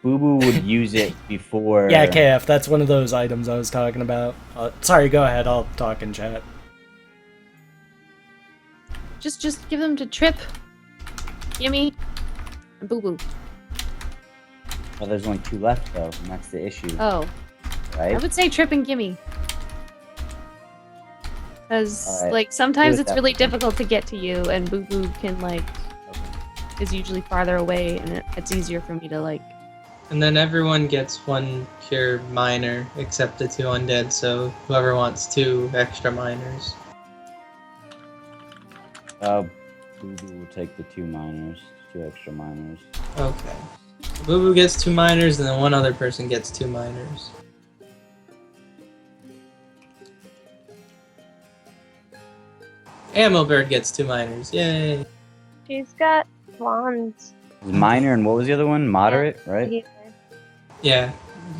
Boo Boo would use it before... yeah, KF. That's one of those items I was talking about. Sorry, go ahead. I'll talk in chat. just give them to Trip, Gimme, and Boo Boo. Well, there's only 2 left, though, and that's the issue, Oh, I right? would say Trip and Gimme. Because, Alright, like, sometimes with it's that. really difficult to get to you, and Boo Boo can, like, is usually farther away, and it's easier for me to, like... And then everyone gets 1 cure minor, except the 2 undead, so whoever wants 2 extra minors. Boo Boo will take the 2 minors, 2 extra minors. Okay. Boo Boo gets 2 minors, and then 1 other person gets 2 minors. Ammo Bird gets 2 minors. Yay! She's got wands. It was minor, and what was the other one? Moderate, right? Healer. Yeah.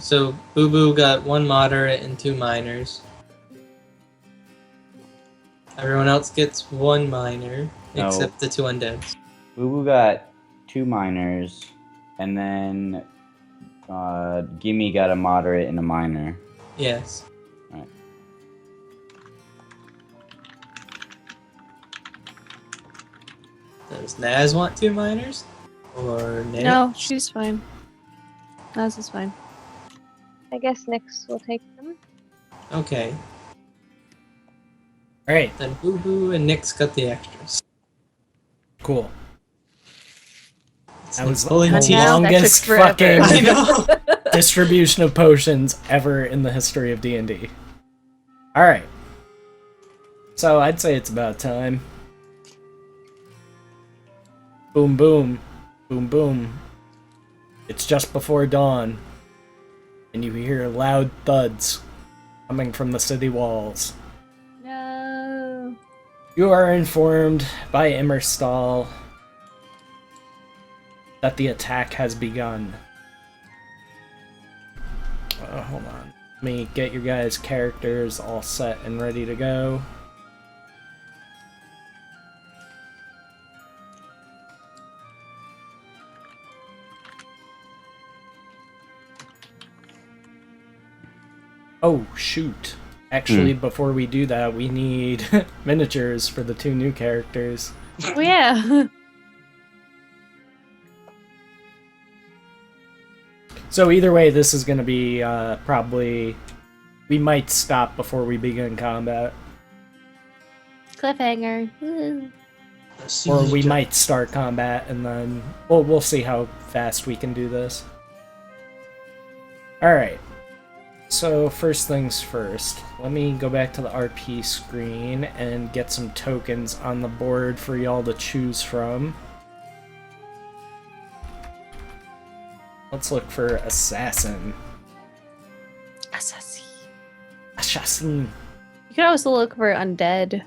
So Boo Boo got 1 moderate and 2 minors. Everyone else gets 1 minor, No. except the 2 undeads. Boo Boo got 2 minors, and then Gimme got a moderate and a minor. Yes. Right. Does Naz want 2 minors? Or Nick? No, she's fine. Naz is fine. I guess Nyx will take them. Okay. All right, Then Boo Boo and Nick's got the extras. cool. It's That like was pulling the Now teeth. that took longest forever. fucking I know. distribution of potions ever in the history of D&D. All right. So I'd say it's about time. Boom, boom. Boom, boom. It's just before dawn. And you hear loud thuds coming from the city walls. No. You are informed by Immerstal that the attack has begun. Hold on. Let me get your guys' characters all set and ready to go. Oh, shoot. Actually, before we do that, we need miniatures for the 2 new characters. Oh, yeah. So either way, this is going to be probably... We might stop before we begin combat. Cliffhanger. Or we might start combat and then... Well, we'll see how fast we can do this. Alright. So, first things first. Let me go back to the RP screen and get some tokens on the board for y'all to choose from. Let's look for Assassin. Assassin. Assassin. You could also look for undead.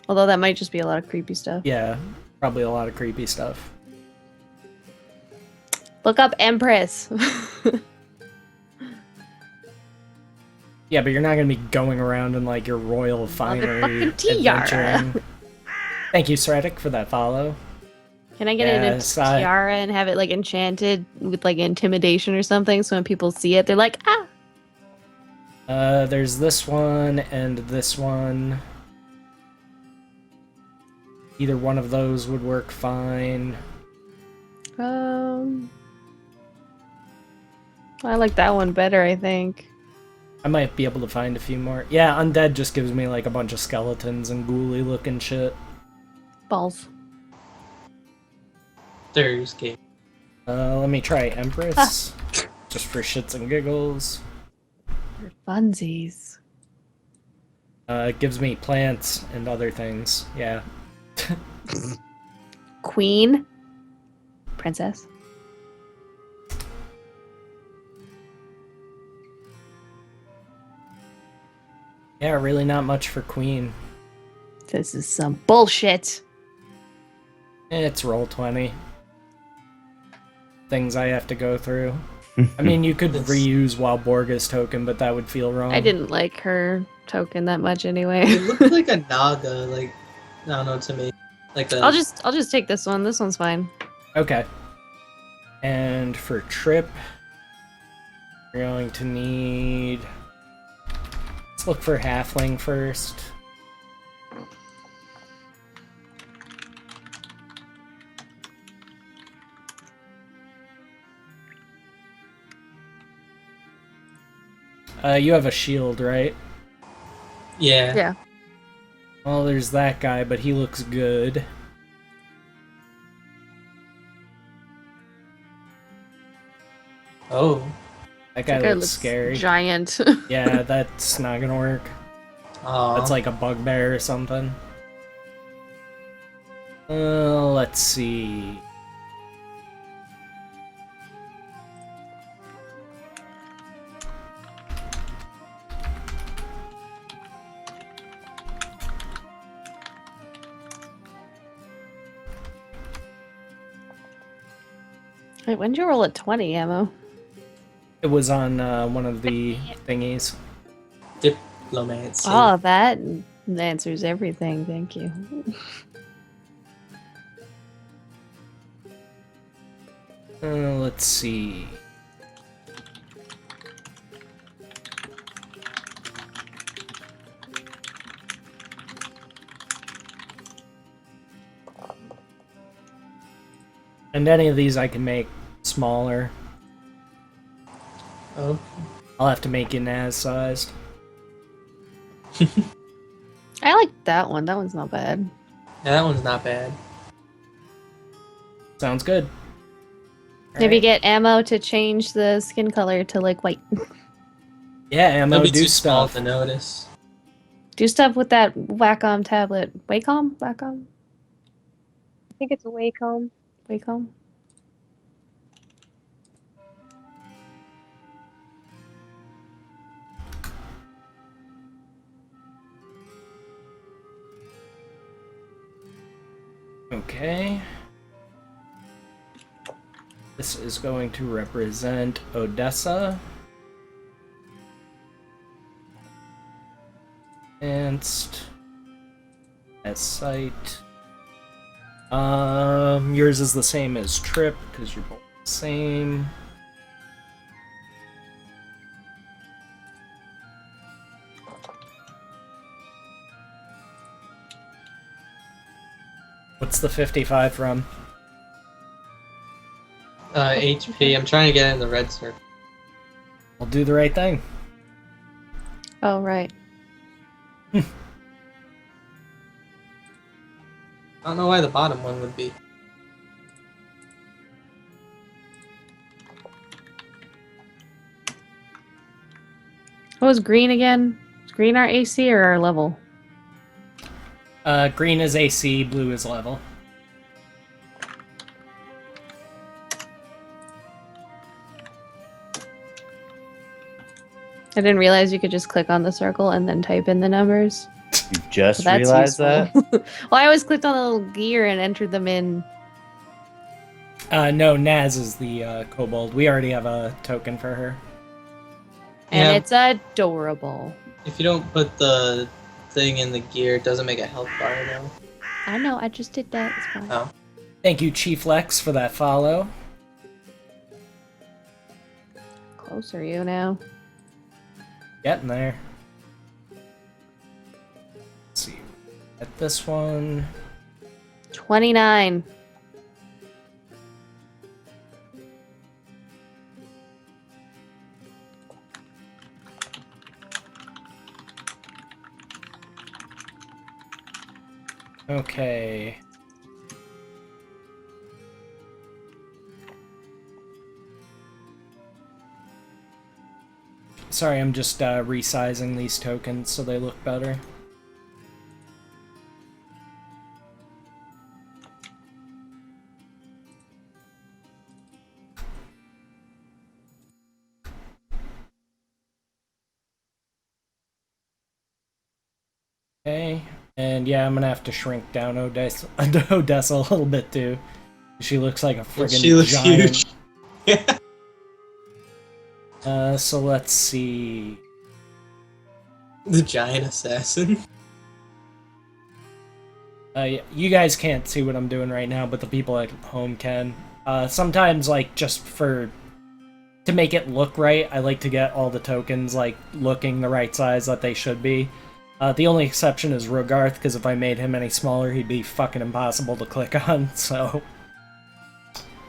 Although that might just be a lot of creepy stuff. Yeah, probably a lot of creepy stuff. Look up Empress. Yeah, but you're not gonna be going around in like your royal finery Motherfucking tiara. adventuring. Thank you, Sratic, for that follow. Can I get it in a Yes, I- tiara and have it like enchanted with like intimidation or something so when people see it they're like, ah! There's this one and this one. Either one of those would work fine. I like that one better, I think. I might be able to find a few more. Yeah, Undead just gives me like a bunch of skeletons and ghouly looking shit. Balls. There's game. Let me try Empress. Just for shits and giggles. For funsies. It gives me plants and other things. Yeah. Queen. Princess. Yeah, really not much for queen. This is some bullshit. It's roll 20. Things I have to go through. I mean, you could It's- reuse Wild Borga's token, but that would feel wrong. I didn't like her token that much anyway. It looked like a naga, like I don't know to me. Like a I'll just take this one. This one's fine. Okay. And for Trip, you're going to need... Let's look for Halfling first. You have a shield, right? yeah. Yeah. Well, there's that guy, but he looks good. Oh. That guy That guy looks scary. giant. Yeah, that's not gonna work. Aw. That's like a bugbear or something. Let's see. Wait, when did you roll a 20, Ammo? It was on one of the thingies. Diplomancy. Oh, that answers everything. Thank you. Let's see. And any of these I can make smaller. Oh. I'll have to make it as sized. I like that one. That one's not bad. Yeah, that one's not bad. Sounds good. Maybe Alright. get Ammo to change the skin color to like white. Yeah, ammo That'd be do too small stuff. to notice. Do stuff with that Wacom tablet. Wacom? Wacom? I think it's a Wacom. Wacom? Okay. This is going to represent Odessa. Advanced. As site. Yours is the same as Trip, because you're both the same. What's the 55 from? HP. I'm trying to get in the red circle. I'll do the right thing. Oh, right. I don't know why the bottom one would be. What was green again? Is green our AC or our level? Green is AC, blue is level. I didn't realize you could just click on the circle and then type in the numbers. You just So that's realized that? useful. Well, I always clicked on the little gear and entered them in. No, Naz is the kobold. We already have a token for her. And Yeah. it's adorable. If you don't put the thing in the gear, it doesn't make a health bar though. I know, I just did that. It's fine. Oh. Thank you, Chief Lex, for that follow. Closer you now. Getting there. Let's see. At this one. 29. Okay. Sorry, I'm just resizing these tokens so they look better. Okay, and yeah, I'm gonna have to shrink down Odessa, Odessa a little bit too. She looks like a friggin' She looks giant. huge. Yeah. So let's see. The giant assassin. You guys can't see what I'm doing right now, but the people at home can. Sometimes, like, just to make it look right, I like to get all the tokens, like, looking the right size that they should be. The only exception is Rogarth, because if I made him any smaller, he'd be fucking impossible to click on, so...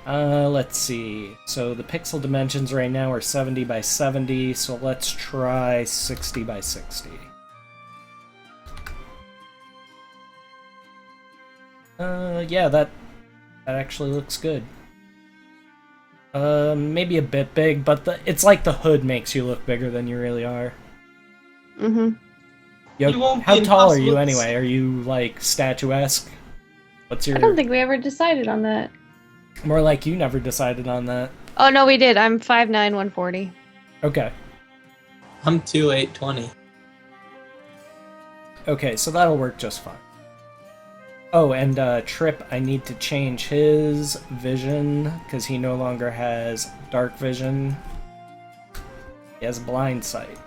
let's see. So the pixel dimensions right now are 70 by 70, so let's try 60 by 60. Yeah, that actually looks good. Maybe a bit big, but it's like the hood makes you look bigger than you really are. Mm-hmm. Yo, You won't be how tall are you impossible to anyway? Are you like statuesque? What's your? I don't think we ever decided on that. More like you never decided on that. Oh no, we did. I'm 5'9", 140. Okay. I'm 2'8", 20. Okay, so that'll work just fine. Oh, and Trip, I need to change his vision because he no longer has dark vision. He has blind sight.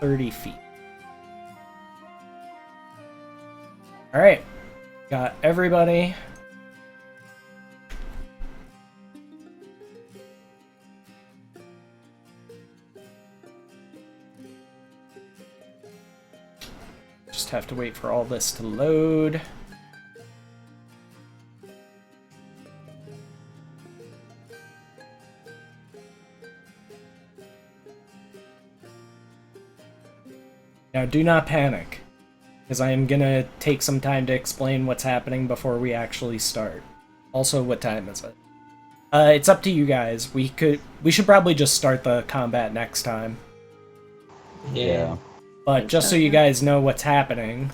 30 feet. Alright. Got everybody. Just have to wait for all this to load. Now do not panic, because I am gonna take some time to explain what's happening before we actually start. Also, what time is it? It's up to you guys. We should probably just start the combat next time. Yeah. But just so you guys know what's happening,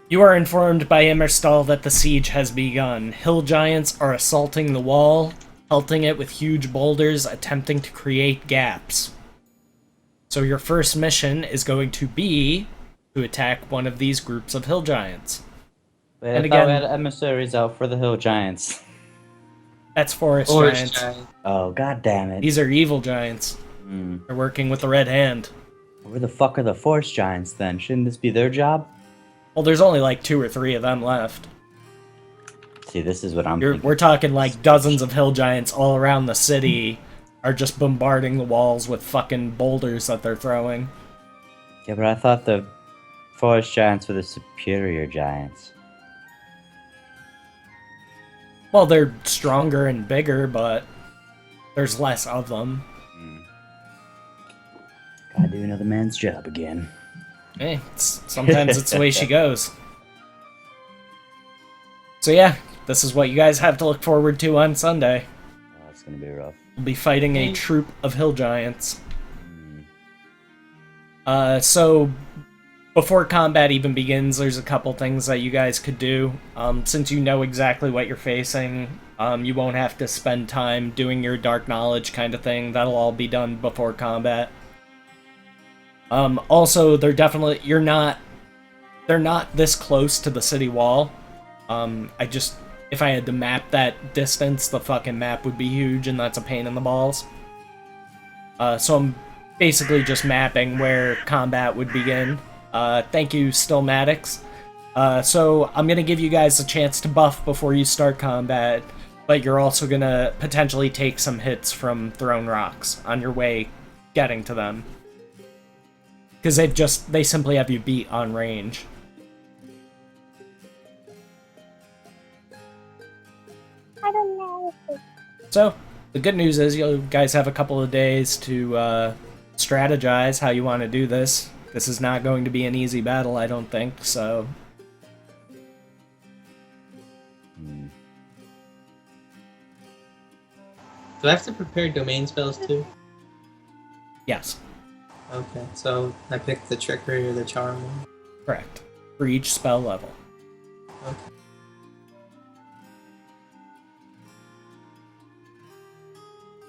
you are informed by Immerstal that the siege has begun. Hill giants are assaulting the wall, pelting it with huge boulders, attempting to create gaps. So your first mission is going to be to attack one of these groups of hill giants. Wait, And I thought we again- had emissaries out for the hill giants. That's forest Forest giants. giant. Oh, god damn it. These are evil giants. Hmm. They're working with the Red Hand. Where the fuck are the forest giants then? Shouldn't this be their job? Well, there's only like 2 or 3 of them left. See, this is what I'm thinking. We're talking like dozens of hill giants all around the city are just bombarding the walls with fucking boulders that they're throwing. Yeah, but I thought the forest giants were the superior giants. Well, they're stronger and bigger, but there's less of them. Gotta do another man's job again. Hey, sometimes it's the way she goes. So yeah, this is what you guys have to look forward to on Sunday. Oh, that's gonna be rough. We'll be fighting a troop of hill giants. So before combat even begins, there's a couple things that you guys could do. Since you know exactly what you're facing, you won't have to spend time doing your dark knowledge kind of thing. That'll all be done before combat. Also, they're not this close to the city wall. If I had to map that distance, the fucking map would be huge, and that's a pain in the balls. So I'm basically just mapping where combat would begin. Thank you, Stillmatics. So I'm gonna give you guys a chance to buff before you start combat, but you're also gonna potentially take some hits from thrown rocks on your way getting to them. Because they simply have you beat on range. I don't know. So, the good news is you guys have a couple of days to strategize how you want to do this. This is not going to be an easy battle, I don't think, so... Do I have to prepare domain spells too? Yes, Okay, so I picked the trickery or the charm one. correct. For each spell level. Okay.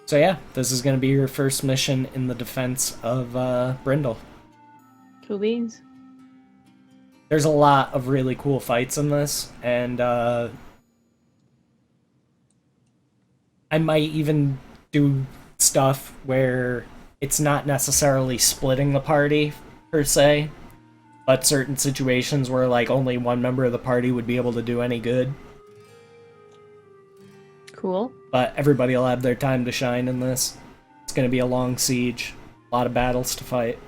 So yeah, this is going to be your first mission in the defense of Brindle. Cool beans. There's a lot of really cool fights in this, and I might even do stuff where it's not necessarily splitting the party, per se, but certain situations where, like, only one member of the party would be able to do any good. Cool. But everybody will have their time to shine in this. It's going to be a long siege, a lot of battles to fight.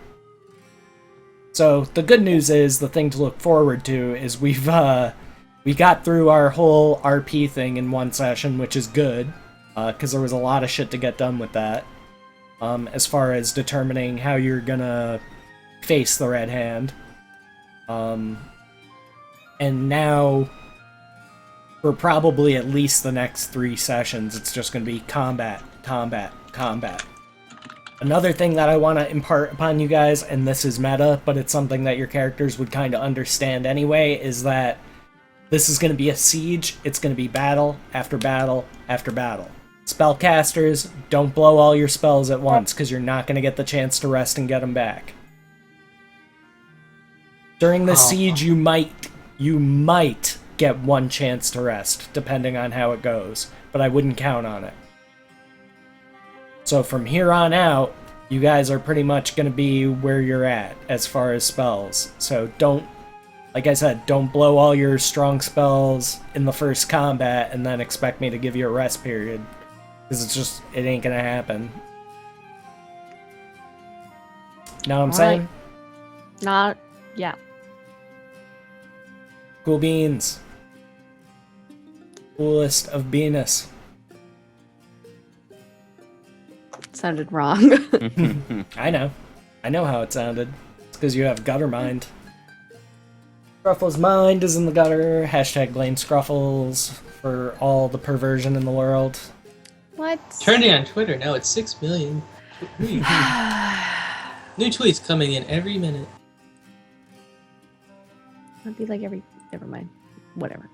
So the good news is, the thing to look forward to is we got through our whole RP thing in one session, which is good, because there was a lot of shit to get done with that. As far as determining how you're gonna face the Red Hand. And now, for probably at least the next 3 sessions, it's just gonna be combat, combat, combat. Another thing that I want to impart upon you guys, and this is meta, but it's something that your characters would kind of understand anyway, is that this is going to be a siege. It's going to be battle after battle after battle. Spellcasters, don't blow all your spells at once, because you're not going to get the chance to rest and get them back. During the siege, you might get one chance to rest, depending on how it goes, but I wouldn't count on it. So from here on out, you guys are pretty much going to be where you're at as far as spells. So don't, like I said, don't blow all your strong spells in the first combat and then expect me to give you a rest period. Because it ain't going to happen. Know what I'm saying? Not, yeah. Cool beans. Coolest of Venus. Sounded wrong. I know. I know how it sounded. It's because you have gutter mind. Scruffle's mind is in the gutter. Hashtag blame Scruffles for all the perversion in the world. What? Trending on Twitter now, it's 6 million tweets. New tweets coming in every minute. It'd be like every. Never mind. Whatever.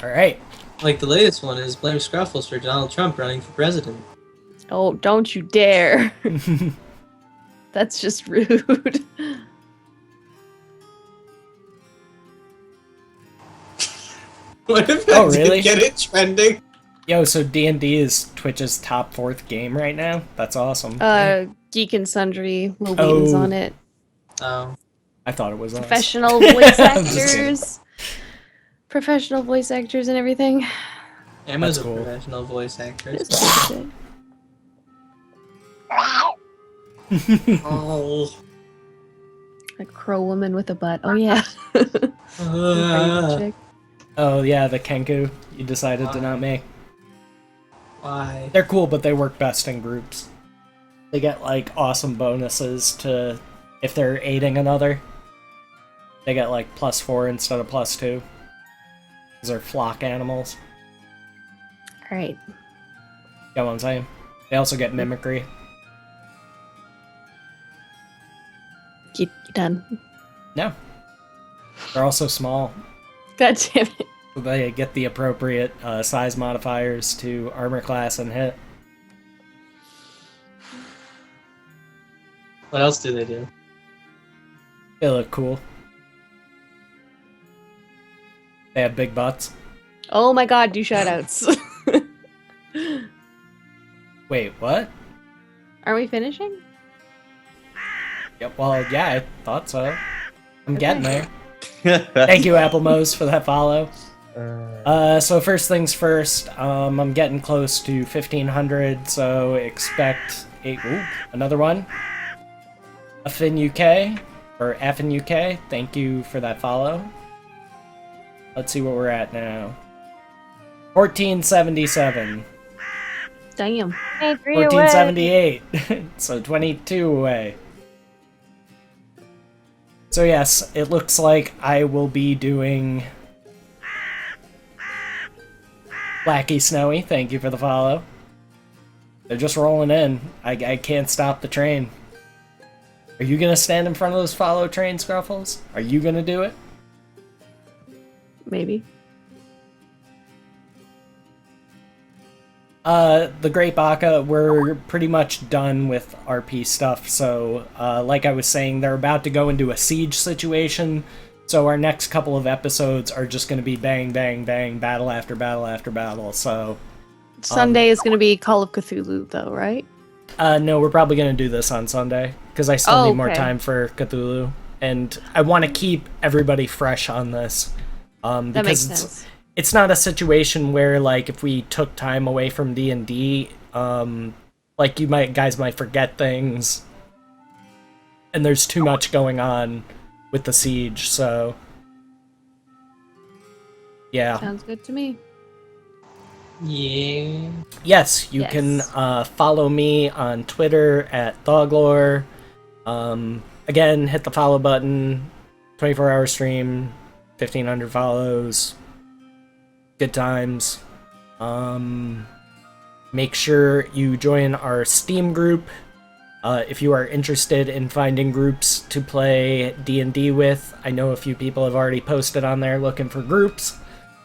Alright. Like the latest one is blame Scruffles for Donald Trump running for president. Oh, don't you dare. That's just rude. What if Oh, I did really? get it trending? Yo, so D&D is Twitch's top 4th game right now? That's awesome. Geek and Sundry. Will Wheaton's Oh. on it. Oh. I thought it was us. Professional voice I'm just kidding. actors. Professional voice actors and everything. Emma's That's a cool. professional voice actress. It's pretty good. Oh. A crow woman with a butt. Oh yeah. Chick. Oh yeah, the Kenku you decided to not make. Why? They're cool, but they work best in groups. They get like awesome bonuses to if they're aiding another. They get like +4 instead of +2. Because they're flock animals. Alright. You know what I'm saying? They also get mimicry. You done. No. They're also small. God damn it. So they get the appropriate size modifiers to armor class and hit. What else do they do? They look cool. They have big butts. Oh my god, do shoutouts. Wait, what? Are we finishing? Yep, well, yeah, I thought so. I'm getting there. Thank you, Apple Mose, for that follow. So first things first, I'm getting close to 1,500, so expect another one. Affin UK, or Affin UK, thank you for that follow. Let's see what we're at now. 1477. Damn. Hey, 3 away. 1478. So 22 away. So yes, it looks like I will be doing Blacky Snowy, thank you for the follow. They're just rolling in. I can't stop the train. Are you gonna stand in front of those follow train, Scruffles? Are you gonna do it? Maybe. The Great Baka, we're pretty much done with RP stuff, so, like I was saying, they're about to go into a siege situation, so our next couple of episodes are just gonna be bang, bang, bang, battle after battle after battle, so... Sunday is going to be Call of Cthulhu, though, right? No, we're probably gonna do this on Sunday, because I still need more okay. time for Cthulhu, and I want to keep everybody fresh on this, That makes because sense. it's not a situation where, like, if we took time away from D&D, like, guys might forget things, and there's too much going on with the siege, so... Yeah. Sounds good to me. Yeah. Yes, you Yes. can follow me on Twitter at Thoglore. Again, hit the follow button. 24-hour stream, 1,500 follows. Good times. Make sure you join our Steam group. If you are interested in finding groups to play D&D with, I know a few people have already posted on there looking for groups.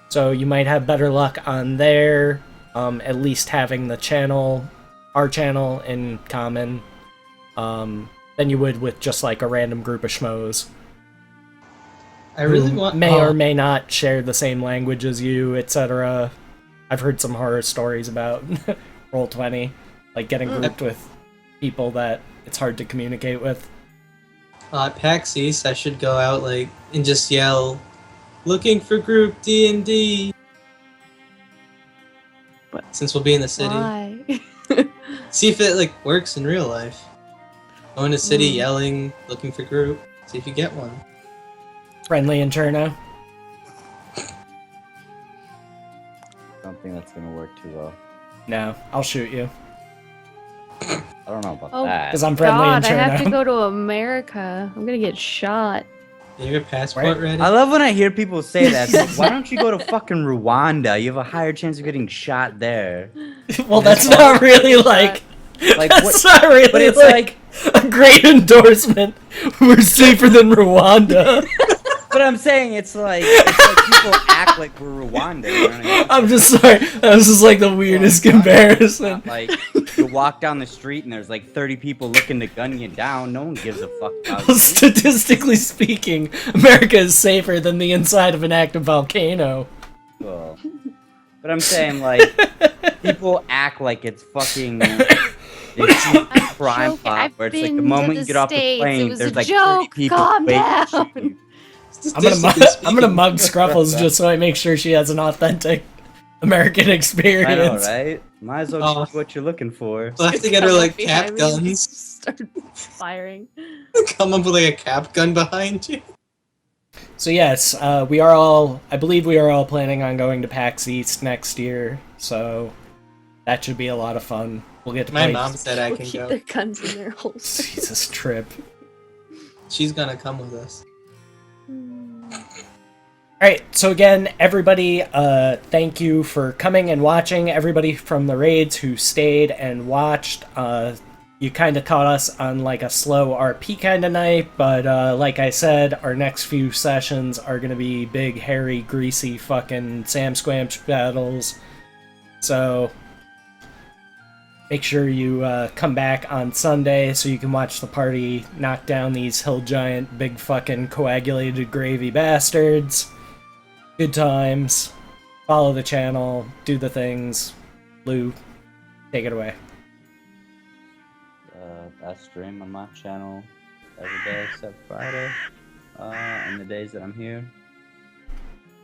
So you might have better luck on there, at least having the channel, our channel, in common, than you would with just like a random group of schmoes. I really who want. may or may not share the same language as you, etc. I've heard some horror stories about Roll20, like getting grouped with people that it's hard to communicate with. At PAX East, I should go out like and just yell, "Looking for group D&D." What? Since we'll be in the city, Why? see if it like works in real life. Go in the city, Mm. yelling, "Looking for group." See if you get one. Friendly in Cherno. Don't think that's gonna work too well. No, I'll shoot you. I don't know about Oh, that. Because I'm friendly God, I in have to Cherno. go to America. I'm gonna get shot. You have your passport Right. ready? I love when I hear people say that. It's like, why don't you go to fucking Rwanda? You have a higher chance of getting shot there. Well, that's not really like... Like, That's what? not really But it's like a great endorsement. We're safer than Rwanda. But I'm saying it's like people act like we're Rwanda. You know what I mean? I'm just sorry. That was just like the weirdest comparison. Like you walk down the street and there's like 30 people looking to gun you down. No one gives a fuck about Well, you. statistically speaking, America is safer than the inside of an active volcano. Well, but I'm saying like people act like it's fucking this huge crime joking. plot I've where it's like been the to moment the you get off the States. It plane, was there's a like joke. 30 people Calm waiting to down. shoot you. I'm gonna Statistically mug speaking. Scruffles just so I make sure she has an authentic American experience. I know, right? Might as well Oh. choose what you're looking for. We'll have to get her like Behind cap me and guns. Start firing. Come up with like a cap gun behind you. So yes, we are all. I believe we are all planning on going to PAX East next year. So that should be a lot of fun. We'll get to My play. mom said I We'll can keep go. their guns in their holster. Jesus trip. She's gonna come with us. Alright, so again, everybody, thank you for coming and watching. Everybody from the raids who stayed and watched, you kind of caught us on like a slow RP kind of night, but like I said, our next few sessions are going to be big, hairy, greasy fucking Sam Squamch battles. So make sure you come back on Sunday so you can watch the party knock down these hill giant, big fucking coagulated gravy bastards. Good times. Follow the channel. Do the things. Lou, take it away. I stream on my channel every day except Friday, and the days that I'm here.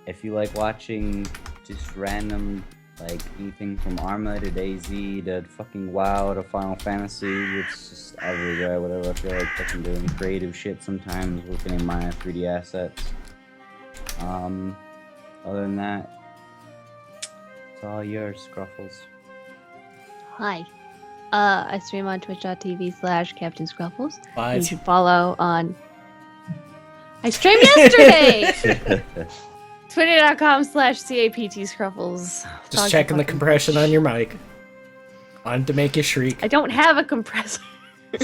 If you like watching just random, like anything from Arma to DayZ to fucking WoW to Final Fantasy, it's just everywhere, whatever I feel like fucking doing creative shit sometimes, looking at my 3D assets. Other than that, it's all yours, Scruffles. Hi. I stream on twitch.tv/Captain Scruffles. You Bye. should follow on. I streamed yesterday! Twitter.com/CAPT-Scruffles. Just checking the compression on your mic. Wanted to make you shriek. I don't have a compressor. I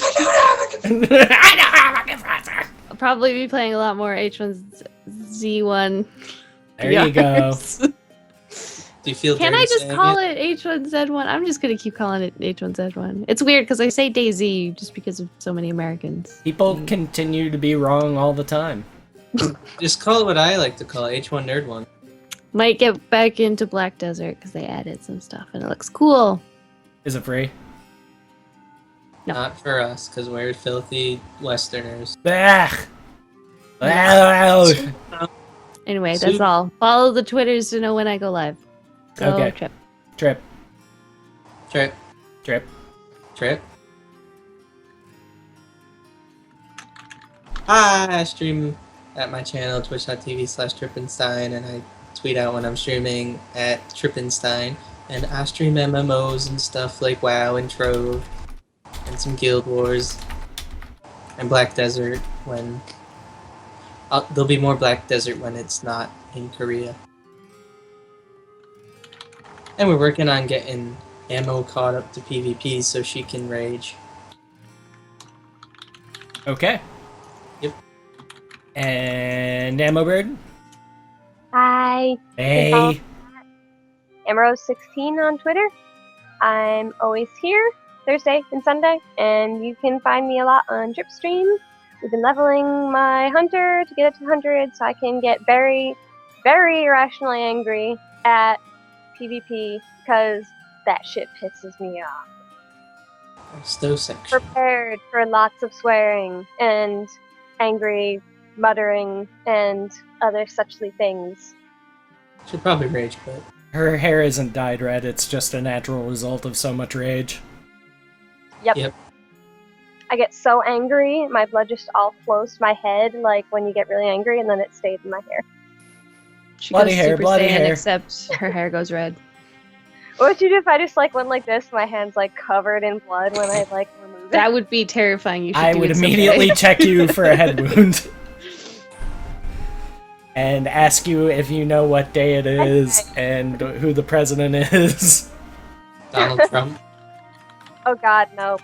don't have a compressor. I'll probably be playing a lot more H1Z1. There you go. PRs. Do you feel Can dirty I just saying call it H1Z1? I'm just gonna keep calling it H1Z1. It's weird because I say DayZ just because of so many Americans. People continue to be wrong all the time. Just call it what I like to call it, H1 Nerd 1. Might get back into Black Desert because they added some stuff and it looks cool. Is it free? No. Not for us, because we're filthy Westerners. Bah! Bah! Anyway, that's all. Follow the Twitters to know when I go live. Go Okay. Trip. Trip. Trip. Trip. Trip. I stream at my channel, twitch.tv/Trippenstein, and I tweet out when I'm streaming at Trippenstein. And I stream MMOs and stuff like WoW and Trove, and some Guild Wars, and Black Desert when... there'll be more Black Desert when it's not in Korea. And we're working on getting Ammo caught up to PvP so she can rage. Okay. Yep. And Ammo Bird? Hi, Hey. Emerald16 on Twitter. I'm always here Thursday and Sunday, and you can find me a lot on Dripstream. We've been leveling my hunter to get up to 100 so I can get very, very irrationally angry at PvP because that shit pisses me off. Stow section. Prepared for lots of swearing and angry muttering and other suchly things. Should probably rage quit. Her hair isn't dyed red, it's just a natural result of so much rage. Yep. I get so angry, my blood just all flows to my head, like when you get really angry, and then it stays in my hair. She Bloody goes hair, Super bloody Saiyan, hair. except her hair goes red. What would you do if I just like went like this, my hands like covered in blood when I like remove it? That would be terrifying. You should I do would it someday. immediately check you for a head wound. And ask you if you know what day it is and who the president is. Donald Trump. Oh god, no.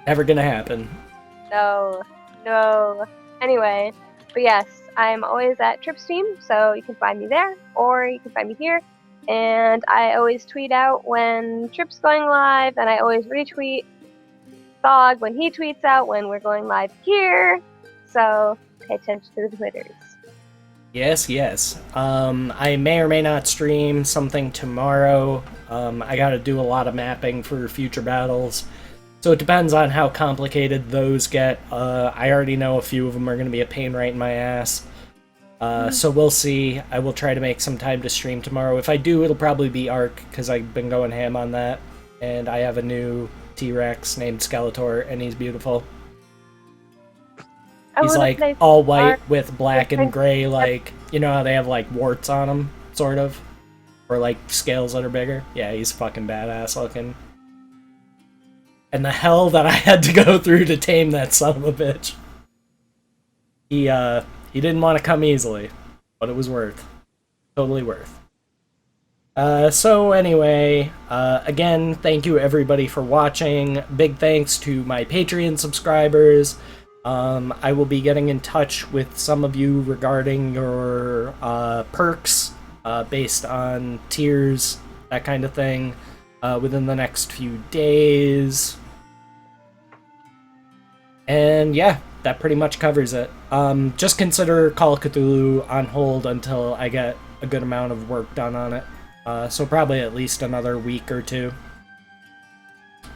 Never gonna happen. No. Anyway, but yes, I'm always at Tripstream, so you can find me there, or you can find me here. And I always tweet out when Trip's going live, and I always retweet Thog when he tweets out when we're going live here. So pay attention to the Twitters. Yes. I may or may not stream something tomorrow. I gotta do a lot of mapping for future battles. So it depends on how complicated those get. I already know a few of them are gonna be a pain right in my ass. So we'll see. I will try to make some time to stream tomorrow. If I do, it'll probably be Ark, because I've been going ham on that. And I have a new T-Rex named Skeletor, and he's beautiful. He's like all white with black and gray, like, you know how they have like warts on them, sort of? Or like scales that are bigger? Yeah, he's fucking badass looking. And the hell that I had to go through to tame that son of a bitch. He didn't want to come easily, but it was worth. Totally worth. So anyway, again, thank you everybody for watching. Big thanks to my Patreon subscribers. I will be getting in touch with some of you regarding your perks based on tiers, that kind of thing, within the next few days. And yeah, that pretty much covers it. Just consider Call of Cthulhu on hold until I get a good amount of work done on it. So probably at least another week or two.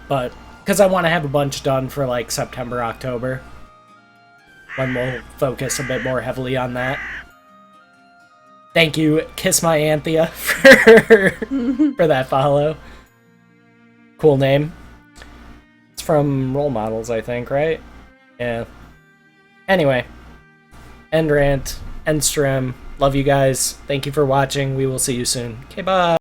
But, because I want to have a bunch done for like September, October. When we'll focus a bit more heavily on that. Thank you, Kiss My Anthea, for that follow. Cool name. It's from Role Models, I think, right? Yeah. Anyway. End rant, end stream. Love you guys. Thank you for watching. We will see you soon. Okay, bye.